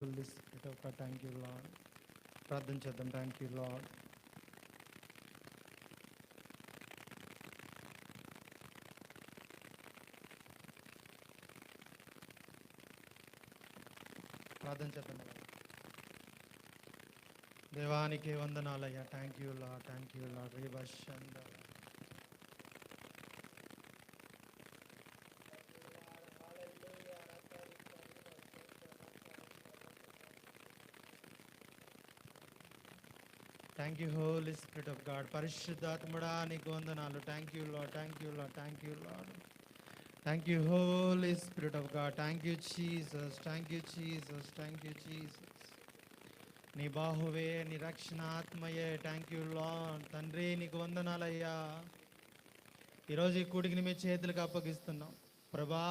Holy Spirit of God, thank you, Lord. ప్రార్థన చేద్దాం. Thank you Lord. ప్రార్థన చేద్దాం. దేవానికి వందనాలయ్యా. Thank you Lord, thank you Lord. రివర్షంద thank you holy spirit of God. పరిశుద్ధాత్ముడా నీకు వందనాలు. Thank you Lord, thank you Lord, thank you Lord. Thank you holy spirit of God. Thank you Jesus, thank you Jesus, thank you Jesus. నీ బాహువే, నీ రక్షణాత్మయే. Thank you lord. తండ్రి నీకు వందనాలయ్యా. ఈరోజు ఈ కూడికిని మీ చేతులకు అప్పగిస్తున్నాం ప్రభా.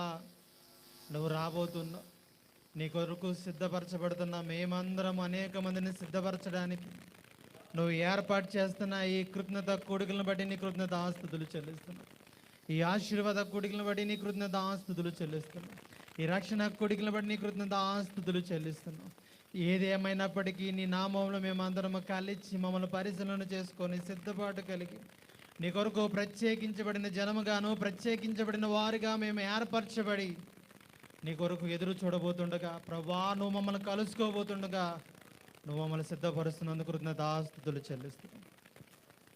నువ్వు రాబోతున్నావు, నీ కొరకు సిద్ధపరచబడుతున్నా. మేమందరం అనేక మందిని సిద్ధపరచడానికి నువ్వు ఏర్పాటు చేస్తున్న ఈ కృతజ్ఞత కూడికలను బట్టి నీ కృతజ్ఞత ఆస్తుతులు చెల్లిస్తున్నావు. ఈ ఆశీర్వాద కూడికలను బట్టి నీ కృతజ్ఞత ఆస్తుతులు చెల్లిస్తున్నావు. ఈ రక్షణ కూడికలను బట్టి నీ కృతజ్ఞత ఆస్తుతులు చెల్లిస్తున్నావు. ఏది ఏమైనప్పటికీ నీ నామంలో మేమందరం కలిసి మమ్మల్ని పరిశీలన చేసుకొని సిద్ధపాటు కలిగి నీ కొరకు ప్రత్యేకించబడిన జనముగాను ప్రత్యేకించబడిన వారుగా మేము ఏర్పరచబడి నీ కొరకు ఎదురు చూడబోతుండగా ప్రభా, నువ్వు మమ్మల్ని కలుసుకోబోతుండగా నువ్వు మమ్మల్ని సిద్ధపరుస్తున్నందుకు కృతజ్ఞతాస్తుతులు చెల్లిస్తున్నాం.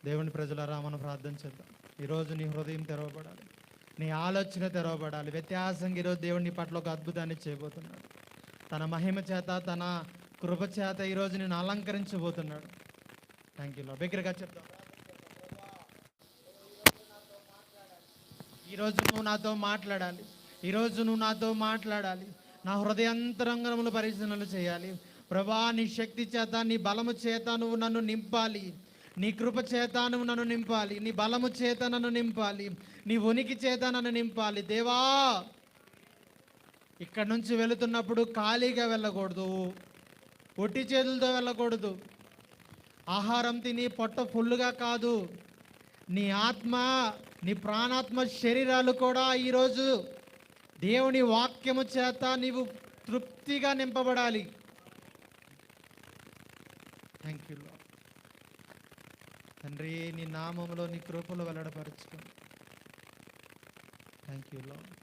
దేవుని ప్రజలారా మనం ప్రార్థన చేద్దాం. ఈరోజు నీ హృదయం తెరవబడాలి, నీ ఆలోచన తెరవబడాలి. వ్యత్యాసంగా ఈరోజు దేవుడు నీ పట్ల ఒక అద్భుతాన్ని చేయబోతున్నాడు. తన మహిమ చేత, తన కృప చేత ఈరోజు నేను అలంకరించబోతున్నాడు. Thank you lord. బిగ్గరగా చెప్తాం. ఈరోజు నువ్వు నాతో మాట్లాడాలి, ఈరోజు నువ్వు నాతో మాట్లాడాలి. నా హృదయాంతరంగములు పరిశీలనలు చేయాలి ప్రభా. నీ శక్తి చేత, నీ బలము చేత నువ్వు నన్ను నింపాలి. నీ కృప చేత నువ్వు నన్ను నింపాలి. నీ బలము చేత నన్ను నింపాలి. నీ ఉనికి చేత నన్ను నింపాలి. దేవా, ఇక్కడి నుంచి వెళుతున్నప్పుడు ఖాళీగా వెళ్ళకూడదు, ఒట్టి చేతులతో వెళ్ళకూడదు. ఆహారం తిని పొట్ట ఫుల్లుగా కాదు, నీ ఆత్మ, నీ ప్రాణాత్మ శరీరాలు కూడా ఈరోజు దేవుని వాక్యము చేత నీవు తృప్తిగా నింపబడాలి. Thank you lord. తండ్రి, నీ నామములో నీ కృపలో వెల్లడపరుచుకోండి. Thank you Lord.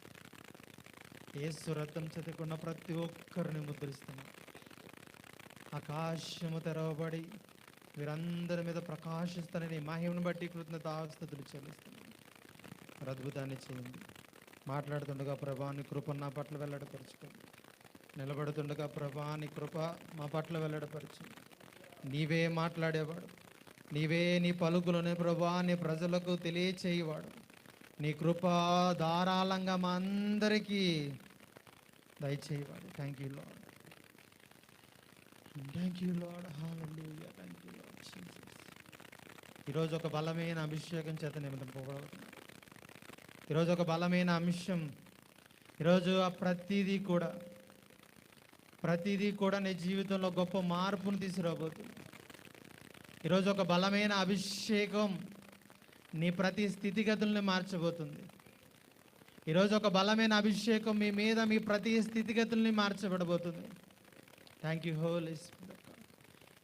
యేసు రక్తం చదువుకున్న ప్రతి ఒక్కరిని ముద్రిస్తున్నాం. ఆకాశము తెరవబడి వీరందరి మీద ప్రకాశిస్తున్న నీ మహిమను బట్టి కృతజ్ఞతాస్తుతులు చెల్లిస్తున్నాం. అద్భుతాన్ని చేయండి. మాట్లాడుతుండగా ప్రభా నీ కృప నా పట్ల వెల్లడపరచుకోండి. నిలబడుతుండగా ప్రభా నీ కృప మా పట్ల వెల్లడపరచండి. నీవే మాట్లాడేవాడు, నీవే నీ పలుకులోనే ప్రభా నీ ప్రజలకు తెలియచేయవాడు. నీ కృప ధారాళంగా మా అందరికీ దయచేయవాడు. Thank you Lord, thank you Lord. హల్లెలూయా, థ్యాంక్ యూ లార్డ్ జీసస్. ఈరోజు ఒక బలమైన అభిషేకం చేత నిమిత్తపడుతున్నాం. ఈరోజు ఒక బలమైన అంశం. ఈరోజు ఆ ప్రతిదీ కూడా నీ జీవితంలో గొప్ప మార్పును తీసుకురాబోతుంది. ఈరోజు ఒక బలమైన అభిషేకం నీ ప్రతి స్థితిగతుల్ని మార్చబోతుంది. ఈరోజు ఒక బలమైన అభిషేకం మీ మీద, మీ ప్రతి స్థితిగతుల్ని మార్చబడబోతుంది. Thank you holy spirit.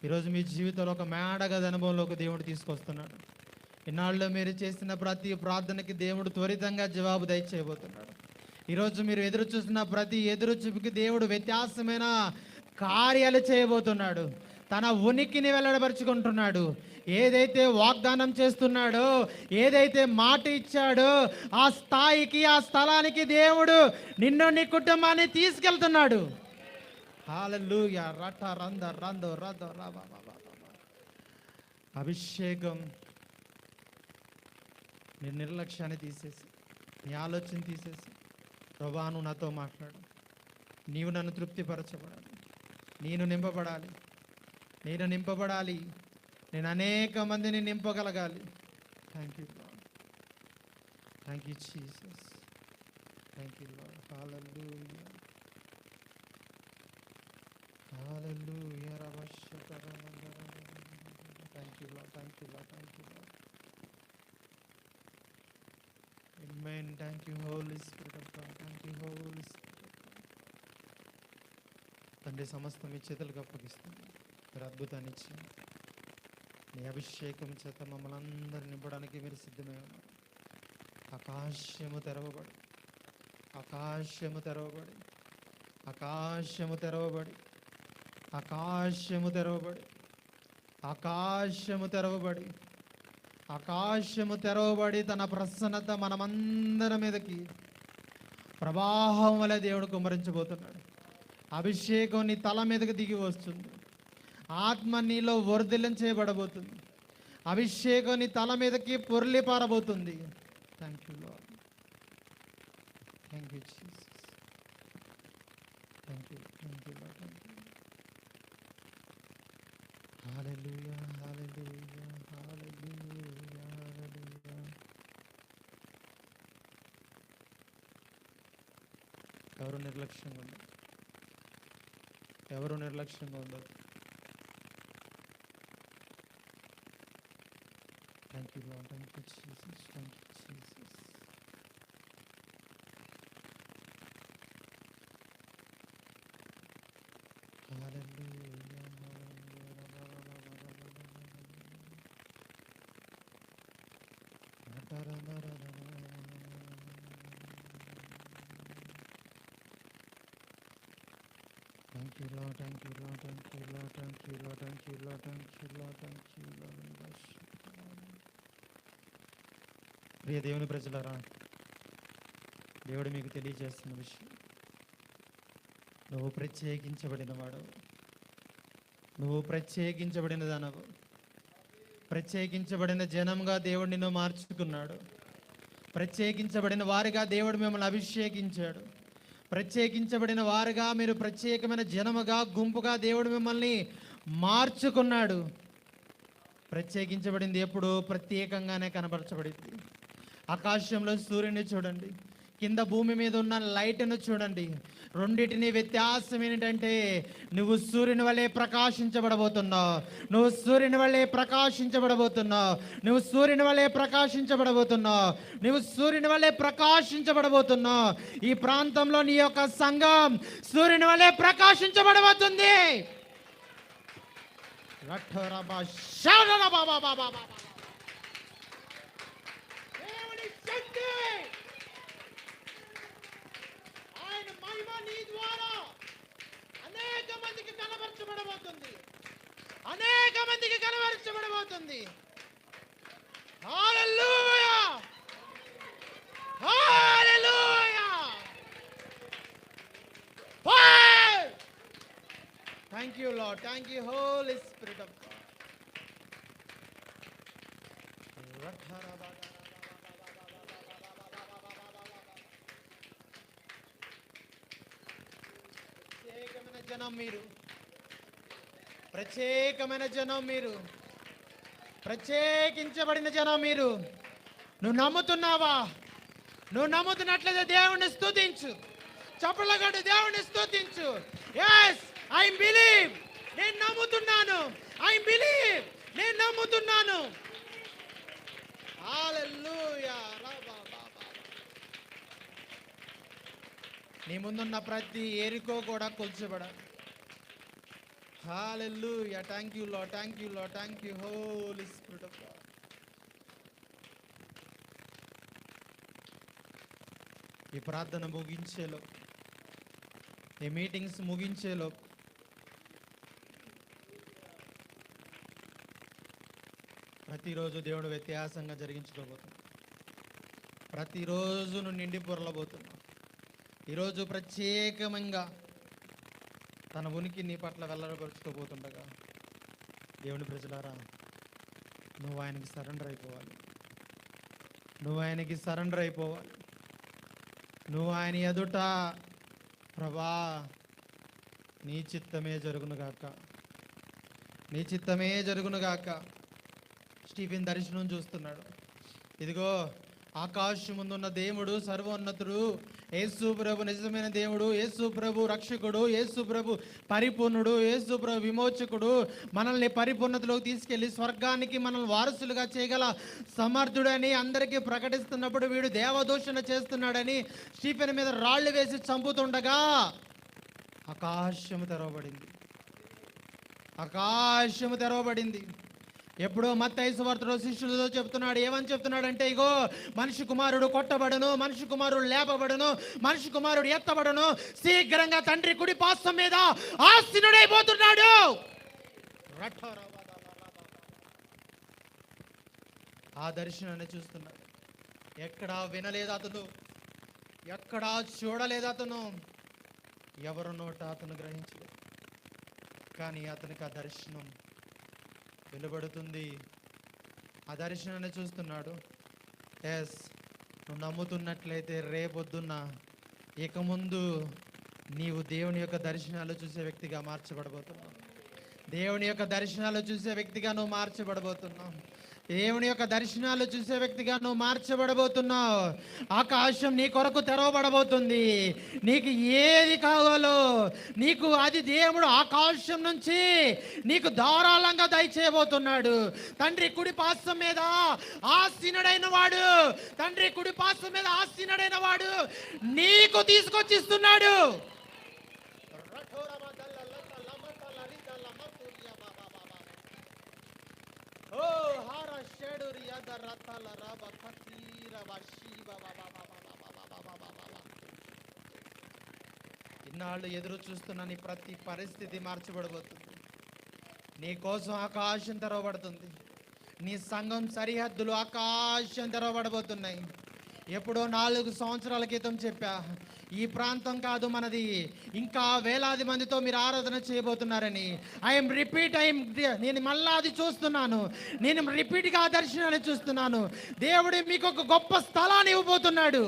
ఈరోజు మీ జీవితంలో ఒక మేడగది అనుభవంలోకి దేవుడు తీసుకొస్తున్నాడు. ఇన్నాళ్ళలో మీరు చేసిన ప్రతి ప్రార్థనకి దేవుడు త్వరితంగా జవాబు దయచేయబోతున్నాడు. ఈరోజు మీరు ఎదురు చూస్తున్న ప్రతి ఎదురు చూపుకి దేవుడు వ్యత్యాసమైన కార్యాలు చేయబోతున్నాడు. తన ఉనికిని వెల్లడపరుచుకుంటున్నాడు. ఏదైతే వాగ్దానం చేస్తున్నాడో, ఏదైతే మాట ఇచ్చాడో ఆ స్థాయికి, ఆ స్థలానికి దేవుడు నిన్ను, నీ కుటుంబాన్ని తీసుకెళ్తున్నాడు. హల్లెలూయా. రట రంద రందో రద రవ. అభిషేకం నీ నిర్లక్ష్యాన్ని తీసేసి, నీ ఆలోచన తీసేసి ప్రభా నువ్వు నాతో మాట్లాడు. నీవు నన్ను తృప్తిపరచబడాలి, నేను నింపబడాలి, నేను అనేక మందిని నింపగలగాలి. Thank you Lord, thank you Jesus, thank you Lord. హల్లెలూయా, హల్లెలూయా. Thank you Lord, thank you Lord, thank you Lord. Amen. Thank you, Holy Spirit of God. Thank you, Holy Spirit of God. తండ్రి సమస్తం మీ చేతులకు అప్పగిస్తుంది. మీరు అద్భుతాన్ని ఇచ్చి మీ అభిషేకం చేత మమ్మల్ని అందరిని నింపడానికి మీరు సిద్ధమే ఉన్నారు. ఆకాశము తెరవబడి, ఆకాశము తెరవబడి, ఆకాశము తెరవబడి, ఆకాశము తెరవబడి, ఆకాశము తెరవబడి, ఆకాశము తెరవబడి తన ప్రసన్నత మనమందరి మీదకి ప్రవాహం వలె దేవుడు కుమ్మరించబోతున్నాడు. అభిషేకం నీ తల మీదకి దిగి వస్తుంది. ఆత్మ నీలో వర్ధిల్లం చేయబడబోతుంది. అభిషేకం నీ తల మీదకి పొర్లి పారబోతుంది. Thank you Lord, thank you Jesus, thank you Lord, thank you. హల్లెలూయా, హల్లెలూయా, హల్లెలూయా, హల్లెలూయా. ఎవరు నిర్లక్ష్యంగా ఉండదు, ఎవరు నిర్లక్ష్యంగా ఉండదు. Thank you Lord, thank you Jesus, thank you Jesus. హల్లెలూయా, Thank you, Lord, thank you, Lord, thank you, Lord, thank you, Lord, thank you, Lord, thank you, Lord, thank you, Lord. ప్రియ దేవుని ప్రజలారా, దేవుడు మీకు తెలియజేస్తున్న విషయం, నువ్వు ప్రత్యేకించబడిన వాడు, నువ్వు ప్రత్యేకించబడిన దానవు, ప్రత్యేకించబడిన జనంగా దేవుడు నిన్ను మార్చుకున్నాడు. ప్రత్యేకించబడిన వారిగా దేవుడు మిమ్మల్ని అభిషేకించాడు. ప్రత్యేకించబడిన వారుగా, మీరు ప్రత్యేకమైన జనముగా, గుంపుగా దేవుడు మిమ్మల్ని మార్చుకున్నాడు. ప్రత్యేకించబడింది ఎప్పుడు ప్రత్యేకంగానే కనబరచబడింది. ఆకాశంలో సూర్యుని చూడండి, కింద భూమి మీద ఉన్న లైట్ను చూడండి. రెండిటిని వ్యత్యాసం ఏంటంటే, నువ్వు సూర్యుని వలె ప్రకాశించబడబోతున్నావు, నువ్వు సూర్యుని వలె ప్రకాశించబడబోతున్నావు, నువ్వు సూర్యుని వలె ప్రకాశించబడబోతున్నావు, నువ్వు సూర్యుని వలె ప్రకాశించబడబోతున్నావు. ఈ ప్రాంతంలో నీ యొక్క సంఘం సూర్యుని వలె ప్రకాశించబడబోతుంది. దేవుని శక్తి, ఆయన మహిమ నీ ద్వారా అనేక మందికి కనబరచబడబోతుంది, అనేక మందికి కనబరచబడబోతుంది. హల్లెలూయా, హల్లెలూయా. Thank you, Lord. Thank you, Holy Spirit of God. ప్రత్యేకమైన జనం మీరు, ప్రత్యేకమైన జనం మీరు, ప్రత్యేకించబడిన జనం మీరు. నువ్వు నమ్ముతున్నావా? నువ్వు నమ్ముతున్నట్లయితే దేవుణ్ణి స్తుతించు, చప్పట్ల కొట్టి దేవుణ్ణి స్తుతించు. yes I believe, నేను నమ్ముతున్నాను. I believe, నేను నమ్ముతున్నాను. హల్లెలూయా. నీ ముందున్న ప్రతి ఎరికో కూడా కొల్చబడాలి. హల్లెలూయా. Thank you Lord, thank you Lord, thank you holy spirit of God. ఈ ప్రార్థన ముగించేలో, ఈ మీటింగ్స్ ముగించేలో ప్రతిరోజు దేవుడు వ్యత్యాసంగా జరిగించుకోబోతున్నాడు. ప్రతిరోజు నువ్వు నిండి పొరలబోతున్నావు. ఈరోజు ప్రత్యేకంగా తన ఉనికి నీ పట్ల వెల్లడపరుచుకోబోతుండగా, దేవుని ప్రజలారా, నువ్వు ఆయనకి సరెండర్ అయిపోవాలి. నువ్వు ఆయనకి సరెండర్ అయిపోవాలి. నువ్వు ఆయన ఎదుట, ప్రభా నీ చిత్తమే జరుగునుగాక, నీ చిత్తమే జరుగునుగాక. స్టీఫెన్ దర్శనం చూస్తున్నాడు. ఇదిగో ఆకాశం ముందున్న దేవుడు, సర్వోన్నతుడు యేసు ప్రభు నిజమైన దేవుడు, యేసు ప్రభు రక్షకుడు, యేసు ప్రభు పరిపూర్ణుడు, యేసు ప్రభు విమోచకుడు, మనల్ని పరిపూర్ణతలోకి తీసుకెళ్లి స్వర్గానికి మనల్ని వారసులుగా చేయగల సమర్థుడని అందరికీ ప్రకటిస్తున్నప్పుడు వీడు దేవదూషణ చేస్తున్నాడని స్టీఫెన్ మీద రాళ్లు వేసి చంపుతుండగా ఆకాశము తెరవబడింది. ఆకాశము తెరవబడింది. ఎప్పుడో మత్తయి సువార్తలో శిష్యులతో చెప్తున్నాడు. ఏమని చెప్తున్నాడంటే, ఇగో మనిషి కుమారుడు కొట్టబడును, మనిషి కుమారుడు లేపబడును, మనిషి కుమారుడు ఎత్తబడును, శీఘ్రంగా తండ్రి కుడి పార్శ్వం మీద ఆసీనుడైపోతున్నాడు. ఆ దర్శనాన్ని చూస్తున్నాడు. ఎక్కడా వినలేదు అతను, ఎక్కడా చూడలేదు అతను, ఎవరి నోట అతను గ్రహించలేదు. కానీ అతనికి ఆ దర్శనం వెలువడుతుంది. ఆ దర్శనాన్ని చూస్తున్నాడు. ఎస్, నువ్వు నమ్ముతున్నట్లయితే రేపొద్దున్న ఇక ముందు నీవు దేవుని యొక్క దర్శనాలు చూసే వ్యక్తిగా మార్చబడబోతున్నావు. దేవుని యొక్క దర్శనాలు చూసే వ్యక్తిగా నువ్వు మార్చబడబోతున్నావు. దేవుని యొక్క దర్శనాలు చూసే వ్యక్తిగా నువ్వు మార్చబడబోతున్నావు. ఆకాశం నీ కొరకు తెరవబడబోతుంది. నీకు ఏది కావాలో నీకు అది దేవుడు ఆకాశం నుంచి నీకు ధారాళంగా దయచేయబోతున్నాడు. తండ్రి కుడి పార్శ్వం మీద ఆసీనుడైన వాడు, తండ్రి కుడి పార్శ్వం మీద ఆసీనుడైన వాడు నీకు తీసుకొచ్చిస్తున్నాడు. ఇన్నాళ్ళు ఎదురు చూస్తున్న నీ ప్రతి పరిస్థితి మార్చబడబోతుంది. నీ కోసం ఆకాశం తెరవబడుతుంది. నీ సంఘం సరిహద్దులు ఆకాశం తెరవబడబోతున్నాయి. ఎప్పుడో 4 సంవత్సరాల క్రితం చెప్పా, ఈ ప్రాంతం కాదు మనది, ఇంకా వేలాది మందితో మీరు ఆరాధన చేయబోతున్నారని. నేను మళ్ళా అది చూస్తున్నాను. నేను రిపీట్గా ఆ దర్శనాన్ని చూస్తున్నాను. దేవుడు మీకు ఒక గొప్ప స్థలాన్ని ఇవ్వబోతున్నాడు.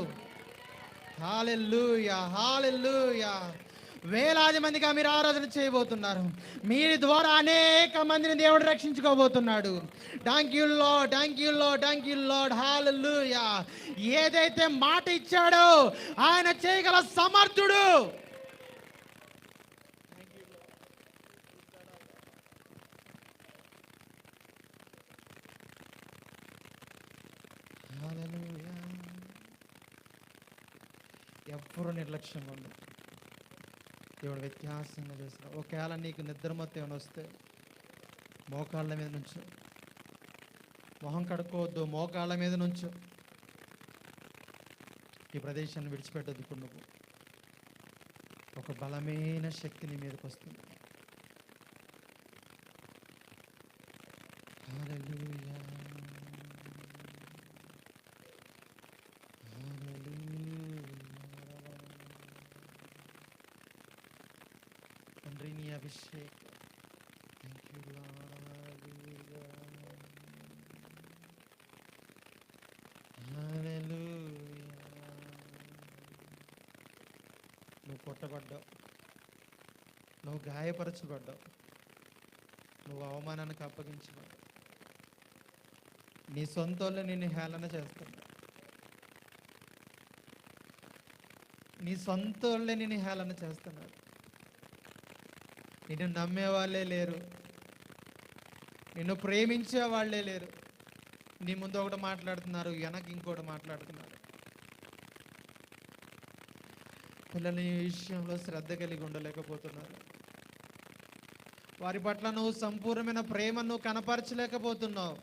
హల్లెలూయా, హల్లెలూయా. వేలాది మందిగా మీరు ఆరాధన చేయబోతున్నారు. మీ ద్వారా అనేక మందిని దేవుడు రక్షించుకోబోతున్నాడు. Thank you Lord, thank you Lord, thank you Lord. హల్లెలూయా. ఏదైతే మాట ఇచ్చాడో ఆయన చేయగల సమర్థుడు. హల్లెలూయా. ఎవ్వరూ నిర్లక్ష్యంగా ఉండదు. దేవుడు వ్యత్యాసంగా చేస్తున్నాడు. ఒకవేళ నీకు నిద్రమత్తు ఏమైనా వస్తే మోకాళ్ళ మీద నుంచు, మొహం కడుక్కోవద్దు, మోకాళ్ళ మీద నుంచు. ఈ ప్రదేశాన్ని విడిచిపెట్టద్దు. నువ్వు ఒక బలమైన శక్తి నీ మీదకి వస్తుంది. హల్లెలూయా, తండ్రి నీ అభిషేకం. Thank you Lord. హల్లెలూయా. నువ్వు కొట్టబడ్డావు, నువ్వు గాయపరచబడ్డావు, నువ్వు అవమానానికి అప్పగించబడ్డావు. నీ సొంతోళ్ళే నిన్ను హేళన చేస్తున్నా, నీ సొంతోళ్ళే నిన్ను హేళన చేస్తున్నారు. నిన్ను నమ్మే వాళ్ళే లేరు, నిన్ను ప్రేమించే వాళ్ళే లేరు. నీ ముందు ఒకటి మాట్లాడుతున్నారు, వెనక ఇంకోటి మాట్లాడుతున్నారు. పిల్లలు ఈ విషయంలో శ్రద్ధ కలిగి ఉండలేకపోతున్నారు. వారి పట్ల నువ్వు సంపూర్ణమైన ప్రేమను కనపరచలేకపోతున్నావు.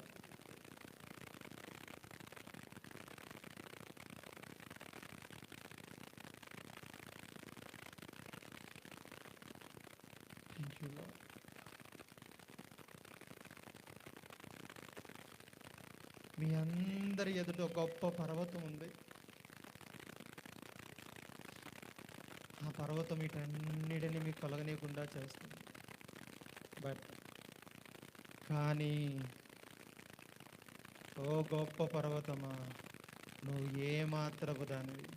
మీ అందరి ఎదుట గొప్ప పర్వతం ఉంది. ఆ పర్వతం వీటన్నిటిని మీకు కలగనీయకుండా చేస్తుంది. బట్ కానీ ఓ గొప్ప పర్వతమా, నువ్వు ఏమాత్రపు దానివి,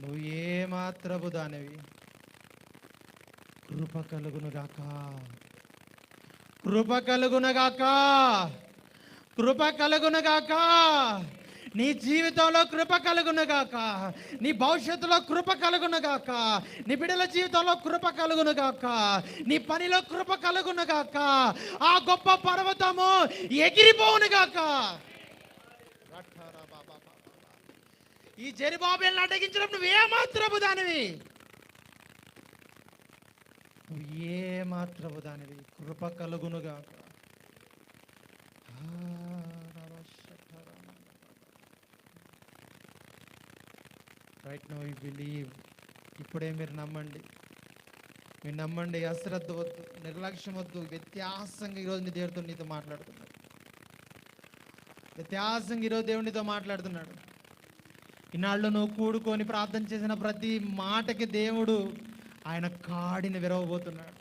నువ్వు ఏమాత్రపు దానివి. కృప కలుగునుగాక, కృప కలుగునుగాక, కృప కలుగునుగాక. నీ జీవితంలో కృప కలుగునుగాక, నీ భవిష్యత్తులో కృప కలుగునుగాక, నీ బిడ్డల జీవితంలో కృప కలుగునుగాక, నీ పనిలో కృప కలుగునుగాక. ఆ గొప్ప పర్వతము ఎగిరిపోవునుగాక. ఈ జెరుబ్బాబెలును అడ్డగించడం నువ్వేమాత్రపు దానివి. నువ్వు ఏ మాత్రము దానివి, కృప కలుగునుగాక. Right now you believe. ఇప్పుడే మీరు నమ్మండి, మీరు నమ్మండి. అశ్రద్ధ వద్దు, నిర్లక్ష్యం వద్దు. వ్యత్యాసంగా ఈరోజు నీ దేవుడితో నీతో మాట్లాడుతున్నాడు. వ్యత్యాసంగా ఈరోజు దేవుడితో మాట్లాడుతున్నాడు. ఈనాళ్ళు నువ్వు కూడుకొని ప్రార్థన చేసిన ప్రతి మాటకి దేవుడు ఆయన కాడిని విరవబోతున్నాడు.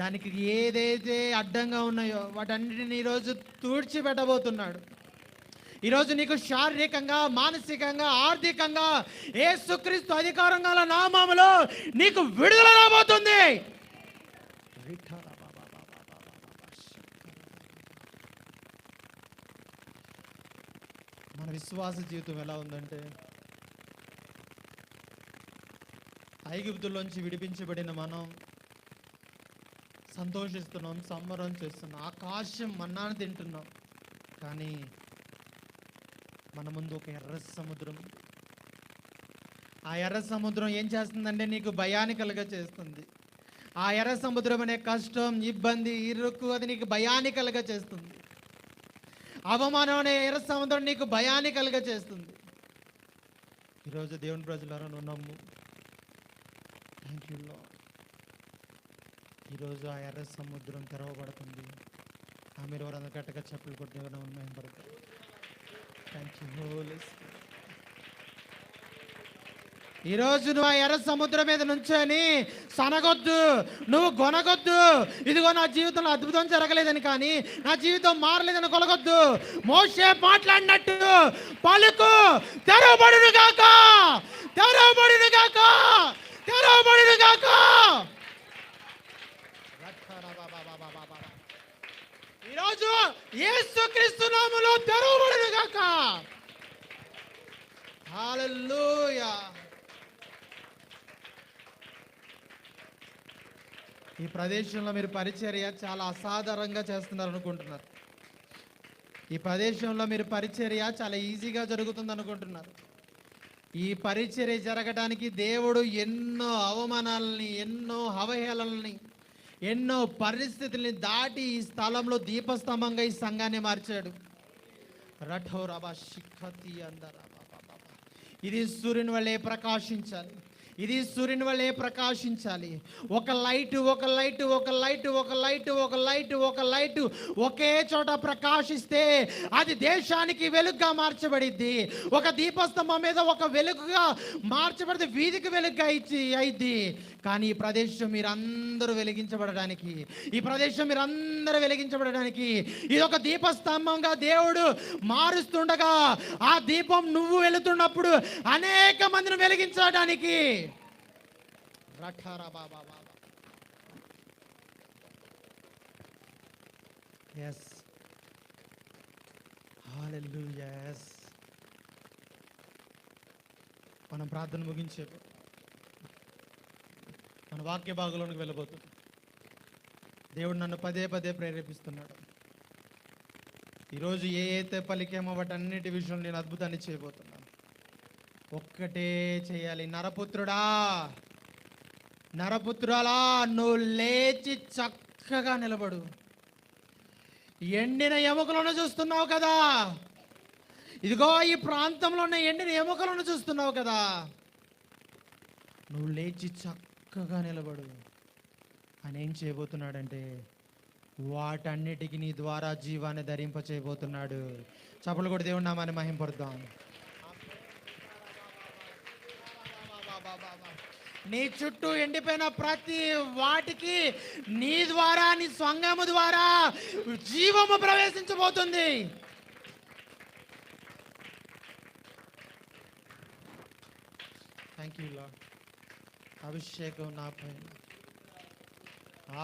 దానికి ఏదైతే అడ్డంగా ఉన్నాయో వాటన్నిటిని ఈరోజు తుడిచిపెట్టబోతున్నాడు. ఈరోజు నీకు శారీరకంగా, మానసికంగా, ఆర్థికంగా యేసుక్రీస్తు అధికారం గల నామములో నీకు విడుదల రాబోతుంది. మన విశ్వాస జీవితం ఎలా ఉందంటే, ఐగుప్తుల్లోంచి విడిపించబడిన మనం సంతోషిస్తున్నాం, సంబరం చేస్తున్నాం, ఆకాశం మన్నాను తింటున్నాం. కానీ మన ముందు ఒక ఎర్ర సముద్రం. ఆ ఎర్ర సముద్రం ఏం చేస్తుందంటే నీకు భయాన్ని కలుగ చేస్తుంది. ఆ ఎర్ర సముద్రం అనే కష్టం, ఇబ్బంది, ఇరుకు అది నీకు భయాన్ని కలుగ చేస్తుంది. అవమానం అనే ఎర్ర సముద్రం నీకు భయాన్ని కలుగ చేస్తుంది. ఈరోజు దేవుని ప్రజలారా నువ్వు నమ్ము. Thank you lord. ఈరోజు ఆ ఎర్ర సముద్రం తెరవబడుతుంది. మీరు ఎవరన్నా గట్టగా చెప్పులు కొట్టి మేంపడతారు. Thank you holy spirit. ఈరోజు నువ్వు ఆ ఎర్ర సముద్రం మీద నుంచొని సనగొద్దు, నువ్వు గొనగొద్దు. ఇదిగో నా జీవితంలో అద్భుతం జరగలేదని, కానీ నా జీవితం మారలేదని కొలగొద్దు. మోషే మాట్లాడినట్టు పలుకు, తెరవబడును గాక, తెరవబడును గాక, తెరవబడును గాక. ఈరోజు యేసుక్రీస్తు నామములో తెరవబడును గాక. హల్లెలూయా. ఈ ప్రదేశంలో మీరు పరిచర్య చాలా అసాధారణంగా చేస్తున్నారు అనుకుంటున్నారు. ఈ ప్రదేశంలో మీరు పరిచర్య చాలా ఈజీగా జరుగుతుంది అనుకుంటున్నారు. ఈ పరిచర్య జరగడానికి దేవుడు ఎన్నో అవమానాలని, ఎన్నో అవహేళనల్ని, ఎన్నో పరిస్థితుల్ని దాటి ఈ స్థలంలో దీపస్తంభంగా ఈ సంఘాన్ని మార్చాడు. ఇది సూర్యుని వల్లే ప్రకాశించాలి. ఇది సూర్యుని వల్లే ప్రకాశించాలి. ఒక లైట్, ఒక లైట్, ఒక లైట్, ఒక లైట్, ఒక లైట్, ఒక లైట్ ఒకే చోట ప్రకాశిస్తే అది దేశానికి వెలుగుగా మార్చబడిద్ది. ఒక దీపస్తంభం మీద ఒక వెలుగుగా మార్చబడితే వీధికి వెలుగుగా అయింది. కానీ ఈ ప్రదేశం మీరందరూ వెలిగించబడడానికి, ఈ ప్రదేశం మీరందరూ వెలిగించబడడానికి ఇది ఒక దీపస్తంభంగా దేవుడు మారుస్తుండగా, ఆ దీపం నువ్వు వెళుతున్నప్పుడు అనేక మందిని వెలిగించడానికి. Yes. Hallelujah. Yes. మనం ప్రార్థన ముగించే మన వాక్య భాగంలోనికి వెళ్ళబోతుంది. దేవుడు నన్ను పదే పదే ప్రేరేపిస్తున్నాడు. ఈరోజు ఏ అయితే పలికేమో వాటన్నిటి విషయంలో నేను అద్భుతాన్ని చేయబోతున్నాను. ఒక్కటే చేయాలి. నరపుత్రుడా, నరపుత్రులా, నువ్వు లేచి చక్కగా నిలబడు. ఎండిన ఎముకలను చూస్తున్నావు కదా, ఇదిగో ఈ ప్రాంతంలో ఉన్న ఎండిన ఎముకలను చూస్తున్నావు కదా, నువ్వు లేచి చక్కగా నిలబడు. ఆయన ఏం చేయబోతున్నాడంటే వాటన్నిటికీ నీ ద్వారా జీవాన్ని ధరింప చేయబోతున్నాడు. చప్పలు కూడా దేవుని నామాన్ని మహింపరుద్దాం. నీ చుట్టూ ఎండిపోయిన ప్రతి వాటికి నీ ద్వారా, నీ సంఘము ద్వారా జీవము ప్రవేశించబోతుంది. Thank you lord. అభిషేకం నా పైన,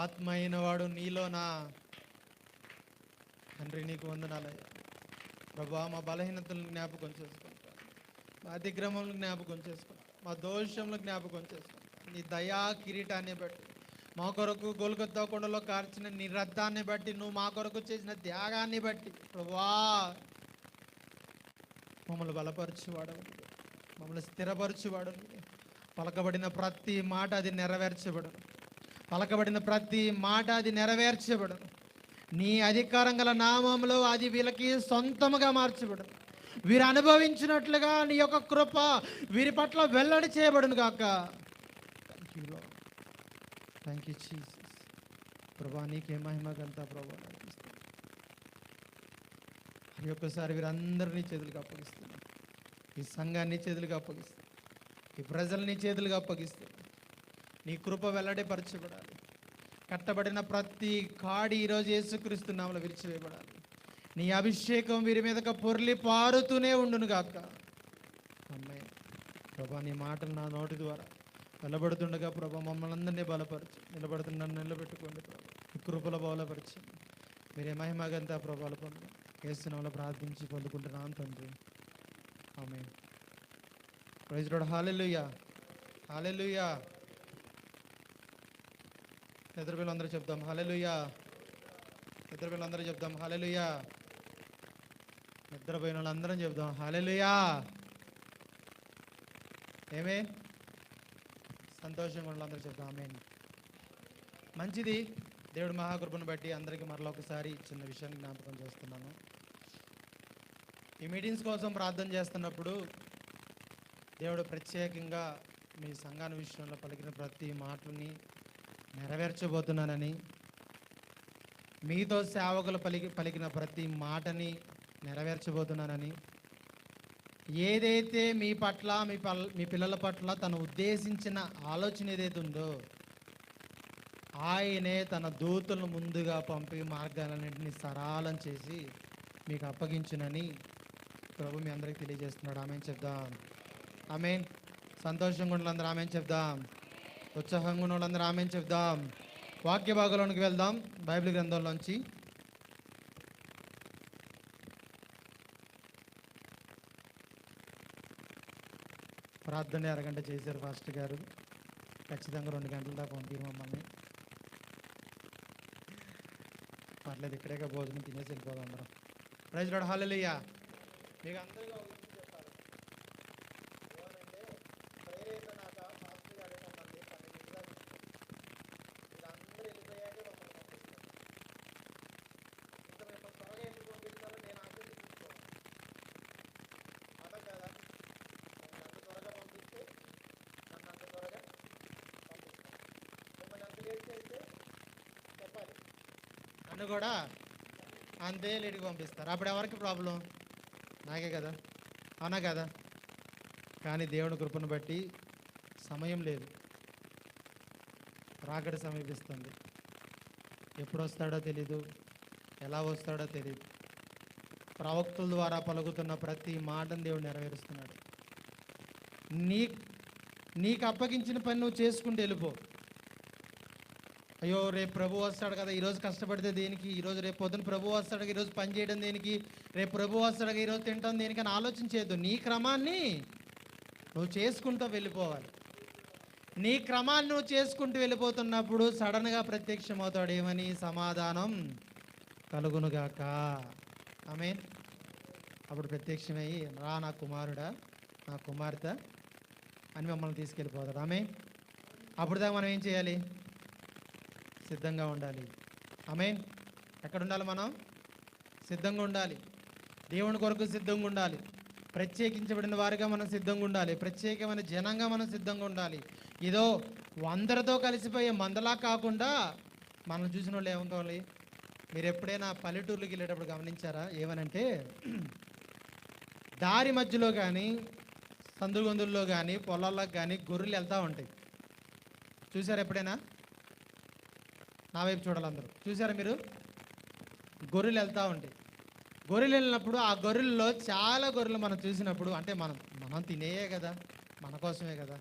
ఆత్మ అయిన వాడు నీలోనా. తండ్రి నీకు వందనాలయ్యా. ప్రభా, మా బలహీనతలను జ్ఞాపకం చేసుకుంటా, మా అతిక్రమలను జ్ఞాపకం చేసుకుంటా, మా దోషంలో జ్ఞాపకం చేసుకుంటా. నీ దయా కిరీటాన్ని బట్టి, మా కొరకు గొల్గొతా కొండలో కార్చిన నీ రక్తాన్ని బట్టి, నువ్వు మా కొరకు చేసిన త్యాగాన్ని బట్టి ప్రభువా మమ్మల్ని బలపరచువాడు, మమ్మల్ని స్థిరపరచువాడు. పలకబడిన ప్రతి మాట అది నెరవేర్చబడు. పలకబడిన ప్రతి మాట అది నెరవేర్చబడను. నీ అధికారం గల నామంలో అది వీళ్ళకి సొంతముగా మార్చబడను. వీరు అనుభవించినట్లుగా నీ యొక్క కృప వీరి పట్ల వెల్లడి చేయబడును గాక. Thank you Jesus. ప్రభా నీకే మహిమ గంతా ప్రభా. మరి ఒక్కసారి వీరందరినీ చేతులకు అప్పగిస్తున్నాను. ఈ సంఘాన్ని చేతులకు అప్పగిస్తాను. ఈ ప్రజల్ని చేతులుగా అప్పగిస్తాను. నీ కృప వెల్లడిపరచబడాలి. కట్టబడిన ప్రతి కాడి ఈరోజు యేసుక్రీస్తు నామములో విరిచివేయబడాలి. నీ అభిషేకం వీరి మీదకి పొర్లి పారుతూనే ఉండును గాక. అమ్మాయి ప్రభా నీ మాటలు నా నోటి ద్వారా వెలబడుతుండగా ప్రభా మమ్మల్ని అందరినీ బలపరచు. నిలబడుతున్న నన్ను నిలబెట్టుకోండి ప్రభా. ఈ కృపలో బలపరిచి మీరే మహిమగంతా ప్రభావాలు పొందాలి. యేసు నామములో ప్రార్థించి పొందుకుంటున్నాను తండ్రి. ఆమేన్. Praise Lord. హల్లెలూయా, హల్లెలూయా. నిద్ర పిల్లలందరూ చెప్దాం హల్లెలూయా. నిద్ర పిల్లలందరూ చెప్దాం హల్లెలూయా. నిద్రపోయిన వాళ్ళందరం చెప్దాం హల్లెలూయా. ఏమే సంతోషంగా వాళ్ళందరూ చెప్దాం ఆమేన్. మంచిది. దేవుడి మహాకృపను బట్టి అందరికీ మరలా ఒకసారి చిన్న విషయాన్ని జ్ఞాపకం చేస్తున్నాను. ఈ మీటింగ్స్ కోసం ప్రార్థన చేస్తున్నప్పుడు దేవుడు ప్రత్యేకంగా మీ సంఘాన్ని విషయంలో పలికిన ప్రతి మాటని నెరవేర్చబోతున్నానని, మీతో సేవకులు పలికిన ప్రతి మాటని నెరవేర్చబోతున్నానని, ఏదైతే మీ పట్ల మీ పిల్లల పట్ల తను ఉద్దేశించిన ఆలోచన ఏదైతే ఉందో ఆయనే తన దూతలను ముందుగా పంపి మార్గాలన్నింటినీ సరళం చేసి మీకు అప్పగించునని ప్రభు మీ అందరికీ తెలియజేస్తున్నాడు. ఆమెన్ చెప్దాం. ఆమెన్. సంతోషంగా ఉన్న వాళ్ళందరూ ఆమెన్ చెప్దాం. ఉత్సాహంగా ఉన్న వాళ్ళందరూ ఆమెన్ చెప్దాం. వాక్య భాగంలోనికి వెళ్దాం. బైబిల్ గ్రంథంలోంచి ప్రార్థన అరగంట చేశారు ఫాస్ట్ గారు. ఖచ్చితంగా 2 గంటల దాకా పంపిరు మమ్మల్ని. పర్లేదు, ఇక్కడే భోజనం తినేసి వెళ్ళిపోదాం అందరం. Praise Lord. హల్లెలూయా. మీకు అందరికీ ఒక విషయం చెప్పాలి. ఏమనంటే ప్రేరేపణాక ఫాస్ట్ గారు మమ్మల్ని 12 నిమిషాలు మీరందరూ వెళ్ళిపోయాకే మమ్మల్ని పంపిస్తారు. ఇంకా మేము త్వరగా ఎందుకు పంపిస్తారో నేను ఆశీర్వదించుకోవాలి. అలా కదా, మమ్మల్ని అంత త్వరగా పంపిస్తే నన్ను అంత త్వరగా పంపిస్తాను. మిమ్మల్ని అంత లేట్ చేస్తే చెప్పాలి నన్ను కూడా అంతే లేట్కి పంపిస్తారు. అప్పుడు ఎవరికి ప్రాబ్లం? నాకే కదా, అవునా కదా? కానీ దేవుని కృపను బట్టి సమయం లేదు, రాకడ సమీపిస్తుంది. ఎప్పుడు వస్తాడో తెలీదు, ఎలా వస్తాడో తెలీదు. ప్రవక్తుల ద్వారా పలుకుతున్న ప్రతి మాటను దేవుడు నెరవేరుస్తున్నాడు. నీకు అప్పగించిన పని నువ్వు చేసుకుంటూ వెళ్ళిపో. అయ్యో రేపు ప్రభు వస్తాడు కదా, ఈరోజు కష్టపడితే దేనికి, ఈరోజు రేపు పొద్దున ప్రభు వస్తాడు, ఈరోజు పని చేయడం దేనికి, రేపు ప్రభు వస్తాడు ఈరోజు తింటాం దేనికి అని ఆలోచించేద్దు. నీ క్రమాన్ని నువ్వు చేసుకుంటూ వెళ్ళిపోవాలి. నీ క్రమాన్ని నువ్వు చేసుకుంటూ వెళ్ళిపోతున్నప్పుడు సడన్గా ప్రత్యక్షమవుతాడు. ఏమని? సమాధానం కలుగునుగాక. ఆమేన్. అప్పుడు ప్రత్యక్షమయ్యి రా నా కుమారుడా, నా కుమార్తె అని మమ్మల్ని తీసుకెళ్ళిపోతాడు. ఆమేన్. అప్పుడు దాకా మనం ఏం చేయాలి? సిద్ధంగా ఉండాలి. ఆమేన్. ఎక్కడ ఉండాలి? మనం సిద్ధంగా ఉండాలి. దేవుని కొరకు సిద్ధంగా ఉండాలి. ప్రత్యేకించబడిన వారిగా మనం సిద్ధంగా ఉండాలి. ప్రత్యేకమైన జనంగా మనం సిద్ధంగా ఉండాలి. ఏదో అందరితో కలిసిపోయే మందలా కాకుండా మనం చూసిన వాళ్ళు ఏమనుకోవాలి? మీరు ఎప్పుడైనా పల్లెటూర్లకు వెళ్ళేటప్పుడు గమనించారా? ఏమనంటే దారి మధ్యలో కానీ సందుగొందుల్లో కానీ పొలాల్లోకి కానీ గొర్రెలు వెళ్తూ ఉంటాయి. చూసారా ఎప్పుడైనా? నా వైపు చూడాలి అందరూ. చూసారా మీరు? గొర్రెలు వెళ్తూ ఉంటాయి. గొర్రెలు వెళ్ళినప్పుడు ఆ గొర్రెల్లో చాలా గొర్రెలు మనం చూసినప్పుడు, అంటే మనం తినేయే కదా, మన కోసమే కదా,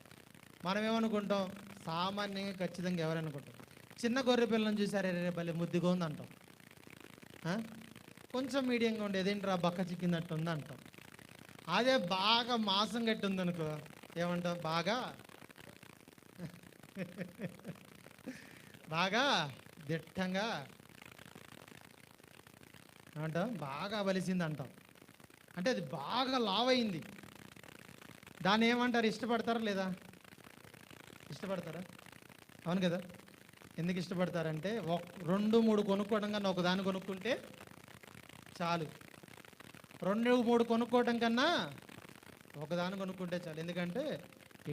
మనం ఏమనుకుంటాం? సామాన్యంగా ఖచ్చితంగా ఎవరనుకుంటాం? చిన్న గొర్రె పిల్లలను చూసారే, రే భలే ముద్దుగా ఉంది అంటాం. కొంచెం మీడియంగా ఉండేది ఏంట్రా బక్క చిక్కినట్టు ఉంది అంటాం. అదే బాగా మాంసం గట్టి ఉందనుకో ఏమంటాం? బాగా దిట్టంగా ఏమంటాం? బాగా బలిసింది అంటాం. అంటే అది బాగా లావైంది. దాన్ని ఏమంటారు? ఇష్టపడతారా లేదా? ఇష్టపడతారా? అవును కదా. ఎందుకు ఇష్టపడతారంటే రెండు మూడు కొనుక్కోవడం కన్నా ఒకదాన్ని కొనుక్కుంటే చాలు. రెండు మూడు కొనుక్కోవడం కన్నా ఒకదాన్ని కొనుక్కుంటే చాలు. ఎందుకంటే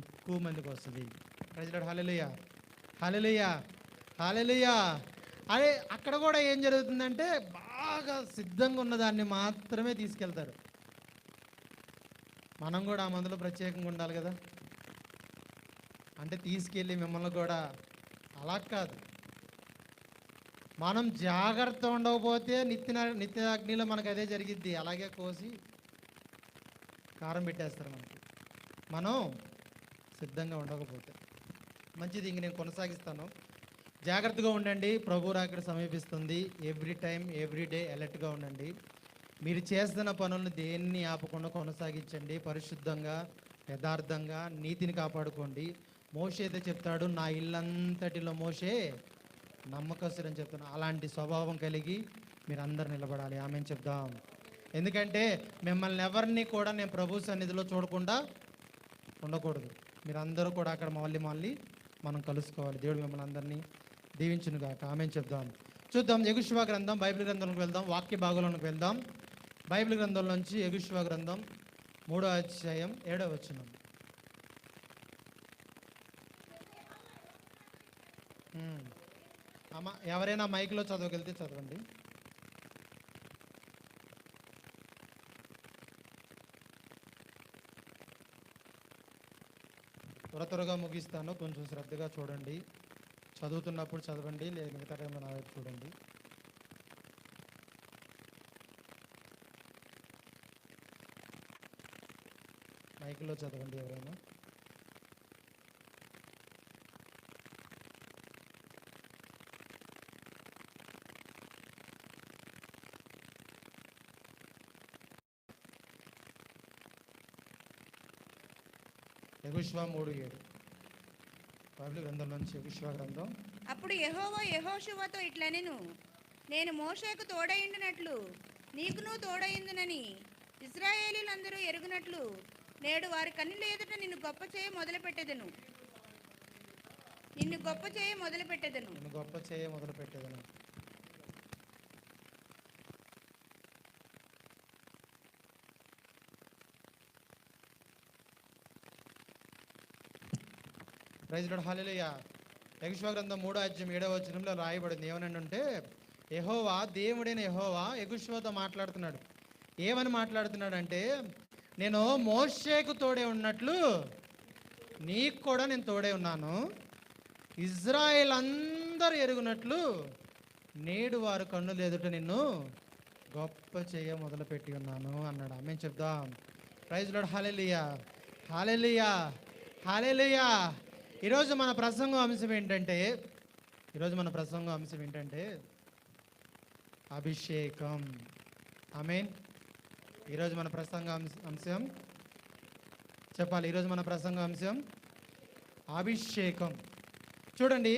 ఎక్కువ మందికి వస్తుంది. ప్రైజ్ హల్లెలూయా, హల్లెలూయా, హల్లెలూయా. అదే అక్కడ కూడా ఏం జరుగుతుందంటే బాగా సిద్ధంగా ఉన్నదాన్ని మాత్రమే తీసుకెళ్తారు. మనం కూడా ఆ మందులో ప్రత్యేకంగా ఉండాలి కదా. అంటే తీసుకెళ్ళి మిమ్మల్ని కూడా అలా కాదు, మనం జాగ్రత్త ఉండకపోతే నిత్య అగ్నిలో మనకు అదే జరిగిద్ది. అలాగే కోసి కారం పెట్టేస్తారు మనకి, మనం సిద్ధంగా ఉండకపోతే. మంచిది, ఇంక నేను కొనసాగిస్తాను. జాగ్రత్తగా ఉండండి, ప్రభు రాకడ సమీపిస్తుంది. ఎవ్రీ టైం ఎవ్రీ డే అలర్ట్గా ఉండండి. మీరు చేస్తున్న పనులను దేన్ని ఆపకుండా కొనసాగించండి. పరిశుద్ధంగా, యథార్థంగా, నీతిని కాపాడుకోండి. మోషే అయితే చెప్తాడు, నా ఇల్లంతటిలో మోషే నమ్మకస్తుడని చెప్తున్నాను. అలాంటి స్వభావం కలిగి మీరు అందరు నిలబడాలి. ఆమెను చెప్దాం. ఎందుకంటే మిమ్మల్ని ఎవరిని కూడా నేను ప్రభు సన్నిధిలో చూడకుండా ఉండకూడదు. మీరందరూ కూడా అక్కడ మళ్ళీ మనం కలుసుకోవాలి. దేవుడు మిమ్మల్ని అందరినీ దీవించునుగాక. ఆమెను చెప్దాం. చూద్దాం, యెహోషువ గ్రంథం, బైబిల్ గ్రంథంలోకి వెళ్దాం. వాక్య భాగంలోకి వెళ్దాం. బైబిల్ గ్రంథం నుంచి యెహోషువ గ్రంథం 3వ అధ్యాయం 7వ వచనం. అమ్మ ఎవరైనా మైక్లో చదవగలిగితే చదవండి. త్వరగా ముగిస్తాను, కొంచెం శ్రద్ధగా చూడండి. చదువుతున్నప్పుడు చదవండి, లేదా మిగతా టైంలో నా వైపు చూడండి. మైక్లో చదవండి ఎవరైనా. యెహోషువ 3:7 బైబిల్ గ్రంథం నుంచి యెహోషువ గ్రంథం. అప్పుడు యెహోవా యెహోషువతో ఇట్లనెను, నేను మోషేకు తోడైండునట్లు నీకును తోడైందునని ఇశ్రాయేలీలందరూ ఎరుగునట్లు నేడు వారి కన్నుల ఎదుట నిన్ను గొప్ప చేయ మొదలుపెట్టెదను. ప్రైజ్ లార్డ్, హల్లెలూయా. యెహోషువ గ్రంథం 3వ అధ్యాయం 7వ వచనంలో రాయబడింది. ఏమనంటే యెహోవా, దేవుడైన యెహోవా యెహోషువతో మాట్లాడుతున్నాడు. ఏమని మాట్లాడుతున్నాడంటే, నేను మోషేకు తోడే ఉన్నట్లు నీకు కూడా నేను తోడే ఉన్నాను. ఇజ్రాయేల్ అందరూ ఎరుగునట్లు నేడు వారు కన్నుల ఎదుట నిన్ను గొప్ప చేయ మొదలుపెట్టి ఉన్నాను అన్నాడు. ఆమేన్ చెప్దాం. ప్రైజ్ లార్డ్, హల్లెలూయా, హల్లెలూయా, హల్లెలూయా. ఈరోజు మన ప్రసంగం అంశం ఏంటంటే అభిషేకం. ఆమేన్. ఈరోజు మన ప్రసంగ అంశం చెప్పాలి. ఈరోజు మన ప్రసంగ అంశం అభిషేకం. చూడండి,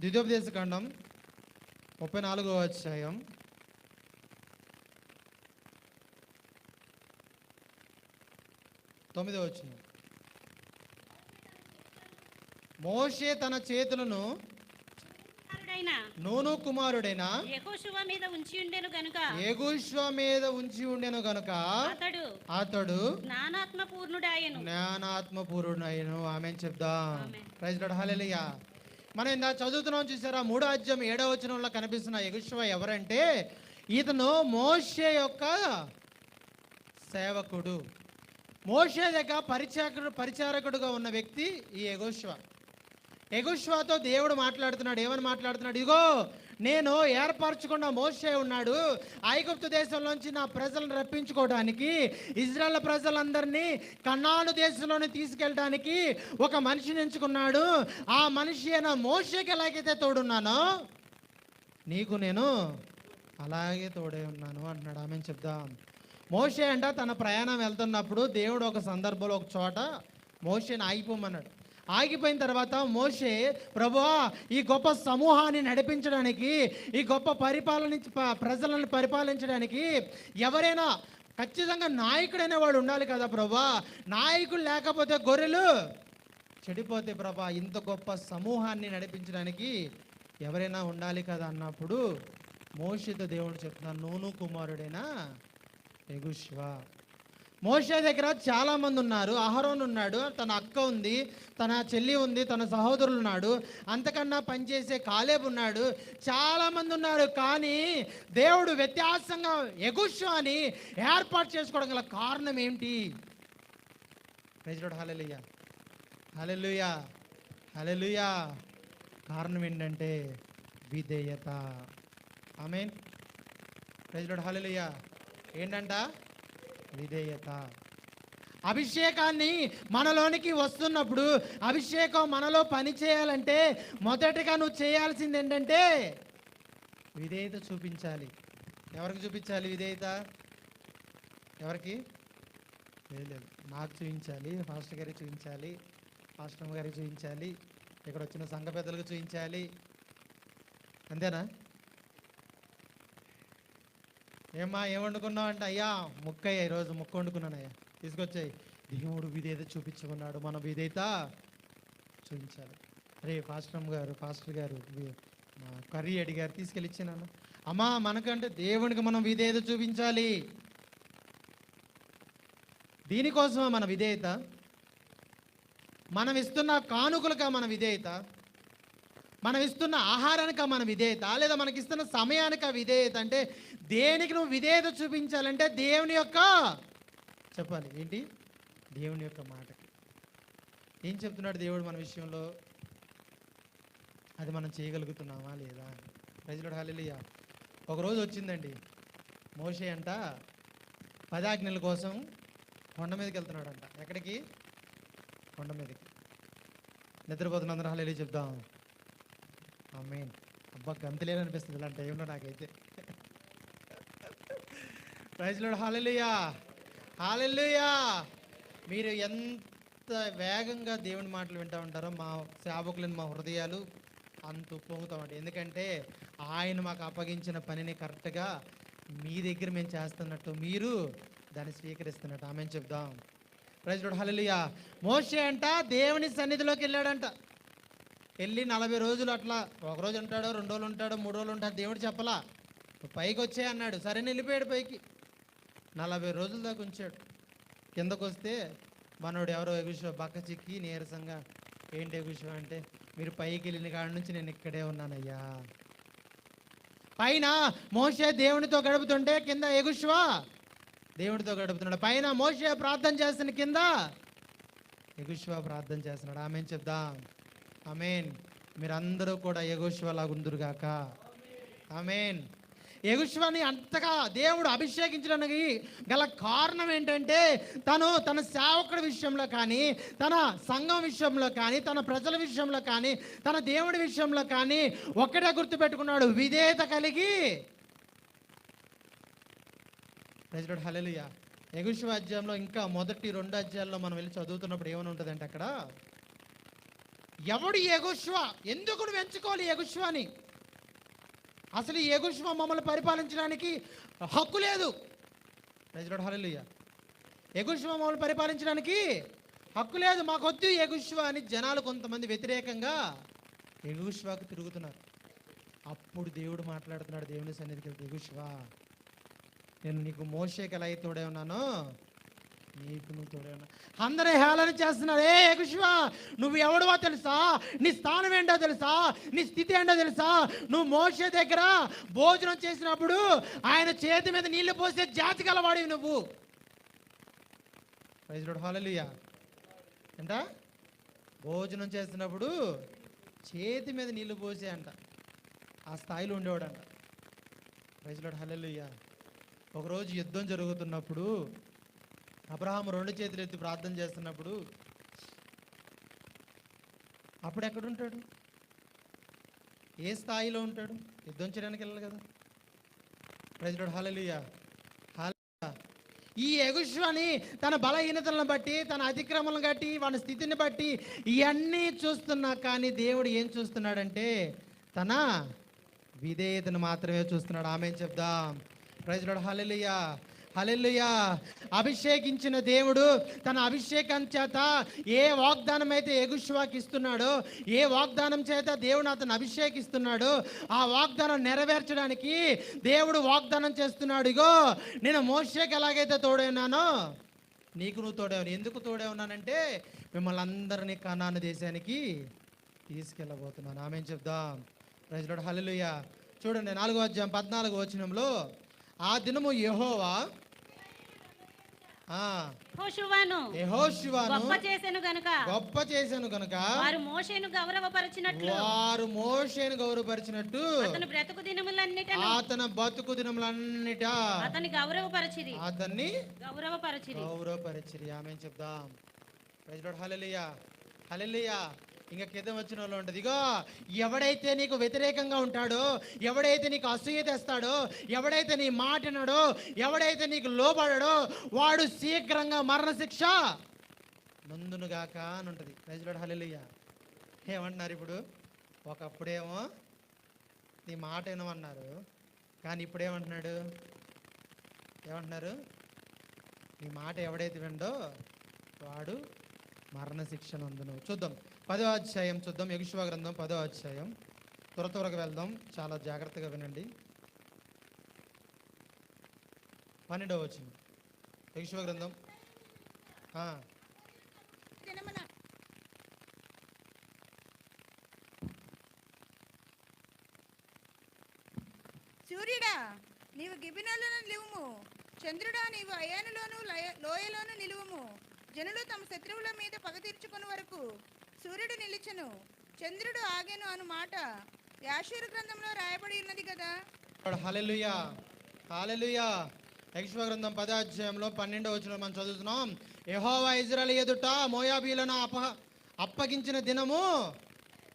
ద్వితీయోపదేశకాండం 34వ అధ్యాయం 9వ వచనం. మోషే తన చేతులను నూను కుమారుడైన యెహోషువ మీద ఉంచి ఉండెను గనుక అతడు జ్ఞానాత్మపూర్ణుడాయను. ఆమేన్ చెప్దాం. ప్రైజ్ లార్డ్, హల్లెలూయా. మనం ఇందా చదువుతున్నాం చూసారా, 3వ అధ్యాయం 7వ వచనంలో కనిపిస్తున్న యెహోషువ ఎవరంటే, ఇతను మోషే యొక్క సేవకుడు. మోషే దగ్గర పరిచారకుడుగా ఉన్న వ్యక్తి ఈ యెహోషువ. యెహోషువతో దేవుడు మాట్లాడుతున్నాడు. ఏమని మాట్లాడుతున్నాడు? ఇదిగో నేను ఏర్పరచుకున్న మోషే ఉన్నాడు, ఐగుప్తు దేశంలోంచి నా ప్రజలను రప్పించుకోవడానికి, ఇజ్రాయెల్ ప్రజలందరినీ కనాను దేశంలోని తీసుకెళ్ళడానికి ఒక మనిషిని ఎంచుకున్నాడు. ఆ మనిషి అయిన మోషేకి ఎలాగైతే తోడున్నానో నీకు నేను అలాగే తోడే ఉన్నాను అంటున్నాడు. ఆమేన్ చెప్దాం. మోషే అంట తన ప్రయాణం వెళ్తున్నప్పుడు దేవుడు ఒక సందర్భంలో ఒక చోట మోషేని ఆగిపోమన్నాడు. ఆగిపోయిన తర్వాత మోషే, ప్రభువా, ఈ గొప్ప సమూహాన్ని నడిపించడానికి, ఈ గొప్ప ప్రజలను పరిపాలించడానికి ఎవరైనా ఖచ్చితంగా నాయకుడైన వాడు ఉండాలి కదా ప్రభువా. నాయకుడు లేకపోతే గొర్రెలు చెడిపోతే ప్రభా ఇంత గొప్ప సమూహాన్ని నడిపించడానికి ఎవరైనా ఉండాలి కదా అన్నప్పుడు మోషేతో దేవుడు చెప్తున్నాను, నూను కుమారుడైన యెహోషువ. మోషే దగ్గర చాలా మంది ఉన్నారు. అహరోన్ ఉన్నాడు, తన అక్క ఉంది, తన చెల్లి ఉంది, తన సహోదరులు ఉన్నాడు, అంతకన్నా పనిచేసే కాలేబు ఉన్నాడు, చాలా మంది ఉన్నారు. కానీ దేవుడు వ్యత్యాసంగా యెహోషువని ఏర్పాటు చేసుకోవడం గల కారణం ఏంటి? Praise Lord. హల్లెలూయా, హల్లెలూయా, హల్లెలూయా. కారణం ఏంటంటే విధేయత. ఆమేన్. Praise Lord. హల్లెలూయా. ఏంటంట? విధేయత. అభిషేకాన్ని మనలోనికి వస్తున్నప్పుడు, అభిషేకం మనలో పని చేయాలంటే మొదటగా నువ్వు చేయాల్సింది ఏంటంటే విధేయత చూపించాలి. ఎవరికి చూపించాలి విధేయత? ఎవరికి? లేదు, నాకు చూపించాలి, పాస్టర్ గారికి చూపించాలి, పాస్టర్ గారికి చూపించాలి, ఇక్కడ వచ్చిన సంఘ పెద్దలకు చూపించాలి. అంతేనా? ఏమ్మా ఏం వండుకున్నావు అంటే, అయ్యా ముక్కయ్యా, ఈరోజు ముక్క వండుకున్నానయ్యా, తీసుకొచ్చాయి. దేవుడు విధేయత చూపించుకున్నాడు, మన విధేయత చూపించాలి. అరే పాస్టర్ గారు కర్రీ అడిగారు, తీసుకెళ్ళి ఇచ్చాను. అమ్మా మనకంటే దేవునికి మనం విధేయత చూపించాలి. దీనికోసమా మన విధేయత? మనం ఇస్తున్న కానుకలుగా మన విధేయత, మనం ఇస్తున్న ఆహారానికి మన విధేయత, లేదా మనకిస్తున్న సమయానికి విధేయత? అంటే దేనికి నువ్వు విధేయత చూపించాలంటే దేవుని యొక్క, చెప్పాలి ఏంటి? దేవుని యొక్క మాటకి. ఏం చెప్తున్నాడు దేవుడు మన విషయంలో? అది మనం చేయగలుగుతున్నామా లేదా? Praise Lord. హల్లెలూయా. ఒకరోజు వచ్చిందండి, మోషే అంట 10 ఆజ్ఞల కోసం కొండ మీదకి వెళ్తున్నాడంట. ఎక్కడికి? కొండ మీదకి. నిద్రపోతున్న అందరూ హల్లెలూయా చెప్దాం. ఆమేన్. అబ్బా గంతులేననిపిస్తుంది ఇలాంటి టైంలో నాకైతే. Praise Lord. హల్లెలూయా, హల్లెలూయా. మీరు ఎంత వేగంగా దేవుని మాటలు వింటూ ఉంటారో మా సేవకులను మా హృదయాలు అంత ఉప్పొంగుతామండి. ఎందుకంటే ఆయన మాకు అప్పగించిన పనిని కరెక్ట్గా మీ దగ్గర మేము చేస్తున్నట్టు మీరు దాన్ని స్వీకరిస్తున్నట్టు. ఆమేన్ చెప్దాం. Praise Lord. హల్లెలూయా. మోషే అంట దేవుని సన్నిధిలోకి వెళ్ళాడంట. వెళ్ళి 40 రోజులు అట్లా, ఒకరోజు ఉంటాడో 2 రోజులు ఉంటాడో 3 రోజులు ఉంటాడు, దేవుడు చెప్పలా. పైకి వచ్చే అన్నాడు, సరే వెళ్ళిపోయాడు పైకి. 40 రోజుల దాకా ఉంచాడు. కిందకు వస్తే మనోడు ఎవరో యెహోషువ బక్క చిక్కి నీరసంగా, ఏంటి యెహోషువ అంటే, మీరు పైకి వెళ్ళిన కాడి నుంచి నేను ఇక్కడే ఉన్నానయ్యా. పైన మోషే దేవునితో గడుపుతుంటే కింద యెహోషువ దేవునితో గడుపుతున్నాడు. పైన మోషే ప్రార్థన చేస్తున్న, కింద యెహోషువ ప్రార్థన చేస్తున్నాడు. ఆమేన్ చెప్దాం. ఆమేన్. మీరందరూ కూడా యెహోషువలాగా ఉందురుగాక. ఆమేన్. యెహోషువని అంతగా దేవుడు అభిషేకించడానికి గల కారణం ఏంటంటే, తను తన సేవకుడి విషయంలో కానీ, తన సంఘం విషయంలో కానీ, తన ప్రజల విషయంలో కానీ, తన దేవుడి విషయంలో కానీ ఒక్కడే గుర్తుపెట్టుకున్నాడు, విధేయత కలిగి. Praise Lord. హల్లెలూయా. యెహోషువ అధ్యాయంలో ఇంకా మొదటి 2 అధ్యాయాల్లో మనం వెళ్ళి చదువుతున్నప్పుడు ఏమని ఉంటుందంటే, అక్కడ ఎవడు యెహోషువ, ఎందుకు నువ్వు ఎంచుకోవాలి యెహోషువని? అసలు ఈ యెహోషువ మమ్మల్ని పరిపాలించడానికి హక్కు లేదు. Praise Lord. హల్లెలూయా. యెహోషువ మమ్మల్ని పరిపాలించడానికి హక్కు లేదు, మాకొద్దు యెహోషువ అని జనాలు కొంతమంది వ్యతిరేకంగా యెహోషువకు తిరుగుతున్నారు. అప్పుడు దేవుడు మాట్లాడుతున్నాడు దేవుని సన్నిధికి వెళ్తే, యెహోషువ నేను నీకు మోషేకి ఎలా అయితే తోడే ఉన్నానో నీకు నువ్వు తోడే ఉన్నా. అందరూ హేళన చేస్తున్నారు, ఏ యెహోషువ నువ్వు ఎవడవో తెలుసా, నీ స్థానం ఏంటో తెలుసా, నీ స్థితి ఏంటో తెలుసా? నువ్వు మోషే దగ్గర భోజనం చేసినప్పుడు ఆయన చేతి మీద నీళ్లు పోసే జాతి గలవాడివి నువ్వు. Praise Lord. హల్లెలూయా. అంట భోజనం చేస్తున్నప్పుడు చేతి మీద నీళ్లు పోసే అంట, ఆ స్థాయిలో ఉండేవాడంట. Praise Lord. హల్లెలూయా. ఒకరోజు యుద్ధం జరుగుతున్నప్పుడు అబ్రహాము 2 చేతులు ఎత్తి ప్రార్థన చేస్తున్నప్పుడు అప్పుడు ఎక్కడుంటాడు? ఏ స్థాయిలో ఉంటాడు? యుద్ధం చేయడానికి వెళ్ళాలి కదా. Praise Lord. హల్లెలూయా. హల్లెలూయా. ఈ యెహోషువని తన బలహీనతలను బట్టి, తన అతిక్రమలను బట్టి, వాని స్థితిని బట్టి ఇవన్నీ చూస్తున్నా కానీ దేవుడు ఏం చూస్తున్నాడంటే తన విధేయతను మాత్రమే చూస్తున్నాడు. ఆమేన్ చెప్దాం. Praise Lord. హల్లెలూయా. హల్లెలూయా. అభిషేకించిన దేవుడు తన అభిషేకం చేత ఏ వాగ్దానం అయితే యెహోషువకి ఇస్తున్నాడో, ఏ వాగ్దానం చేత దేవుడు అతను అభిషేకిస్తున్నాడో, ఆ వాగ్దానం నెరవేర్చడానికి దేవుడు వాగ్దానం చేస్తున్నాడు. ఇగో నేను మోషేకి ఎలాగైతే తోడై ఉన్నానో నీకు నువ్వు తోడే ఉన్నావు. ఎందుకు తోడే ఉన్నానంటే మిమ్మల్ని అందరినీ కనాను దేశానికి తీసుకెళ్ళబోతున్నాను. ఆమేన్ చెప్దాం. Praise Lord. హల్లెలూయా. చూడండి 4వ అధ్యాయం 14వ వచనంలో, ఆ దినము యెహోవా యెహోషువను గొప్ప చేసెను గనుక వారు మోషేను గౌరవపరిచినట్టు అతని బ్రతుకు దినములన్నిట అతన్ని గౌరవపరిచిరి. ఆమేన్ చెప్దాం. Praise Lord. హల్లెలూయా. హల్లెలూయా. ఇంకా కింద వచ్చిన వాళ్ళు ఉంటుంది. ఇగో ఎవడైతే నీకు వ్యతిరేకంగా ఉంటాడో, ఎవడైతే నీకు అసూయ తెస్తాడో, ఎవడైతే నీ మాట వినడో, ఎవడైతే నీకు లోబడడో వాడు శీఘ్రంగా మరణశిక్ష నందునుగాక అని ఉంటుంది. Praise Lord. హల్లెలూయా. ఏమంటున్నారు ఇప్పుడు? ఒకప్పుడేమో నీ మాట వినమన్నారు, కానీ ఇప్పుడు ఏమంటున్నాడు? ఏమంటున్నారు? నీ మాట ఎవడైతే విండో వాడు మరణశిక్ష నందును. చూద్దాం 10వ అధ్యాయం చూద్దాం. యెహోషువ గ్రంథం 10వ అధ్యాయం. త్వరగా వెళ్దాం, చాలా జాగ్రత్తగా వినండి. 12వ వచనం యెహోషువ గ్రంథం. సూర్యుడా నీవు గిబినోలను నిలువుము, చంద్రుడా నీవు అయానులోను లోయలోను నిలువుము. జనులు తమ శత్రువుల మీద పగ తీర్చుకుని వరకు సూర్యుడు నిలిచెను, చంద్రుడు ఆగెను అను మాట యాషూరు గ్రంథంలో రాయబడి ఉన్నది కదా. హల్లెలూయా. హల్లెలూయా. యెహోషువ గ్రంథం 10వ అధ్యాయంలో 12వ వచనం మనం చదువుతున్నాం. యెహోవా ఇజ్రాయేలు ఎదుట మోయాబీలను అప్పగించిన దినము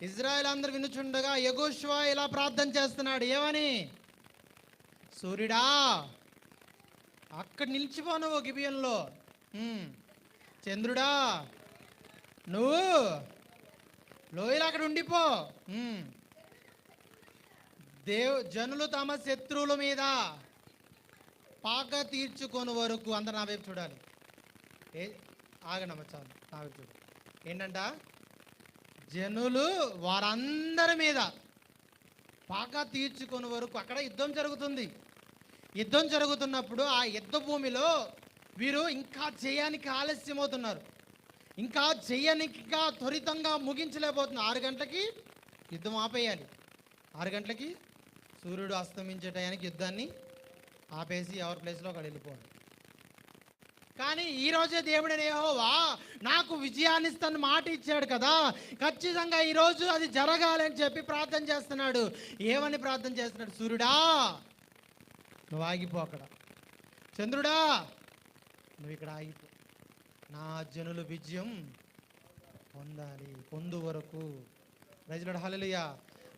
ఇజ్రాయేల్ అందరూ వినుచుండగా యెహోషువ ఇలా ప్రార్థన చేస్తున్నాడు. ఏమని? సూర్యుడా అక్కడ నిలిచిపో నువ్వు గిబియోనులో. చంద్రుడా నువ్వు లోయలో అక్కడ ఉండిపో. జనులు తమ శత్రువుల మీద పాక తీర్చుకొని వరకు. అందరు నా వైపు చూడాలి. ఆగనమ్మ చాలు, నా వైపు చూడు. ఏంటంట? జనులు వారందరి మీద పాక తీర్చుకొని వరకు. అక్కడ యుద్ధం జరుగుతుంది. యుద్ధం జరుగుతున్నప్పుడు ఆ యుద్ధ భూమిలో వీరు ఇంకా చేయడానికి ఆలస్యమవుతున్నారు, ఇంకా త్వరితంగా ముగించలేకపోతున్నారు. 6 గంటలకి యుద్ధం ఆపేయాలి. 6 గంటలకి సూర్యుడు అస్తమించే టయానికి యుద్ధాన్ని ఆపేసి ఎవరి ప్లేస్లో అక్కడ వెళ్ళిపోవాలి. కానీ ఈరోజే దేవుడైన యెహోవా నాకు విజయాన్ని ఇస్తాను మాట ఇచ్చాడు కదా, ఖచ్చితంగా ఈరోజు అది జరగాలని చెప్పి ప్రార్థన చేస్తున్నాడు. ఏమని ప్రార్థన చేస్తున్నాడు? సూర్యుడా నువ్వు ఆగిపో అక్కడ, చంద్రుడా నువ్వు ఇక్కడ ఆగిపో, నా జనులు విజయం పొందు వరకు. Praise Lord. హల్లెలూయా.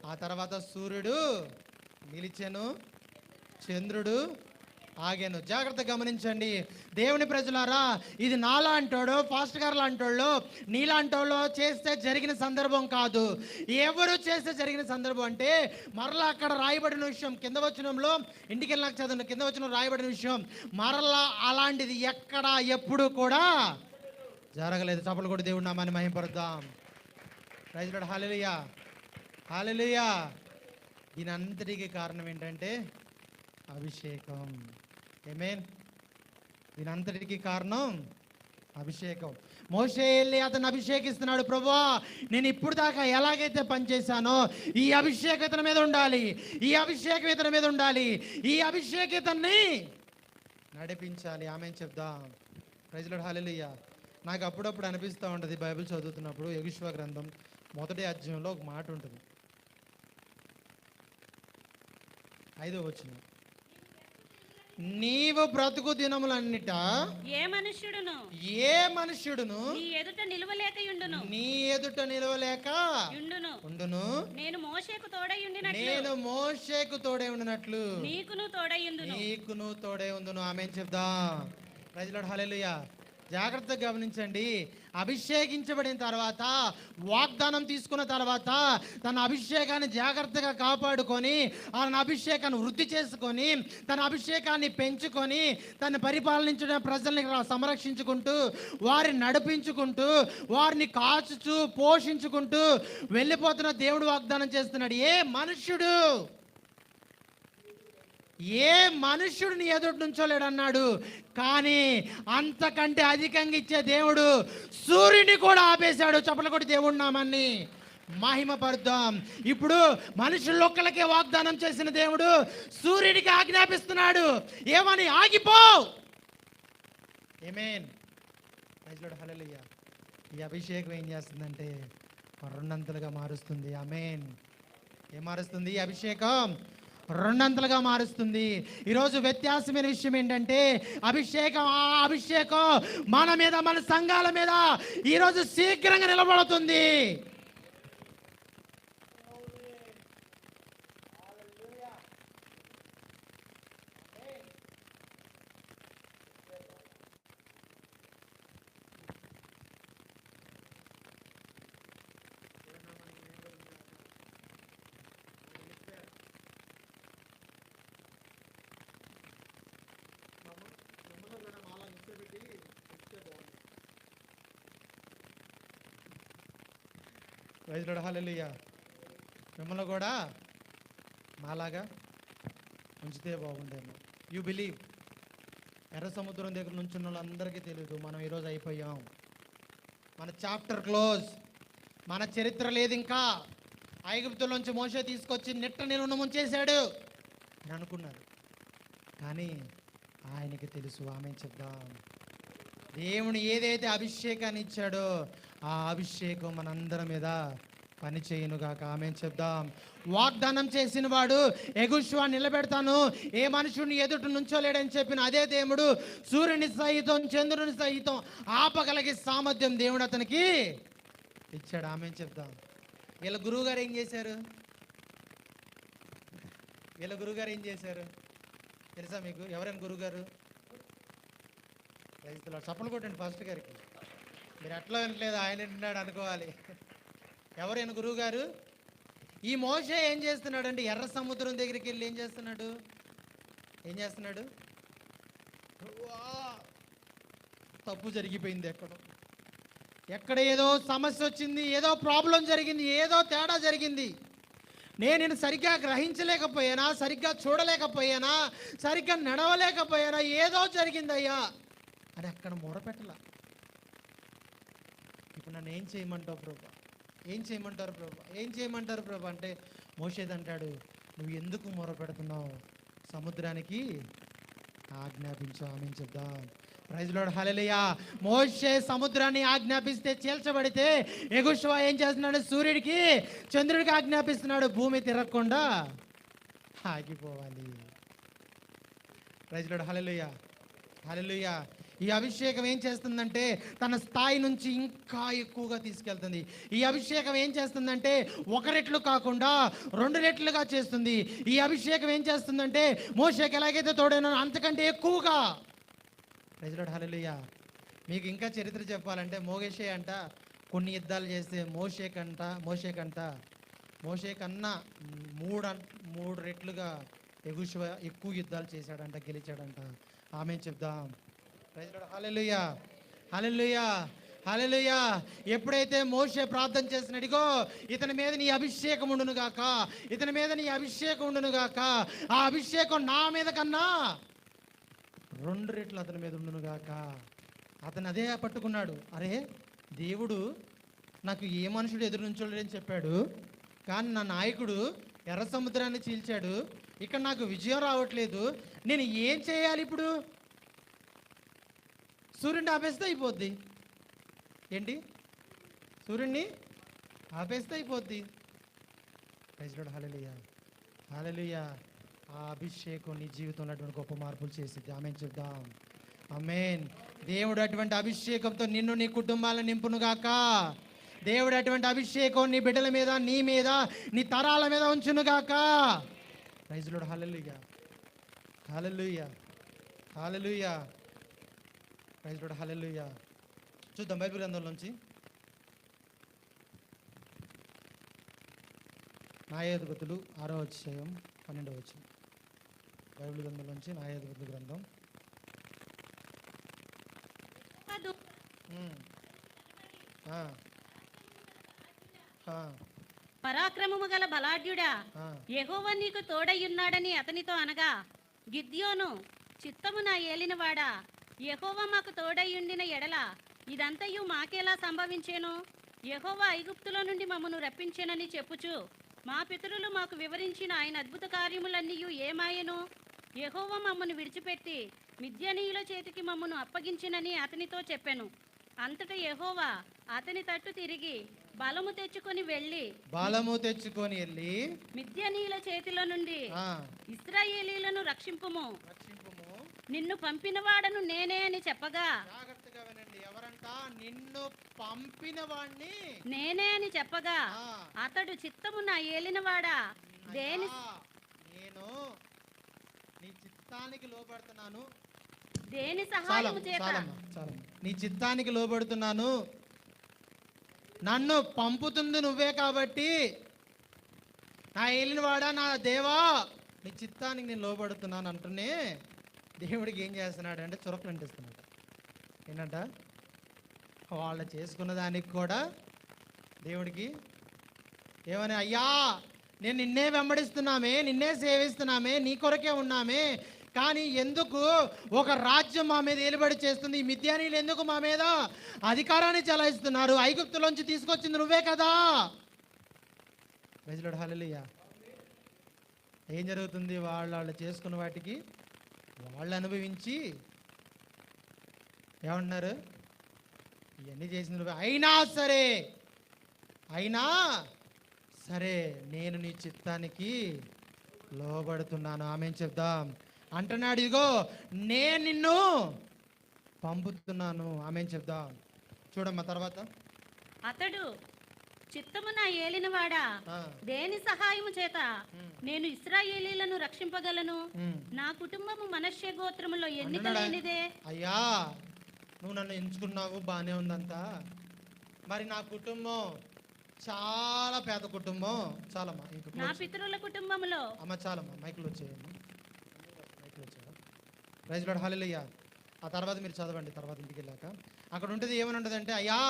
ఆ తర్వాత సూర్యుడు నిలిచెను, చంద్రుడు ఆగాను. జాగ్రత్త గమనించండి దేవుని ప్రజలారా, ఇది నాలా అంటాడో పాస్టర్ గారు లాంటోళ్ళు నీలాంటోళ్ళు చేస్తే జరిగిన సందర్భం కాదు. ఎవరు చేస్తే జరిగిన సందర్భం అంటే మరలా అక్కడ రాయబడిన విషయం కింద వచనంలో, ఇంటికి వెళ్ళినాక చదవండి, కింద వచనం రాయబడిన విషయం మరలా అలాంటిది ఎక్కడ ఎప్పుడు కూడా జరగలేదు. చప్పలు కూడా దేవుడు నామాన్ని మహింపరుద్దాం. Praise Lord. హల్లెలూయా. హల్లెలూయా. దీని అంతటికి కారణం ఏంటంటే అభిషేకం. ఆమేన్. దీని అంతటికి కారణం అభిషేకం. మోషే వెళ్ళి అతను అభిషేకిస్తున్నాడు. ప్రభువా నేను ఇప్పుడు దాకా ఎలాగైతే పనిచేశానో ఈ అభిషేకం ఇతని మీద ఉండాలి, ఈ అభిషేకం ఇతని మీద ఉండాలి, ఈ అభిషేకం ఇతన్ని నడిపించాలి. ఆమేన్ చెప్దాం. Praise Lord. హల్లెలూయా. నాకు అప్పుడప్పుడు అనిపిస్తూ ఉంటుంది బైబిల్ చదువుతున్నప్పుడు, యెహోషువ గ్రంథం 1వ అధ్యాయంలో ఒక మాట ఉంటుంది, 5వ వచనం. నీవు బ్రతుకు దినములన్నిట ఏ మనుష్యుడును నీ ఎదుట నిలువలేక ఉండును. నేను మోషేకు తోడై ఉండినట్లు నీకును తోడై ఉందును. ఆమేన్ చెప్దాం. Praise Lord. హల్లెలూయా. జాగ్రత్తగా గమనించండి. అభిషేకించబడిన తర్వాత, వాగ్దానం తీసుకున్న తర్వాత, తన అభిషేకాన్ని జాగ్రత్తగా కాపాడుకొని, తన అభిషేకాన్ని వృద్ధి చేసుకొని, తన అభిషేకాన్ని పెంచుకొని, తను పరిపాలించిన ప్రజల్ని సంరక్షించుకుంటూ, వారిని నడిపించుకుంటూ, వారిని కాచుచూ పోషించుకుంటూ వెళ్ళిపోతున్న దేవుడు వాగ్దానం చేస్తున్నాడు. ఏ మనుష్యుడు నీ ఎదుటి నుంచోలేడు అన్నాడు. కానీ అంతకంటే అధికంగా ఇచ్చే దేవుడు సూర్యుని కూడా ఆపేశాడు. చప్పట్లు కొట్టి దేవుడి నామాన్ని మహిమపరుద్దాం. ఇప్పుడు మనుషులొక్కలకే వాగ్దానం చేసిన దేవుడు సూర్యుడికి ఆజ్ఞాపిస్తున్నాడు, ఏమని? ఆగిపో. ఆమేన్. ప్రైజ్ లార్డ్, హల్లెలూయా. ఈ అభిషేకం ఏం చేస్తుందంటే రెండంతలుగా మారుస్తుంది. ఆమేన్. ఏం మారుస్తుంది? ఈ అభిషేకం రెండంతలుగా మారుస్తుంది. ఈరోజు వ్యత్యాసమైన విషయం ఏంటంటే ఆ అభిషేకం మన మీద, మన సంఘాల మీద ఈరోజు శీఘ్రంగా నిలబడుతుంది. ప్రైజ్ లార్డ్, హల్లెలూయా. మిమ్మల్ని కూడా మాలాగా ఉంచితే బాగుండేమో. You believe. ఎర్ర సముద్రం దగ్గర నుంచి ఉన్న వాళ్ళందరికీ తెలియదు, మనం ఈరోజు అయిపోయాం, మన చాప్టర్ క్లోజ్, మన చరిత్ర లేదు ఇంకా. ఐగుప్తులోంచి మోషే తీసుకొచ్చి నెట్ట నిలువున ముంచేశాడు అని అనుకున్నారు. కానీ ఆయనకి తెలుసు. ఆమె చెప్దాం, దేవుని ఏదైతే అభిషేకాన్ని ఇచ్చాడో ఆ అభిషేకం మనందరి మీద పని చేయనుగాక. ఆమె చెప్దాం. వాగ్దానం చేసిన వాడు యెహోషువ నిలబెడతాను, ఏ మనుషుడిని ఎదుటి నుంచోలేడని చెప్పిన అదే దేవుడు సూర్యుని సహితం చంద్రుని సహితం ఆపగలిగే సామర్థ్యం దేవుడు అతనికి ఇచ్చాడు. ఆమె చెప్దాం. వీళ్ళ గురువుగారు ఏం చేశారు? తెలుసా మీకు? ఎవరైనా గురువుగారు? రైతులు చప్పలు కొట్టండి ఫస్ట్ గారికి. మీరు ఎట్లా వినట్లేదు, ఆయన వింటున్నాడు అనుకోవాలి. ఎవరైనా గురువు గారు? ఈ మోషే ఏం చేస్తున్నాడు అంటే ఎర్ర సముద్రం దగ్గరికి వెళ్ళి ఏం చేస్తున్నాడు? తప్పు జరిగిపోయింది. ఎక్కడ ఏదో సమస్య వచ్చింది, ఏదో ప్రాబ్లం జరిగింది, ఏదో తేడా జరిగింది. నేను సరిగ్గా గ్రహించలేకపోయానా, సరిగ్గా చూడలేకపోయానా, సరిగ్గా నడవలేకపోయానా, ఏదో జరిగిందయ్యా అని అక్కడ మొరపెట్టలా. ఇప్పుడు నన్ను ఏం చేయమంటావు ప్రభా? ఏం చేయమంటారు ప్రభా అంటే మోషేదంటాడు, నువ్వు ఎందుకు మొరపెడుతున్నావు? సముద్రానికి ఆజ్ఞాపించు. ఆమె చెప్దాం. ప్రైజ్ లార్డ్, హల్లెలూయా. మోషే సముద్రాన్ని ఆజ్ఞాపిస్తే చీల్చబడితే యెహోషువ ఏం చేస్తున్నాడు? సూర్యుడికి చంద్రుడికి ఆజ్ఞాపిస్తున్నాడు, భూమి తిరగకుండా ఆగిపోవాలి. ప్రైజ్ లార్డ్, హల్లెలూయా, హల్లెలూయా. ఈ అభిషేకం ఏం చేస్తుందంటే తన స్థాయి నుంచి ఇంకా ఎక్కువగా తీసుకెళ్తుంది. ఈ అభిషేకం ఏం చేస్తుందంటే 1 రెట్లు కాకుండా 2 రెట్లుగా చేస్తుంది. ఈ అభిషేకం ఏం చేస్తుందంటే మోషేకి ఎలాగైతే తోడైనా అంతకంటే ఎక్కువగా. ప్రైజ్ లార్డ్, హల్లెలూయా. మీకు ఇంకా చరిత్ర చెప్పాలంటే మోషే అంట కొన్ని యుద్ధాలు చేస్తే మోషే కన్నా 3 రెట్లుగా యెహోషువ ఎక్కువ యుద్ధాలు చేశాడంట, గెలిచాడంట. ఆమె చెప్దాం. ప్రైజ్ లార్డ్, హల్లెలూయా, హల్లెలూయా, హల్లెలూయా. ఎప్పుడైతే మోషే ప్రార్థన చేసినడిగో ఇతని మీద నీ అభిషేకం ఉండును గాక, ఇతని మీద నీ అభిషేకం ఉండును గాక, ఆ అభిషేకం నా మీద కన్నా 2 రెట్లు అతని మీద ఉండును గాక. అతను అదే పట్టుకున్నాడు. అరే దేవుడు నాకు ఏ మనుషుడు ఎదురు నుంచోలేడని చెప్పాడు, కానీ నా నాయకుడు ఎర్ర సముద్రాన్ని చీల్చాడు, ఇక్కడ నాకు విజయం రావట్లేదు, నేను ఏం చేయాలి? ఇప్పుడు సూర్యుడిని ఆపేస్తే అయిపోద్ది. ఏంటి? సూర్యుడిని ఆపేస్తే అయిపోద్ది. ప్రైజ్ లార్డ్, హల్లెలూయా, హల్లెలూయా. ఆ అభిషేకం నీ జీవితంలో అటువంటి గొప్ప మార్పులు చేసిద్ది. ఆమేన్ చెప్దాం. ఆమేన్. దేవుడు అటువంటి అభిషేకంతో నిన్ను, నీ కుటుంబాలను నింపునుగాక. దేవుడు అటువంటి అభిషేకం నీ బిడ్డల మీద, నీ మీద, నీ తరాల మీద ఉంచునుగాక. ప్రైజ్ లార్డ్, హల్లెలూయా, హల్లెలూయా, హల్లెలూయా. ప్రైజ్ లార్డ్, హల్లెలూయా. చూద్దాం బైబిల్ గ్రంథంలోంచి న్యాయాధిపతులు 6వ అధ్యాయం 12వ వచనం. బైబిల్ గ్రంథంలోంచి న్యాయాధిపతుల గ్రంథం. ఉమ్. ఆ. ఆ. పరాక్రమము గల బలాఢ్యుడా, ఆ. యెహోవా నీకు తోడయ్యున్నాడని అతనితో అనగా, గిద్యోను, చిత్తము నా ఏలినవాడా, యెహోవా మాకు తోడయ్యుండిన ఎడల ఇదంతయు మాకెలా సంభవించేను? యెహోవా ఐగుప్తులో నుండి మమ్మను రప్పించెనని చెప్పుచు మా పితరులు మాకు వివరించిన ఆయన అద్భుత కార్యములన్నీయు ఏమాయెను? యెహోవా మమ్మను విడిచిపెట్టి మిద్యానీయుల చేతికి మమ్మను అప్పగించినని అతనితో చెప్పెను. అంతటా యెహోవా అతని తట్టు తిరిగి బలము తెచ్చుకొని వెళ్ళి మిద్యానీయుల చేతిలో నుండి ఇశ్రాయేలీయులను రక్షింపుము, నిన్ను పంపినవాడను నేనే అని చెప్పగా, జాగ్రత్తగా వినండి, ఎవరంట? నిన్ను పంపిన వాడిని నేనే అని చెప్పగా, అతడు చిత్తము నా ఏలినవాడా, దేని నేను నీ చిత్తానికి లోబడుతున్నాను, దేని సహాయము చేత నీ చిత్తానికి లోబడుతున్నాను, నన్ను పంపుతుంది నువ్వే కాబట్టి, నా ఏలినవాడా, నా దేవా, నీ చిత్తానికి నేను లోబడుతున్నాను అంటూనే దేవుడికి ఏం చేస్తున్నాడు అంటే చురకలు అంటిస్తున్నాడు. ఏంటంట? వాళ్ళు చేసుకున్న దానికి కూడా దేవుడికి ఏమని, అయ్యా నేను నిన్నే వెంబడిస్తున్నామే, నిన్నే సేవిస్తున్నామే, నీ కొరకే ఉన్నామే, కానీ ఎందుకు ఒక రాజ్యం మా మీద ఏలుబడి చేస్తుంది? ఈ మిద్యానీయులు ఎందుకు మా మీద అధికారాన్ని చెలాయిస్తున్నారు? ఐగుప్తులోంచి తీసుకొచ్చింది నువ్వే కదా. ప్రైజ్ లార్డ్, హల్లెలూయా. ఏం జరుగుతుంది? వాళ్ళు చేసుకున్న వాటికి వాళ్ళు అనుభవించి ఏమన్నారు? ఇవన్నీ చేసింది నువ్వే, అయినా సరే నేను నీ చిత్తానికి లోబడుతున్నాను, ఆమె చెప్దాం అంటున్నాడు. ఇదిగో నేను నిన్ను పంపుతున్నాను, ఆమె చెప్దాం. చూడమ్మా తర్వాత. అతడు చిత్తము నా ఏలినవాడా, దేని సహాయము చేత నేను ఇశ్రాయేలీలను రక్షింపగలను? నా కుటుంబము మనష్య గోత్రములో ఎన్నిక లేనిదే. అయ్యా నువ్వు నన్ను ఎంచుకున్నావు, బానే ఉందంతా, మరి నా కుటుంబం చాలా పేద కుటుంబం. చాలమ్మా, నా పితరుల కుటుంబములో. అమ్మ చాలమ్మా, మైకులు వచ్చేయమ్మా, మైకులు వచ్చేయమ్మా. ప్రైజ్ లార్డ్, హల్లెలూయా. ఆ తర్వాత మీరు చదవండి, తర్వాత ఇంటికి వెళ్ళాక అక్కడ ఉంటుంది. ఏమని ఉంటుంది అంటే, అయ్యా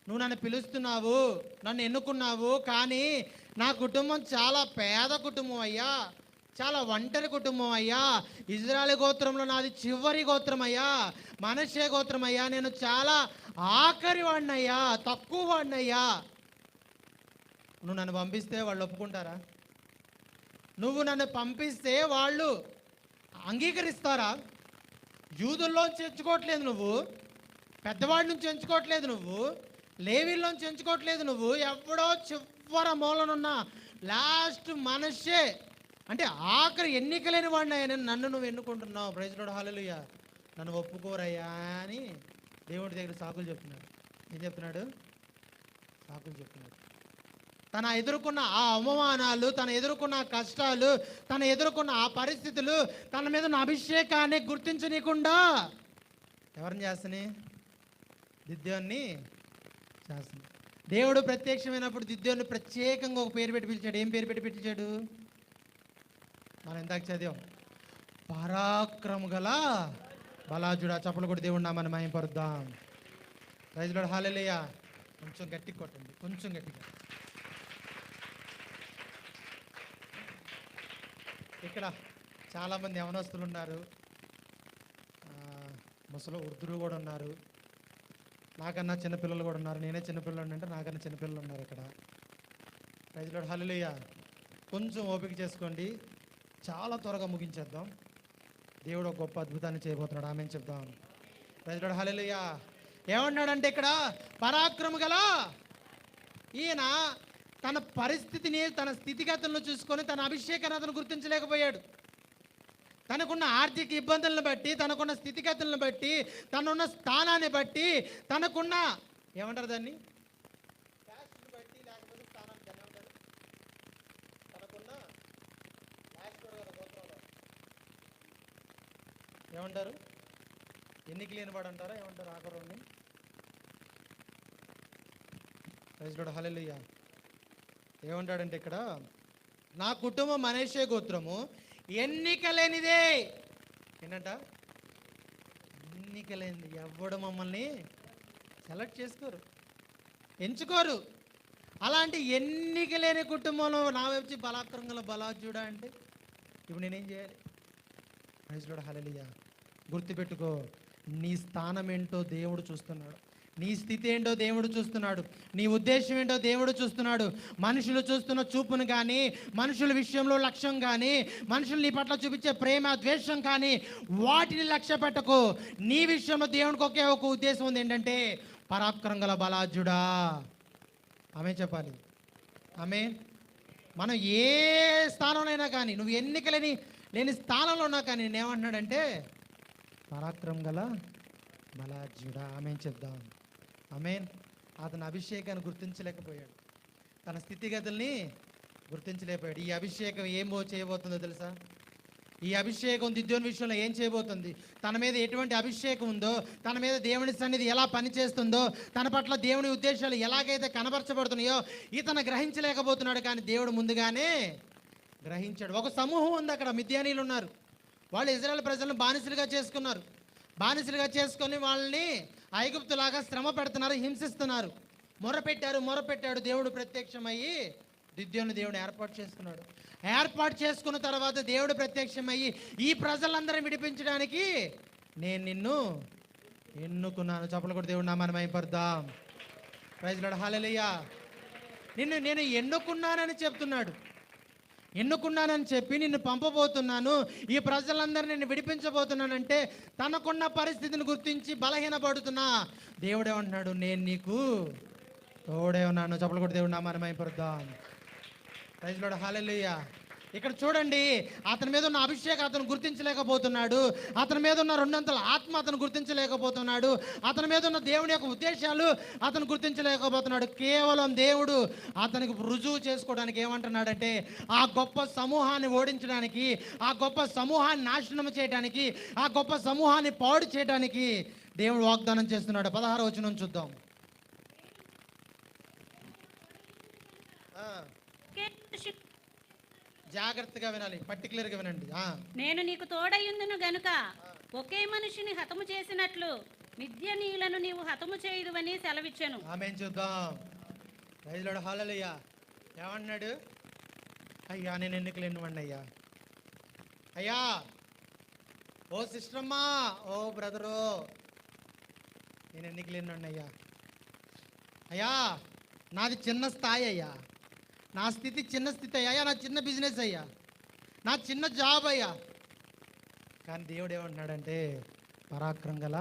నువ్వు నన్ను పిలుస్తున్నావు, నన్ను ఎన్నుకున్నావు, కానీ నా కుటుంబం చాలా పేద కుటుంబం అయ్యా, చాలా ఒంటరి కుటుంబం అయ్యా, ఇజ్రాయెల్ గోత్రంలో నాది చివరి గోత్రం అయ్యా, మనష్షే గోత్రం అయ్యా, నేను చాలా ఆఖరి వాడినయ్యా, తక్కువ వాడినయ్యా. నువ్వు నన్ను పంపిస్తే వాళ్ళు ఒప్పుకుంటారా? నువ్వు నన్ను పంపిస్తే వాళ్ళు అంగీకరిస్తారా? యూదుల్లోంచి ఎంచుకోవట్లేదు నువ్వు, పెద్దవాడి నుంచి ఎంచుకోవట్లేదు నువ్వు, లేవీల్లోంచి ఎంచుకోవట్లేదు నువ్వు, ఎవడో చివర మూలనున్న లాస్ట్ మనష్షే అంటే ఆఖరి ఎన్నికలేని వాడినయ్యా నన్ను నువ్వు ఎన్నుకుంటున్నావు. ప్రైజ్ లార్డ్, హల్లెలూయా. నన్ను ఒప్పుకోరయ్యా అని దేవుడి దగ్గర సాకులు చెప్తున్నాడు. ఏం చెప్తున్నాడు? సాకులు చెప్తున్నాడు. తన ఎదుర్కొన్న ఆ అవమానాలు, తన ఎదుర్కొన్న కష్టాలు, తన ఎదుర్కొన్న ఆ పరిస్థితులు, తన మీద ఉన్న అభిషేకాన్ని గుర్తించనీయకుండా ఎవరిని చేస్తని? దిద్యోన్ని చేస్తుంది. దేవుడు ప్రత్యక్షమైనప్పుడు దిద్యోన్ని ప్రత్యేకంగా ఒక పేరు పెట్టి పిలిచాడు. ఏం పేరు పెట్టి పిలిచాడు? మనం ఇందాక చదివాం, పరాక్రమ గల బలాజుడా. చప్పలు కూడా దేవుడు నామని మహిమపరుద్దాం. ప్రైజ్ లార్డ్, హల్లెలూయా. కొంచెం గట్టిగా కొట్టండి, కొంచెం గట్టిగా. ఇక్కడ చాలామంది యవనస్తులు ఉన్నారు, ముసలి వృద్ధులు కూడా ఉన్నారు, నాకన్నా చిన్నపిల్లలు కూడా ఉన్నారు. నేనే చిన్నపిల్లలు అంటే నాకన్నా చిన్నపిల్లలు ఉన్నారు ఇక్కడ. ప్రైజ్ లార్డ్, హల్లెలూయా. కొంచెం ఓపిక చేసుకోండి, చాలా త్వరగా ముగించేద్దాం. దేవుడు ఒక గొప్ప అద్భుతాన్ని చేయబోతున్నాడు, ఆమెను చెప్దాం. ప్రైజ్ లార్డ్, హల్లెలూయా. ఏమన్నాడంటే ఇక్కడ పరాక్రమ గల ఈయన తన పరిస్థితిని, తన స్థితిగతులను చూసుకొని తన అభిషేకాన్ని అతను గుర్తించలేకపోయాడు. తనకున్న ఆర్థిక ఇబ్బందులను బట్టి, తనకున్న స్థితిగతులను బట్టి, తనున్న స్థానాన్ని బట్టి, తనకున్న ఏమంటారు దాన్ని బట్టి, లేకపోతే స్థానాన్ని తనకున్న ఏమంటారు ఎన్నిక లేనివాడు అంటారా ఏమంటారు ఆఖరుని? ప్రైజ్ లార్డ్, హల్లెలూయా. ఏమంటాడంటే ఇక్కడ, నా కుటుంబం మనష్షే గోత్రము ఎన్నిక లేనిదే. ఏంటంట? ఎన్నిక లేనిది. ఎవడు మమ్మల్ని సెలెక్ట్ చేసుకోరు, ఎంచుకోరు. అలాంటి ఎన్నిక లేని కుటుంబంలో నా వచ్చి బలాత్రంగా బలాజుడా అంటే ఇప్పుడు నేనేం చేయాలి? ప్రైజ్ లార్డ్, హల్లెలూయా. గుర్తుపెట్టుకో, నీ స్థానం ఏంటో దేవుడు చూస్తున్నాడు, నీ స్థితి ఏంటో దేవుడు చూస్తున్నాడు, నీ ఉద్దేశం ఏంటో దేవుడు చూస్తున్నాడు. మనుషులు చూస్తున్న చూపును కానీ, మనుషుల విషయంలో లక్ష్యం కానీ, మనుషులు నీ పట్ల చూపించే ప్రేమ ద్వేషం కానీ వాటిని లక్ష్య పెట్టకు. నీ విషయంలో దేవునికి ఒకే ఒక ఉద్దేశం ఉంది, ఏంటంటే పరాక్రమం గల బలాజుడా. ఆమె చెప్పాలి. ఆమె మనం ఏ స్థానంలో కానీ, నువ్వు ఎన్నిక లేని స్థానంలో ఉన్నా కానీ నేనేమంటున్నాడంటే పరాక్రమం గల బలాజుడా. ఆమె చెప్దాం. ఆమెన్. అతని అభిషేకాన్ని గుర్తించలేకపోయాడు, తన స్థితిగతుల్ని గుర్తించలేకపోయాడు. ఈ అభిషేకం ఏం చేయబోతుందో తెలుసా? ఈ అభిషేకం గిద్యోను విషయంలో ఏం చేయబోతుంది, తన మీద ఎటువంటి అభిషేకం ఉందో, తన మీద దేవుని సన్నిధి ఎలా పనిచేస్తుందో, తన పట్ల దేవుని ఉద్దేశాలు ఎలాగైతే కనబరచబడుతున్నాయో ఇతను గ్రహించలేకపోతున్నాడు. కానీ దేవుడు ముందుగానే గ్రహించాడు. ఒక సమూహం ఉంది అక్కడ, మిద్యానీయులు ఉన్నారు. వాళ్ళు ఇజ్రాయెల్ ప్రజలను బానిసలుగా చేసుకున్నారు. బానిసలుగా చేసుకొని వాళ్ళని ఐగుప్తులాగా శ్రమ పెడుతున్నారు, హింసిస్తున్నారు. మొరపెట్టాడు. దేవుడు ప్రత్యక్షమయ్యి గిద్యోను దేవుడు ఏర్పాటు చేసుకున్నాడు. ఏర్పాటు చేసుకున్న తర్వాత దేవుడు ప్రత్యక్షమయ్యి ఈ ప్రజలందరినీ విడిపించడానికి నేను నిన్ను ఎన్నుకున్నాను. చప్పలు కూడా దేవుడు నామాన్ని మహిమపరుద్దాం. ప్రైజ్ లార్డ్, హల్లెలూయా. నేను ఎన్నుకున్నానని చెప్తున్నాడు. ఎన్నుకున్నానని చెప్పి నిన్ను పంపబోతున్నాను, ఈ ప్రజలందరినీ నేను విడిపించబోతున్నానంటే తనకున్న పరిస్థితిని గుర్తించి బలహీనపడుతున్నా దేవుడు ఏమంటున్నాడు, నేను నీకు తోడే ఉన్నాను. చప్పలు కూడా దేవుడు నామాన్ని మహిమపరుద్దాం. ప్రైజ్ లార్డ్, హల్లెలూయా. ఇక్కడ చూడండి, అతని మీద ఉన్న అభిషేకం అతను గుర్తించలేకపోతున్నాడు, అతని మీద ఉన్న రెండంతల ఆత్మ అతను గుర్తించలేకపోతున్నాడు, అతని మీద ఉన్న దేవుని యొక్క ఉద్దేశాలు అతను గుర్తించలేకపోతున్నాడు. కేవలం దేవుడు అతనికి రుజువు చేసుకోవడానికి ఏమంటున్నాడంటే ఆ గొప్ప సమూహాన్ని ఓడించడానికి, ఆ గొప్ప సమూహాన్ని నాశనం చేయడానికి, ఆ గొప్ప సమూహాన్ని పాడు చేయడానికి దేవుడు వాగ్దానం చేస్తున్నాడు. 16వ వచనం చూద్దాం. జాగ్రత్తగా వినాలి, పర్టికులర్గా వినండి. నేను నీకు తోడయ్యుందును గనుక ఒకే మనిషిని హతము చేసినట్లు మిద్యానీయులను నీవు హతము చేయుదువని సెలవిచ్చాను. ఆమేన్. చూద్దాం. ప్రైజ్ లార్డ్, హల్లెలూయా. ఏమన్నాడు? అయ్యా నేను ఎన్నిక లేనివాడిని అయ్యా. అయ్యా, ఓ సిస్టమ్మా, ఓ బ్రదరు, నేను ఎన్నిక లేనివాడిని అయ్యా. అయ్యా, నాది చిన్న స్థాయి అయ్యా, నా స్థితి చిన్న స్థితి అయ్యా, నా చిన్న బిజినెస్ అయ్యా, నా చిన్న జాబ్ అయ్యా. కానీ దేవుడు ఏమంటున్నాడంటే పరాక్రమం గల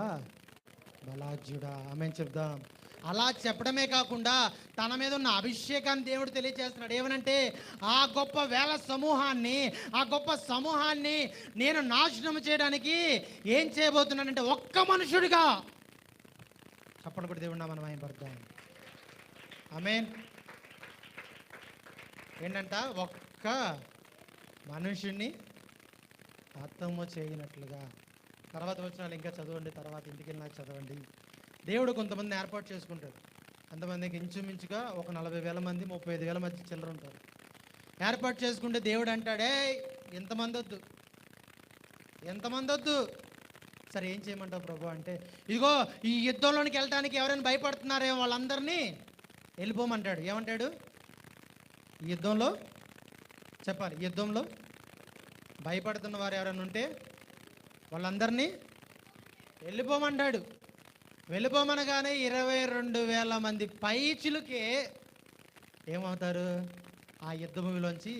బలాజ్యుడా. ఆమేన్ చెప్దాం. అలా చెప్పడమే కాకుండా తన మీద ఉన్న అభిషేకాన్ని దేవుడు తెలియజేస్తున్నాడు. ఏమనంటే ఆ గొప్ప వేల సమూహాన్ని, ఆ గొప్ప సమూహాన్ని నేను నాశనం చేయడానికి ఏం చేయబోతున్నానంటే ఒక్క మనుషుడిగా. చెప్పండి కూడా దేవుడు మనం మహిమపడతాం. ఆమేన్. ఏంటంట? ఒక్క మనుషుణ్ణి హతము చేయనట్లుగా. తర్వాత వచ్చిన ఇంకా చదవండి, తర్వాత ఇంటికి వెళ్ళినా చదవండి. దేవుడు కొంతమంది ఏర్పాటు చేసుకుంటాడు. అంతమందికి ఇంచుమించుగా ఒక 40,000 మంది 35,000 మంది చిల్లర ఉంటారు. ఏర్పాటు చేసుకుంటే దేవుడు అంటాడే ఎంతమంది వద్దు. సరే ఏం చేయమంటావు ప్రభు అంటే, ఇదిగో ఈ యుద్ధంలోనికి వెళ్ళడానికి ఎవరైనా భయపడుతున్నారేమో వాళ్ళందరినీ వెళ్ళిపోమంటాడు. ఏమంటాడు? ఈ యుద్ధంలో చెప్పాలి, యుద్ధంలో భయపడుతున్న వారు ఎవరైనా ఉంటే వాళ్ళందరినీ వెళ్ళిపోమంటాడు. వెళ్ళిపోమనగానే 22,000 మంది పైచిలుకే ఏమవుతారు? ఆ యుద్ధ భూమిలోంచి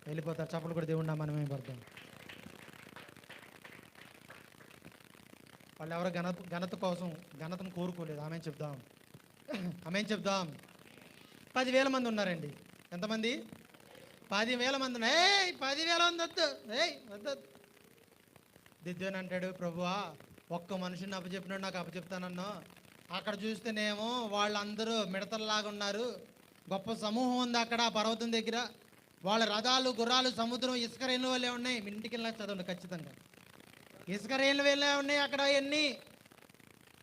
వెళ్ళిపోతారు. చప్పలు కూడా దేవుడు మనం ఏం పడతాం. వాళ్ళు ఎవరు ఘనత కోసం ఘనతను కోరుకోలేదు. ఆమె చెప్దాం. 10,000 మంది ఉన్నారండి. ఎంతమంది? 10,000 మంది. 10,000 మంది వద్దు, వద్దు. దిద్దుని అంటాడు, ప్రభువా ఒక్క మనిషిని అప్పచెప్పినాడు, నాకు అప్పచెప్తానన్నా. అక్కడ చూస్తేనేమో వాళ్ళందరూ మిడతల్లాగా ఉన్నారు. గొప్ప సమూహం ఉంది అక్కడ పర్వతం దగ్గర. వాళ్ళ రథాలు, గుర్రాలు, సముద్రం, ఇసుక రేణువులే ఉన్నాయి. మీ ఇంటికి వెళ్ళినా చదవండి ఖచ్చితంగా. ఇసుక రేణులు వెళ్ళే ఉన్నాయి అక్కడ ఎన్ని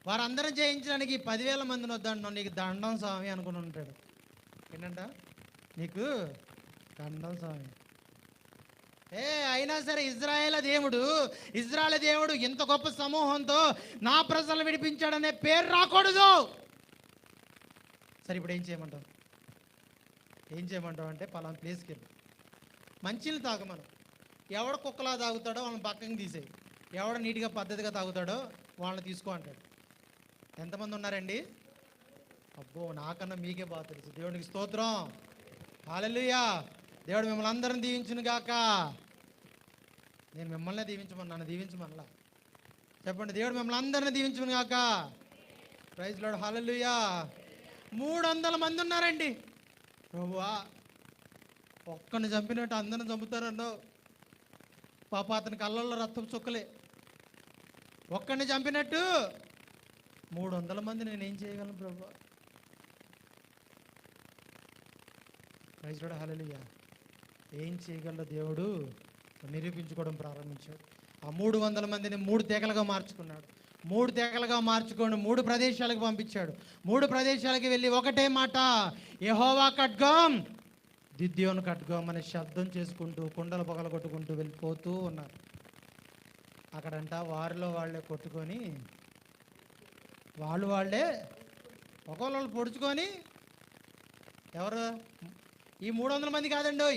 వారందరం జయించడానికి 10,000 మందిని వద్దంటున్నావు, నీకు దండం స్వామి అనుకుని ఉంటాడు. ఏంటంట నీకు దండం స్వామి. అయినా సరే ఇజ్రాయేల్ దేవుడు ఇంత గొప్ప సమూహంతో నా ప్రజలను విడిపించాడనే పేరు రాకూడదు. సరే ఇప్పుడు ఏం చేయమంటావు అంటే పలానా ప్లేస్కి వెళ్ళి మంచిని తాగమను. ఎవడ కుక్కలా తాగుతాడో వాళ్ళని పక్కకి తీసేయి, ఎవడ నీట్గా పద్ధతిగా తాగుతాడో వాళ్ళని తీసుకో అంటాడు. ఎంతమంది ఉన్నారండి? అబ్బో, నాకన్నా మీకే బాగా తెలుసు. దేవునికి స్తోత్రం, హల్లెలూయా. దేవుడు మిమ్మల్ని అందరిని దీవించును గాక. నేను మిమ్మల్ని దీవించమన్నాను, దీవించమనలా. చెప్పండి, దేవుడు మిమ్మల్ని అందరిని దీవించును గాక. ప్రైజ్ లార్డ్, హల్లెలూయా. 300 మంది ఉన్నారండి. ప్రభువా, ఒక్కడిని చంపినట్టు అందరిని చంపుతారన్నావు. పాప అతని కళ్ళల్లో రక్తం చుక్కలే. ఒక్కడిని చంపినట్టు 300 మంది నేనేం చేయగలను ప్రభువా? ప్రైజ్ లార్డ్, హల్లెలూయా. ఏం చేయగలడో దేవుడు నిరూపించుకోవడం ప్రారంభించాడు. ఆ 300 మందిని 3 తెగలుగా మార్చుకున్నాడు. 3 తెగలుగా మార్చుకొని 3 ప్రదేశాలకు పంపించాడు. 3 ప్రదేశాలకి వెళ్ళి ఒకటే మాట, యెహోవా ఖడ్గం, గిద్యోను ఖడ్గం అనే శబ్దం చేసుకుంటూ కుండలు పగలగొట్టుకుంటూ వెళ్ళిపోతూ ఉన్నారు. అక్కడంట వారిలో వాళ్ళే కొట్టుకొని వాళ్ళే ఒకళ్ళు పొడుచుకొని, ఎవరు ఈ 300 మంది కాదండి,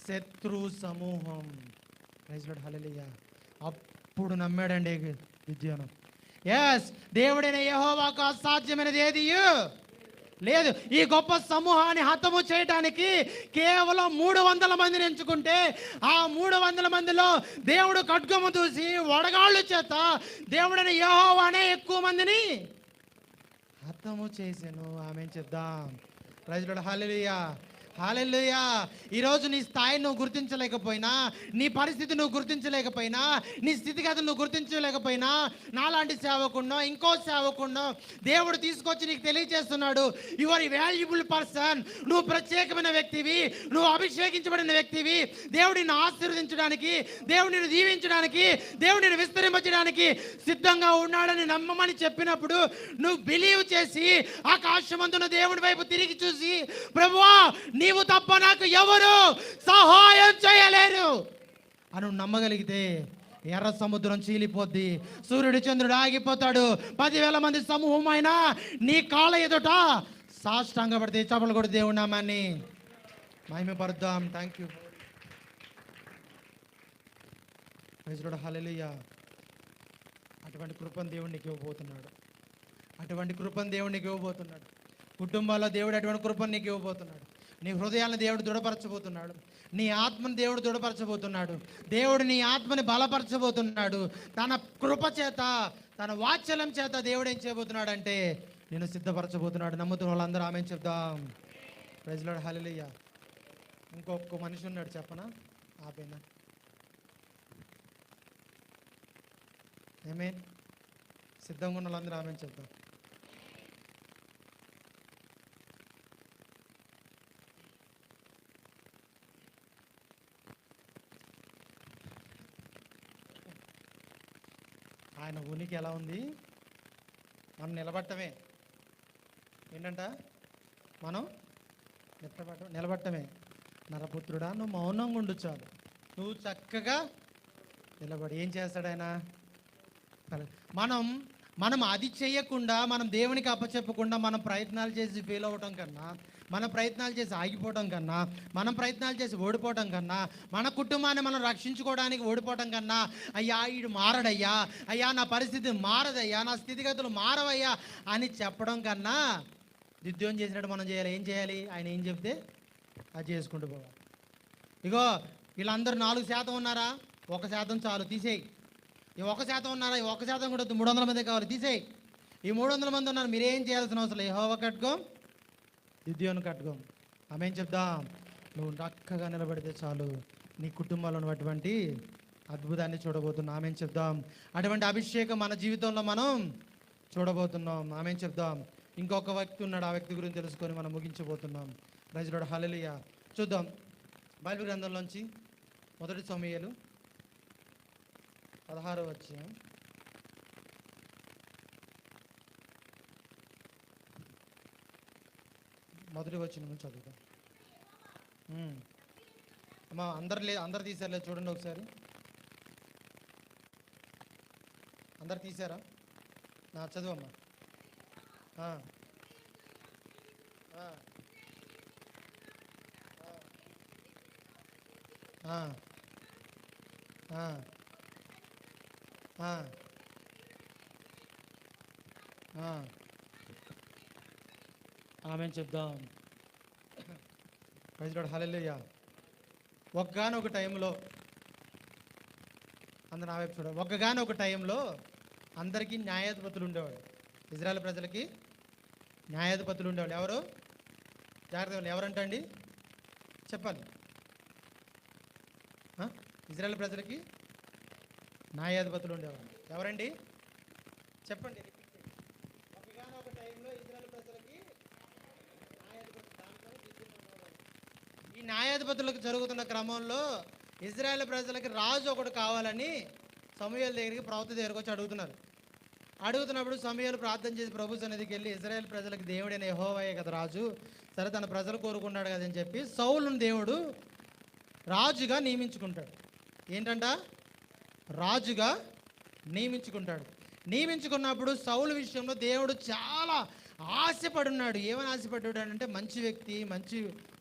శత్రు సమూహం. ప్రైజ్ లార్డ్, హల్లెలూయా. అప్పుడు నమ్మాడండి గిద్యోను. దేవుడైన యెహోవాకు అసాధ్యమైనది ఏది లేదు. ఈ గొప్ప సమూహాన్ని హతము చేయడానికి కేవలం 300 మందిని ఎంచుకుంటే ఆ 300 మందిలో దేవుడు ఖడ్గము దూసి వడగాళ్ళు చేత దేవుడైన యెహోవానే ఎక్కువ మందిని హతము చేసెను. ఆమేన్ చెప్దాం. ప్రైజ్ లార్డ్, హల్లెలూయా, హల్లెలూయా. ఈరోజు నీ స్థాయిని నువ్వు గుర్తించలేకపోయినా, నీ పరిస్థితి నువ్వు గుర్తించలేకపోయినా, నీ స్థితిగతులు నువ్వు గుర్తించలేకపోయినా, నాలాంటి సేవకున్నో ఇంకో సేవకున్నో దేవుడు తీసుకొచ్చి నీకు తెలియజేస్తున్నాడు, యు ఆర్ వాల్యుబుల్ పర్సన్. నువ్వు ప్రత్యేకమైన వ్యక్తివి, నువ్వు అభిషేకించబడిన వ్యక్తివి. దేవుడిని ఆశీర్వదించడానికి, దేవుడిని దీవించడానికి, దేవుడిని విస్తరింపజేయడానికి సిద్ధంగా ఉన్నాడని నమ్మమని చెప్పినప్పుడు నువ్వు బిలీవ్ చేసి ఆకాశమందున దేవుడి వైపు తిరిగి చూసి, ప్రభువా నీవు తప్ప నాకు ఎవరు సహాయం చేయలేరు అని నమ్మగలిగితే ఎర్ర సముద్రం చీలిపోద్ది, సూర్యుడు చంద్రుడు ఆగిపోతాడు. 10,000 మంది సమూహం అయినా నీ కాళ్ళ ఎదుట సాష్టాంగపడితే చపలు కొడు దేవుడి నామాన్ని మహిమపరుద్దాం. Thank you. ప్రైజ్ లార్డ్, హల్లెలూయా. అటువంటి కృపను దేవుడు నీకు ఇవ్వబోతున్నాడు. అటువంటి కృపను దేవుడు నీకు ఇవ్వబోతున్నాడు. కుటుంబాల్లో దేవుడు అటువంటి కృపను నీకు ఇవ్వబోతున్నాడు. నీ హృదయాన్ని దేవుడు దృఢపరచబోతున్నాడు. నీ ఆత్మను దేవుడు దృఢపరచబోతున్నాడు. దేవుడు నీ ఆత్మని బలపరచబోతున్నాడు. తన కృప చేత, తన వాత్సల్యం చేత దేవుడు ఏం చేయబోతున్నాడు అంటే నేను సిద్ధపరచబోతున్నాడు. నమ్ముతున్న వాళ్ళందరూ ఆమేన్ చెప్దాం. ప్రైజ్ లార్డ్, హల్లెలూయా. ఇంకొక మనిషి ఉన్నాడు, చెప్పనా? ఆపేనా? ఆమేన్. సిద్ధంగా ఉన్న వాళ్ళందరూ ఆమేన్ చెప్దాం. ఆయన ఉనికి ఎలా ఉంది? మనం నిలబట్టమే. ఏంటంట? మనం నిలబట్టమే. నరపుత్రుడా, నువ్వు మౌనంగా ఉండు చాలు, నువ్వు చక్కగా నిలబడి. ఏం చేస్తాడు ఆయన? మనం అది చేయకుండా, మనం దేవునికి అప్పచెప్పకుండా మనం ప్రయత్నాలు చేసి ఫెయిల్ అవ్వటం కన్నా, మనం ప్రయత్నాలు చేసి ఆగిపోవటం కన్నా, మనం ప్రయత్నాలు చేసి ఓడిపోవటం కన్నా, మన కుటుంబాన్ని మనం రక్షించుకోవడానికి ఓడిపోవటం కన్నా, అయ్యా ఈడు మారడయ్యా, అయ్యా నా పరిస్థితి మారదయ్యా, నా స్థితిగతులు మారవయ్యా అని చెప్పడం కన్నా దిద్యోం చేసినట్టు మనం చేయాలి. ఏం చేయాలి? ఆయన ఏం చెప్తే అది చేసుకుంటూ పోవాలి. ఇగో వీళ్ళందరూ 4% ఉన్నారా? 1% చాలు, తీసేయి. ఈ 1% ఉన్నారా? ఈ 1% కూడా 300 మంది కావాలి, తీసేయి. ఈ 300 మంది ఉన్నారు, మీరేం చేయాల్సిన అవసరం లేదు. యెహోవా ఖడ్గం, గిద్యోను ఖడ్గం. ఆమేన్ చెప్దాం. నువ్వు చక్కగా నిలబడితే చాలు, నీ కుటుంబంలో ఉన్నటువంటి అద్భుతాన్ని చూడబోతున్నాం. ఆమేన్ చెప్దాం. అటువంటి అభిషేకం మన జీవితంలో మనం చూడబోతున్నాం. ఆమేన్ చెప్దాం. ఇంకొక వ్యక్తి ఉన్నాడు, ఆ వ్యక్తి గురించి తెలుసుకొని మనం ముగించబోతున్నాం. ప్రైజ్ లార్డ్, హల్లెలూయా. చూద్దాం బైబిల్ గ్రంథంలోంచి మొదటి సమూయేలు 16వ అధ్యాయం. మొదటి వచనం నుంచి చదువుతాం. అమ్మా అందరు తీసారులే, చూడండి ఒకసారి. అందరు తీసారా? చదువమ్మా. ఆ, ఆ, ఆ, ఆ, ఆ, ఆ. ఆమేన్ చెప్దాం. ప్రైజ్ లార్డ్, హల్లెలూయా. ఒక్కగానొక టైంలో అందరు నా వైపు చూడండి. ఒక్కగానొక టైంలో అందరికీ న్యాయాధిపతులు ఉండేవాడు. ఇజ్రాయెల్ ప్రజలకి న్యాయాధిపతులు ఉండేవాళ్ళు. ఎవరు? జాగ్రత్తగా ఎవరంట అండి చెప్పాలి. ఇజ్రాయెల్ ప్రజలకి న్యాయాధిపతులు ఉండేవాళ్ళు. ఎవరండి చెప్పండి. ఒక్కగానొక టైంలో ఇజ్రాయెల్ ప్రజలకి ఈ న్యాయాధిపతులకు జరుగుతున్న క్రమంలో ఇజ్రాయెల్ ప్రజలకి రాజు ఒకడు కావాలని సమూయేలు దగ్గరికి, ప్రవక్త దగ్గరికి వచ్చి అడుగుతున్నప్పుడు సమూయేలు ప్రార్థన చేసి ప్రభు సన్నిధికి వెళ్ళి, ఇజ్రాయెల్ ప్రజలకు దేవుడైన యెహోవాయే కదా రాజు, సరే తన ప్రజలు కోరుకున్నాడు కదని చెప్పి సౌలును దేవుడు రాజుగా నియమించుకుంటాడు. ఏంటంట? రాజుగా నియమించుకుంటాడు. నియమించుకున్నప్పుడు సౌలు విషయంలో దేవుడు చాలా ఆశపడున్నాడు. ఏమని ఆశపడ్డాడు అంటే, మంచి వ్యక్తి, మంచి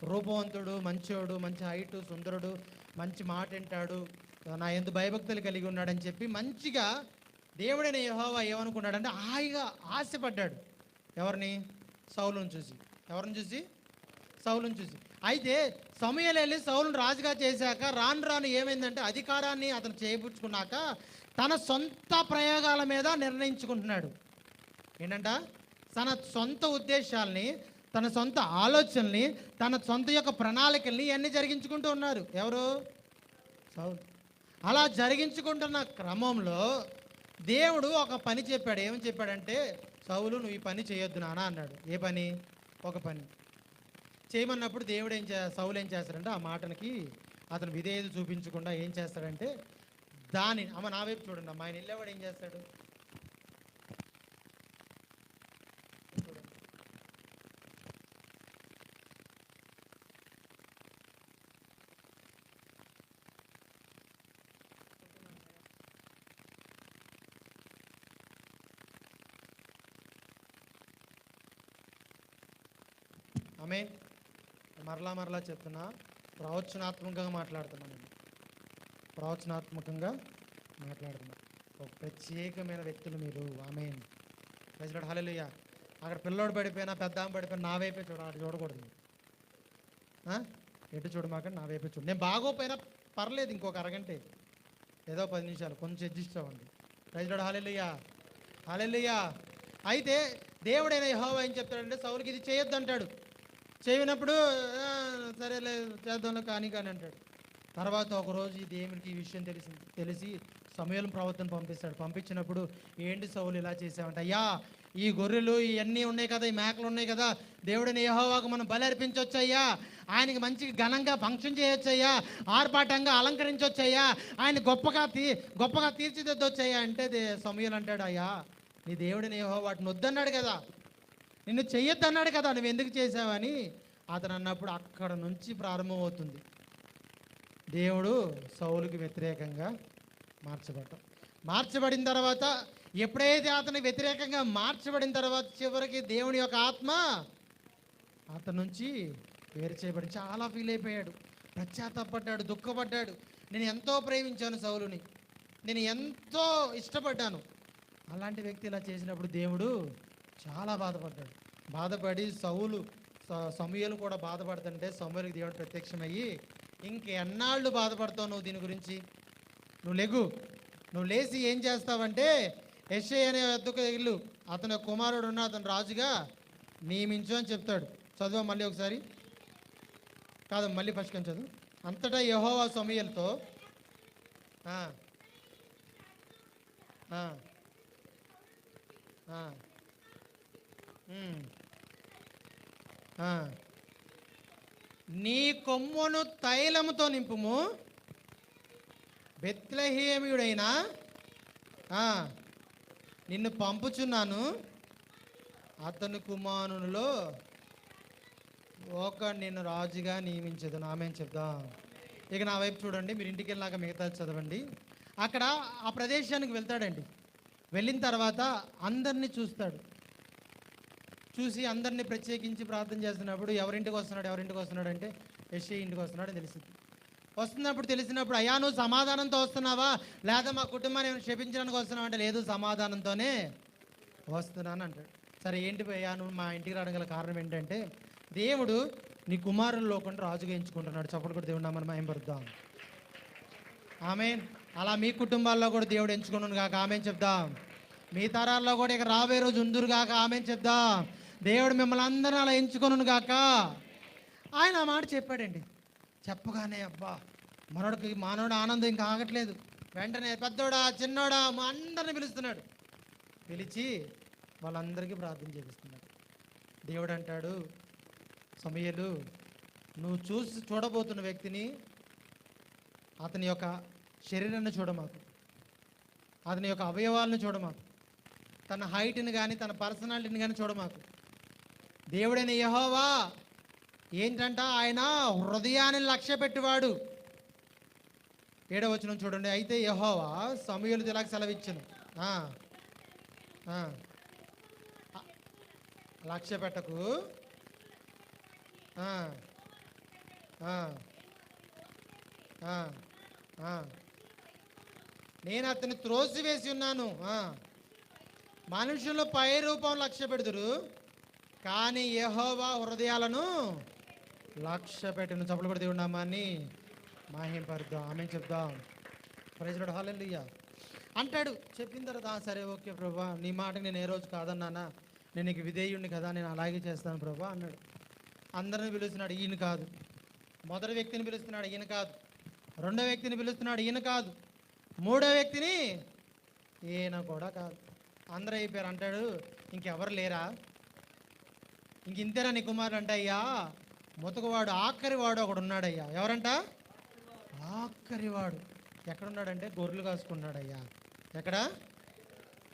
రూపవంతుడు, మంచోడు, మంచి హైటు, సుందరుడు, మంచి మాట వింటాడు, నా యందు భయభక్తులు కలిగి ఉన్నాడని చెప్పి మంచిగా దేవుడైన యెహోవా ఏమనుకున్నాడంటే హాయిగా ఆశపడ్డాడు. ఎవరిని? సౌలును చూసి. ఎవరిని చూసి? సౌలును చూసి. అయితే సమూయేలు వెళ్ళి సౌలును రాజుగా చేశాక రాను రాను ఏమైందంటే, అధికారాన్ని అతను చేపుచ్చుకున్నాక తన సొంత ప్రయోగాల మీద నిర్ణయించుకుంటున్నాడు. ఏంటంట? తన సొంత ఉద్దేశాల్ని, తన సొంత ఆలోచనల్ని, తన సొంత యొక్క ప్రణాళికల్ని ఇవన్నీ జరిగించుకుంటూ ఉన్నారు. ఎవరు? సౌలు. అలా జరిగించుకుంటున్న క్రమంలో దేవుడు ఒక పని చెప్పాడు. ఏమని చెప్పాడంటే, సౌలు నువ్వు ఈ పని చేయొద్దు నాన్న అన్నాడు. ఏ పని? ఒక పని చేయమన్నప్పుడు దేవుడు సౌలు ఏం చేస్తాడంటే, ఆ మాటనికి అతను విధేయత చూపించకుండా ఏం చేస్తాడంటే, అమ్మ నా వైపు చూడండి అమ్మ, ఆయన వెళ్ళేవాడు ఏం చేస్తాడు? ఆమె మరలా చెప్తున్నా, ప్రవచనాత్మకంగా మాట్లాడుతున్నాను. ఒక ప్రత్యేకమైన వ్యక్తులు మీరు. ఆమేన్. ప్రైజ్ లార్డ్, హల్లెలూయా. అక్కడ పిల్లోడు పడిపోయినా, పెద్ద ఆమె పడిపోయినా నా వైపే చూడకూడదు. ఎటు చూడమాక నా వైపే చూడు. నేను బాగోపోయినా పర్లేదు, ఇంకొక అరగంటే ఏదో 10 నిమిషాలు కొంచెం అడ్జస్ట్ అవ్వండి. ప్రైజ్ లార్డ్, హల్లెలూయా. అయితే దేవుడైన యెహోవా ఏం చెప్తాడంటే, సౌలుకి ఇది చేయొద్దు అంటాడు. చేయనప్పుడు సరేలే చేద్దాంలో కానీ అంటాడు. తర్వాత ఒకరోజు ఈ దేవునికి ఈ విషయం తెలిసి సమూయేలు ప్రవక్తను పంపిస్తాడు. పంపించినప్పుడు, ఏంటి సౌలు ఇలా చేసావంట? అయ్యా, ఈ గొర్రెలు ఇవన్నీ ఉన్నాయి కదా, ఈ మేకలు ఉన్నాయి కదా, దేవుడిని యెహోవాకు మనం బలి అర్పించవచ్చయ్యా, ఆయనకి మంచిగా ఘనంగా ఫంక్షన్ చేయొచ్చయ్యా, ఆర్భాటంగా అలంకరించవచ్చయ్యా, ఆయన గొప్పగా తీర్చిదిద్దొచ్చయ్యా అంటే సమూయేలు అంటాడు, అయ్యా నీ దేవుడిని యెహోవా వాటిని వద్దన్నాడు కదా, నిన్ను చెయ్యొద్దన్నాడు కదా, నువ్వు ఎందుకు చేసావని అతను అన్నప్పుడు అక్కడ నుంచి ప్రారంభమవుతుంది దేవుడు సౌలుకి వ్యతిరేకంగా మార్చబడిన తర్వాత. ఎప్పుడైతే అతనికి వ్యతిరేకంగా మార్చబడిన తర్వాత చివరికి దేవుని యొక్క ఆత్మ అతని నుంచి వేరు చేయబడి చాలా ఫీల్ అయిపోయాడు, పశ్చాత్తాపడ్డాడు, దుఃఖపడ్డాడు. నేను ఎంతో ప్రేమించాను సౌలుని, నేను ఎంతో ఇష్టపడ్డాను. అలాంటి వ్యక్తి ఇలా చేసినప్పుడు దేవుడు చాలా బాధపడి సమూయేలు కూడా బాధపడుతుంటే సమూయేలుకి దేవుడు ప్రత్యక్షమయ్యి, ఇంకెన్నాళ్ళు బాధపడతావు నువ్వు దీని గురించి, నువ్వు లేచి ఏం చేస్తావంటే యెషయా అనే వద్దకు ఇల్లు, అతని కుమారుడు ఉన్న అతను రాజుగా నియమించు అని చెప్తాడు. చదువు మళ్ళీ ఒకసారి, కాదు మళ్ళీ ఫస్ట్ కొంచెం చదువు. అంతటా యెహోవా సమూయేలుతో నీ కొమ్మును తైలముతో నింపుము, బెత్లెహేమీయుడైనా ఆ, నిన్ను పంపుచున్నాను, అతని కుమారునిలో ఒక నిన్ను రాజుగా నియమించదు. ఆమెన్ చెప్దాం. ఇక నా వైపు చూడండి, మీరు ఇంటికి వెళ్ళాక మిగతా చదవండి. అక్కడ ఆ ప్రదేశానికి వెళ్తాడండి. వెళ్ళిన తర్వాత అందరినీ చూస్తాడు. చూసి అందరినీ ప్రత్యేకించి ప్రార్థన చేస్తున్నప్పుడు ఎవరింటికి వస్తున్నాడు అంటే యెషయా ఇంటికి వస్తున్నాడు అని తెలిసింది. తెలిసినప్పుడు అయ్యా నువ్వు సమాధానంతో వస్తున్నావా, లేదా మా కుటుంబాన్ని ఏమైనా క్షమించడానికి వస్తున్నావా అంటే లేదు, సమాధానంతోనే వస్తున్నాను అంటాడు. సరే ఏంటి అయ్యా నువ్వు మా ఇంటికి రావడం గల కారణం ఏంటంటే దేవుడు నీ కుమారుల్లో కొంటే రాజుగా ఎంచుకుంటున్నాడు. చప్పుడు కూడా దేవుడు నామని మహిమపరుద్దాం. ఆమేన్. అలా మీ కుటుంబాల్లో కూడా దేవుడు ఎంచుకున్నాను కాక ఆమేన్ చెప్దాం. మీ తరాల్లో కూడా ఇక రాబోయే రోజు ఉందురు కాక ఆమేన్ చెప్దాం. దేవుడు మిమ్మల్ని అందరూ అలా ఎంచుకున్నాను కాక. ఆయన ఆ మాట చెప్పాడండి. చెప్పగానే అబ్బా మానవుడు ఆనందం ఇంకా ఆగట్లేదు. వెంటనే పెద్దోడా చిన్నోడా మా అందరిని పిలుస్తున్నాడు. పిలిచి వాళ్ళందరికీ ప్రార్థన చేపిస్తున్నాడు. దేవుడు అంటాడు, సమూయేలు నువ్వు చూడబోతున్న వ్యక్తిని అతని యొక్క శరీరాన్ని చూడమాకు, అతని యొక్క అవయవాలను చూడమాకు, తన హైట్ని కానీ తన పర్సనాలిటీని కానీ చూడమాకు. దేవుడైన యెహోవా ఏంటంట, ఆయన హృదయాన్ని లక్ష్య పెట్టివాడు. 7వ వచనం చూడండి. అయితే యెహోవా సమూయేలుతో ఇలాగ సెలవిచ్చెను, లక్ష్య పెట్టకు, నేను అతన్ని త్రోసివేసి ఉన్నాను. మనుషులు పై రూపం లక్ష్య పెడుతురు, కానీ యెహోవా హృదయాలను లక్ష్య పెట్టిన. చప్పట్లు కూడా దేవుడి నామాన్ని మహిమపరుద్దాం. ఆమేన్ చెప్దాం. ప్రైజ్ లార్డ్, హల్లెలూయా అంటాడు. చెప్పిన తర్వాత సరే ఓకే ప్రభా, నీ మాటకి నేను ఏ రోజు కాదన్నానా, నేను నీకు విధేయుడిని కదా, నేను అలాగే చేస్తాను ప్రభా అన్నాడు. అందరిని పిలుస్తున్నాడు, ఈయన కాదు. మొదటి వ్యక్తిని పిలుస్తున్నాడు, ఈయన కాదు. రెండో వ్యక్తిని పిలుస్తున్నాడు, ఈయన కాదు. మూడో వ్యక్తిని ఈయన కూడా కాదు. అందరూ అయిపోయారు. అంటాడు, ఇంకెవరు లేరా, ఇంతేనా నీ కుమారుడు అంటే, అయ్యా ముతకవాడు ఆఖరివాడు ఒకడు ఉన్నాడయ్యా. ఎవరంట? ఆఖరివాడు. ఎక్కడున్నాడంటే గొర్రెలు కాసుకుంటున్నాడు అయ్యా. ఎక్కడ?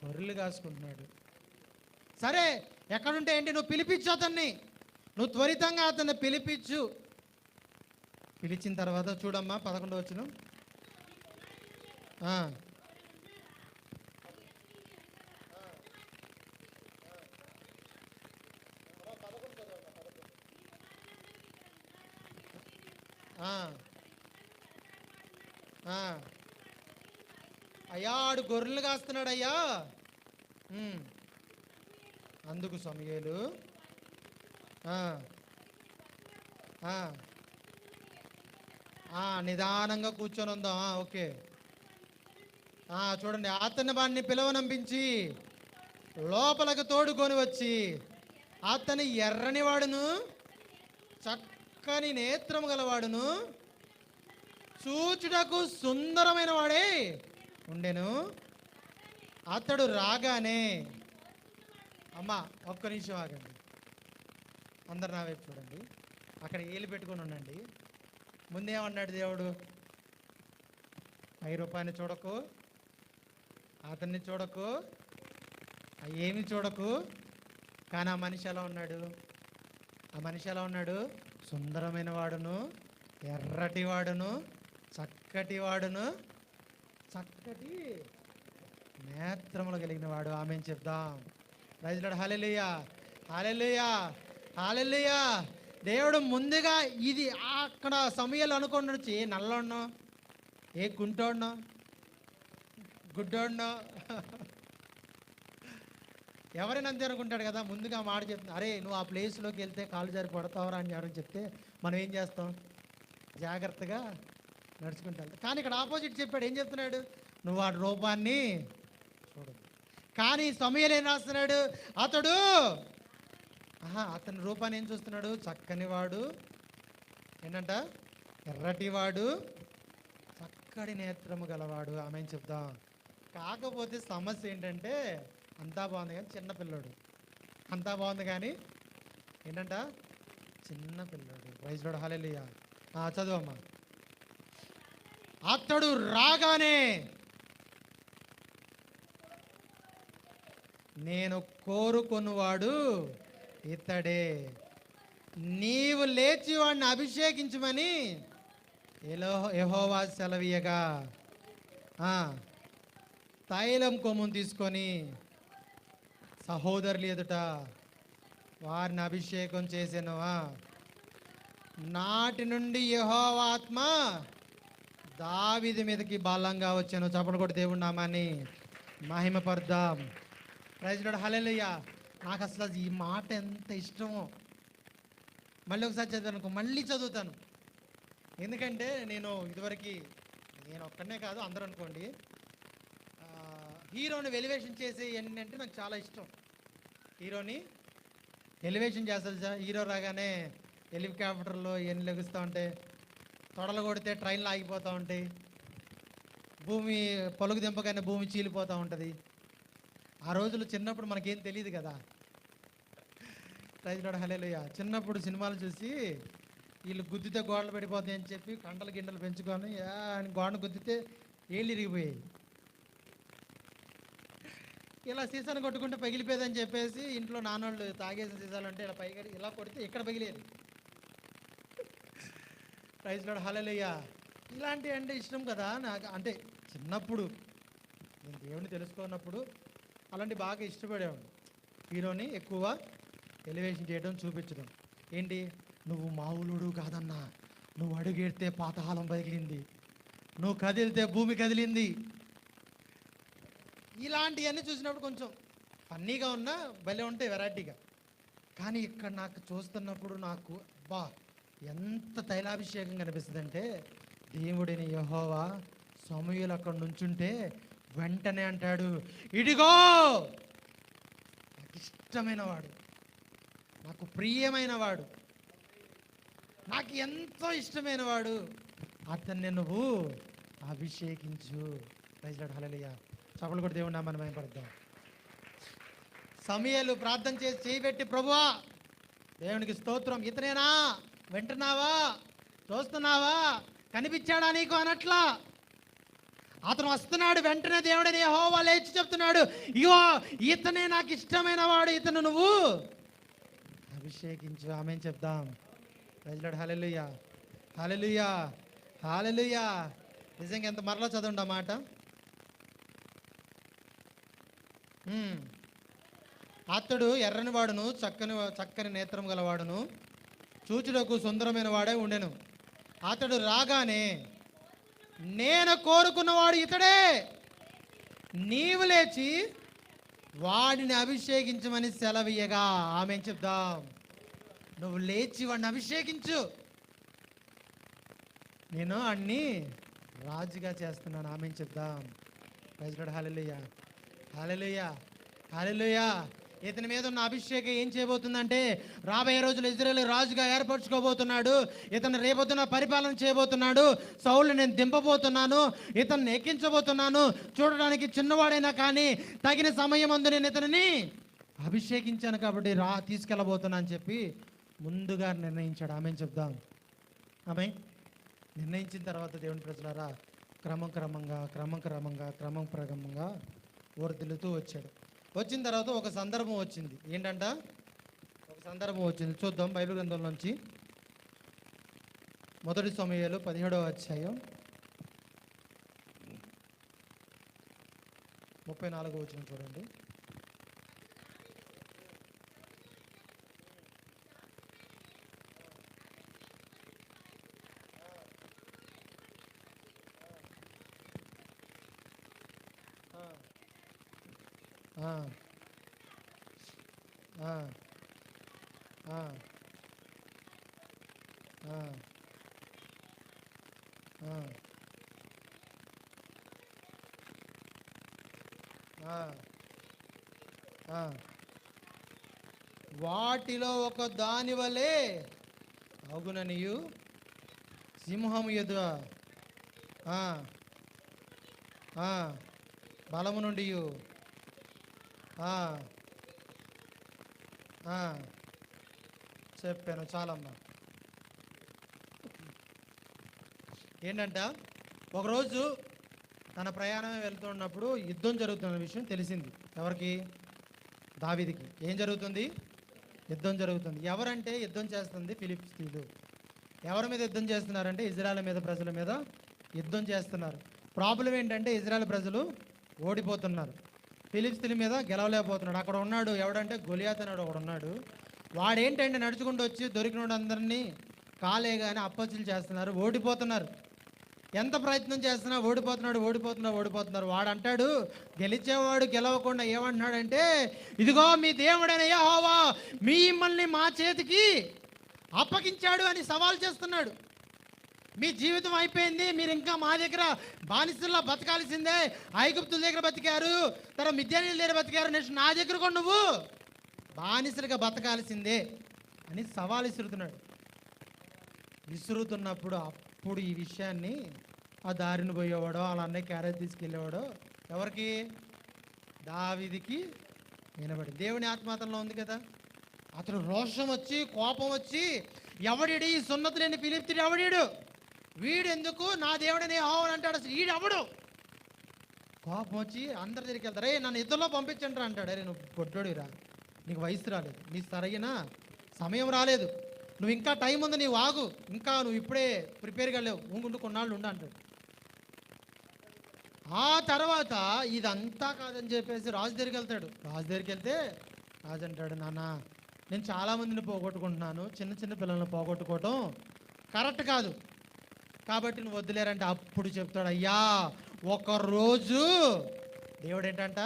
గొర్రెలు కాసుకుంటున్నాడు. సరే ఎక్కడుంటే ఏంటి, నువ్వు పిలిపించు అతన్ని, నువ్వు త్వరితంగా అతన్ని పిలిపించు. పిలిచిన తర్వాత చూడమ్మా 11వ వచనం. అయ్యా ఆడు గొర్రెలు కాస్తున్నాడు అయ్యా. అందుకు సమూయేలు నిదానంగా కూర్చొని ఉందాం. ఓకే చూడండి, అతన్ని వాడిని పిలవనంపించి లోపలికి తోడుకొని వచ్చి అతని ఎర్రని వాడును చక్కని నేత్రము గలవాడును చూచుటకు సుందరమైన వాడే ఉండెను. అతడు రాగానే, అమ్మా ఒక్క నిమిషం ఆగండి, అందరు నా వైపు చూడండి. అక్కడ ఏలు పెట్టుకొని ఉండండి. ముందేమన్నాడు దేవుడు, రూపాయని చూడకు, అతన్ని చూడకు, ఏమి చూడకు. కానీ ఆ మనిషి ఎలా ఉన్నాడు? ఆ మనిషి ఎలా ఉన్నాడు? సుందరమైన వాడును, ఎర్రటి వాడును, చక్కటి వాడును, చక్కటి నేత్రములు కలిగిన వాడు. ఆమేన్ చెప్దాం. ప్రైజ్ లార్డ్, హల్లెలూయా హల్లెలూయా హల్లెలూయా. దేవుడు ముందుగా ఇది అక్కడ సమూయేలు అనుకున్నాడు, ఏ నల్లోడ్నో, ఏ కుంటోడ్నో, గుడ్డోడ్నో, ఎవరైనా అంతే అనుకుంటాడు కదా. ముందుగా మాట చెప్తుంది, అరే నువ్వు ఆ ప్లేస్లోకి వెళ్తే కాలు జారి పడతావరా అని ఎవరైనా చెప్తే మనం ఏం చేస్తాం? జాగ్రత్తగా నడుచుకుంటాం. కానీ ఇక్కడ ఆపోజిట్ చెప్పాడు. ఏం చెప్తున్నాడు? నువ్వు వాడి రూపాన్ని చూడదు. కానీ సమూయేలు ఏం రాస్తున్నాడు? అతడు అతని రూపాన్ని ఏం చూస్తున్నాడు? చక్కని వాడు, ఏంటంట, ఎర్రటివాడు, చక్కటి నేత్రము గలవాడు. ఆమెను చెప్దాం. కాకపోతే సమస్య ఏంటంటే అంతా బాగుంది కానీ చిన్నపిల్లడు, అంతా బాగుంది కానీ ఏంటంట, చిన్నపిల్లడు. ప్రైజ్ లార్డ్, హల్లెలూయా. చదువమ్మా. అతడు రాగానే నేను కోరుకొనువాడు ఇతడే, నీవు లేచి వాడిని అభిషేకించమని యెహోవా సెలవీయగా తైలం కొమ్మును తీసుకొని సహోదరులు ఎదుట వారిని అభిషేకం చేసెను. నాటి నుండి యెహోవా ఆత్మ దావీదు మీదకి బలంగా వచ్చాను. చప్పట్లు కొట్టి దేవుడి నామాన్ని మహిమపర్దాం. ప్రైజ్ లార్డ్, హల్లెలూయా. నాకు అసలు ఈ మాట ఎంత ఇష్టమో. మళ్ళీ ఒకసారి చదివాను, మళ్ళీ చదువుతాను. ఎందుకంటే నేను ఇదివరకు నేను ఒక్కడనే కాదు, అందరూ అనుకోండి, హీరోని ఎలివేషన్ చేసే ఏంటంటే నాకు చాలా ఇష్టం. హీరోని ఎలివేషన్ చేస్తారు సార్. హీరో రాగానే హెలికాప్టర్లో ఎన్ని లెగుస్తూ ఉంటాయి, తొడలు కొడితే ట్రైన్లు ఆగిపోతూ ఉంటాయి, భూమి పలుకు దింపగానే భూమి చీలిపోతూ ఉంటుంది. ఆ రోజులు చిన్నప్పుడు మనకేం తెలియదు కదా. ప్రైజ్ లార్డ్, హల్లెలూయా. చిన్నప్పుడు సినిమాలు చూసి వీళ్ళు గుద్దితే గోడలు పడిపోతాయి అని చెప్పి కండలు గిండలు పెంచుకొని గోడను గుద్దితే ఏళ్ళు ఇరిగిపోయాయి. ఇలా సీసాను కొట్టుకుంటే పగిలిపోయేదని చెప్పేసి ఇంట్లో నాన్నోళ్ళు తాగేసిన సీసాలు అంటే ఇలా పైగా ఇలా కొడితే ఇక్కడ పగిలేదు. ప్రైజ్ లార్డ్, హల్లెలూయా. ఇలాంటివి అంటే ఇష్టం కదా నాకు. అంటే చిన్నప్పుడు నేను దేవుని తెలుసుకున్నప్పుడు అలాంటి బాగా ఇష్టపడేవాడు. హీరోని ఎక్కువ ఎలివేషన్ చేయడం, చూపించడం. ఏంటి, నువ్వు మామూలుడు కాదన్నా, నువ్వు అడుగెడితే పాతాళం పగిలింది, నువ్వు కదిలితే భూమి కదిలింది. ఇలాంటివన్నీ చూసినప్పుడు కొంచెం ఫన్నీగా ఉన్నా భలే ఉంటాయి, వెరైటీగా. కానీ ఇక్కడ నాకు చూస్తున్నప్పుడు నాకు ఎంత తైలాభిషేకం కనిపిస్తుంది అంటే, దేవుడిని యెహోవా సమూయేలు అక్కడ నుంచుంటే వెంటనే అంటాడు, ఇడిగో నాకు ఇష్టమైన వాడు, నాకు ప్రియమైన వాడు, నాకు ఎంతో ఇష్టమైన వాడు, అతన్ని నువ్వు అభిషేకించు. ప్రైజ్ లార్డ్, హల్లెలూయా. చప్పట్లు కొట్టి దేవుడి నామాన్ని మహిమపరుద్దాం. సమూయేలు ప్రార్థన చేసి చేయబెట్టి, ప్రభువా దేవునికి స్తోత్రం, ఇతనేనా, వింటున్నావా, చూస్తున్నావా, కనిపించాడా నీకు అనట్లా. అతను వస్తున్నాడు, వెంటనే దేవుడని యెహోవా లేచి చెప్తున్నాడు, ఇగో ఇతనే నాకు ఇష్టమైన వాడు, ఇతను నువ్వు అభిషేకించు. ఆమేన్ చెప్దాం. ప్రైజ్ లార్డ్, హల్లెలూయా, హల్లెలూయా, హల్లెలూయా. నిజంగా ఎంత మరలా చదవండి ఆ మాట. అతడు ఎర్రని వాడును, చక్కని నేత్రం గలవాడును, చూచుటకు సుందరమైన వాడే ఉండెను. అతడు రాగానే నేను కోరుకున్నవాడు ఇతడే, నీవు లేచి వాడిని అభిషేకించమని సెలవీయగా. ఆమేన్ చెప్దాం. నువ్వు లేచి వాడిని అభిషేకించు, నేను అన్ని రాజుగా చేస్తున్నాను. ఆమేన్ చెప్దాం. ప్రైజ్ లార్డ్, హల్లెలూయా, హల్లెలూయా, హల్లెలూయా. ఇతని మీద ఉన్న అభిషేకం ఏం చేయబోతుందంటే, రాబోయే రోజులు ఇజ్రాయేల్ రాజుగా ఏర్పరచుకోబోతున్నాడు. ఇతను రేపొద్దున పరిపాలన చేయబోతున్నాడు. సౌలుని నేను దింపబోతున్నాను, ఇతన్ని ఎక్కించబోతున్నాను. చూడడానికి చిన్నవాడైనా కానీ తగిన సమయం అందు నేను ఇతనిని అభిషేకించాను కాబట్టి తీసుకెళ్ళబోతున్నా అని చెప్పి ముందుగా నిర్ణయించాడు. ఆమేన్ చెప్దాం. ఆమె నిర్ణయించిన తర్వాత దేవుని ప్రజలారా క్రమంగా వర్ధిల్లుతూ వచ్చాడు. వచ్చిన తర్వాత ఒక సందర్భం వచ్చింది. ఏంటంట, ఒక సందర్భం వచ్చింది. చూద్దాం బైబిల్ గ్రంథంలోంచి. మొదటి సమూయేలు 17వ అధ్యాయం 34వ వచనం చూడండి. వాటిలో ఒక దాని వలె అగుననియు సింహము ఎదుట బలము నుండి చెప్పాను చాలమ్మా. ఏంటంట, ఒకరోజు తన ప్రయాణమే వెళ్తున్నప్పుడు యుద్ధం జరుగుతున్న విషయం తెలిసింది. ఎవరికి? దావీదుకి. ఏం జరుగుతుంది? యుద్ధం జరుగుతుంది. ఎవరంటే యుద్ధం చేస్తుంది? ఫిలిష్తీయులు. ఎవరి మీద యుద్ధం చేస్తున్నారంటే ఇజ్రాయెల్ మీద, ప్రజల మీద యుద్ధం చేస్తున్నారు. ప్రాబ్లం ఏంటంటే ఇజ్రాయెల్ ప్రజలు ఓడిపోతున్నారు, ఫిలిష్తీయుల మీద గెలవలేకపోతున్నాడు. అక్కడ ఉన్నాడు ఎవడంటే గొలియాత్ అన్నాడు ఒకడు ఉన్నాడు. వాడేంటంటే నడుచుకుంటూ వచ్చి దొరికిన అందరినీ కాలేగానే అప్పచ్చులు చేస్తున్నారు, ఓడిపోతున్నారు. ఎంత ప్రయత్నం చేస్తున్నా ఓడిపోతున్నారు. వాడు అంటాడు, గెలిచేవాడు గెలవకుండా ఏమంటున్నాడంటే, ఇదిగో మీ దేవుడైన యెహోవా మిమ్మల్ని మా చేతికి అప్పగించాడు అని సవాల్ చేస్తున్నాడు. మీ జీవితం అయిపోయింది, మీరు ఇంకా మా దగ్గర బానిసల్లా బతకాల్సిందే. ఐగుప్తుల దగ్గర బతికారు, తర్వాత మిద్యానీయుల దగ్గర బతికారు, నెక్స్ట్ నా దగ్గర కూడా నువ్వు బానిసలుగా బతకాల్సిందే అని సవాల్ విసురుతున్నప్పుడు అప్పుడు ఈ విషయాన్ని ఆ దారిని పోయేవాడో అలా అన్నయ్య క్యారేజ్ తీసుకెళ్ళేవాడో ఎవరికి? దావీదుకి వినబడి. దేవుని ఆత్మాతంలో ఉంది కదా. అతను రోషం వచ్చి, కోపం వచ్చి, ఎవడిడి ఈ సున్నతి లేని ఫిలిష్తీయుడు ఎవడీడు? వీడు ఎందుకు నా దేవుడని యెహోవా అంటాడు? అసలు వీడు ఎవడు? కోపం వచ్చి అందరి దగ్గరికి వెళ్తారు, నన్ను ఇద్దరిలో పంపించండి అంటాడు. అరే నువ్వు పొట్టోడిరా, నీకు వయసు రాలేదు, నీ సరైన సమయం రాలేదు, నువ్వు ఇంకా టైం ఉంది, నీవు ఆగు, ఇంకా నువ్వు ఇప్పుడే ప్రిపేర్గా లేవు, ఉండు కొన్నాళ్ళు ఉండు అంటాడు. ఆ తర్వాత ఇదంతా కాదని చెప్పేసి రాజు దగ్గరికి వెళ్తాడు. రాజు దగ్గరికి వెళ్తే రాజు అంటాడు, నాన్న నేను చాలామందిని పోగొట్టుకుంటున్నాను, చిన్న పిల్లల్ని పోగొట్టుకోవటం కరెక్ట్ కాదు, కాబట్టి నువ్వు వద్దులేరంటే అప్పుడు చెప్తాడు, అయ్యా ఒకరోజు దేవుడు ఏంటంట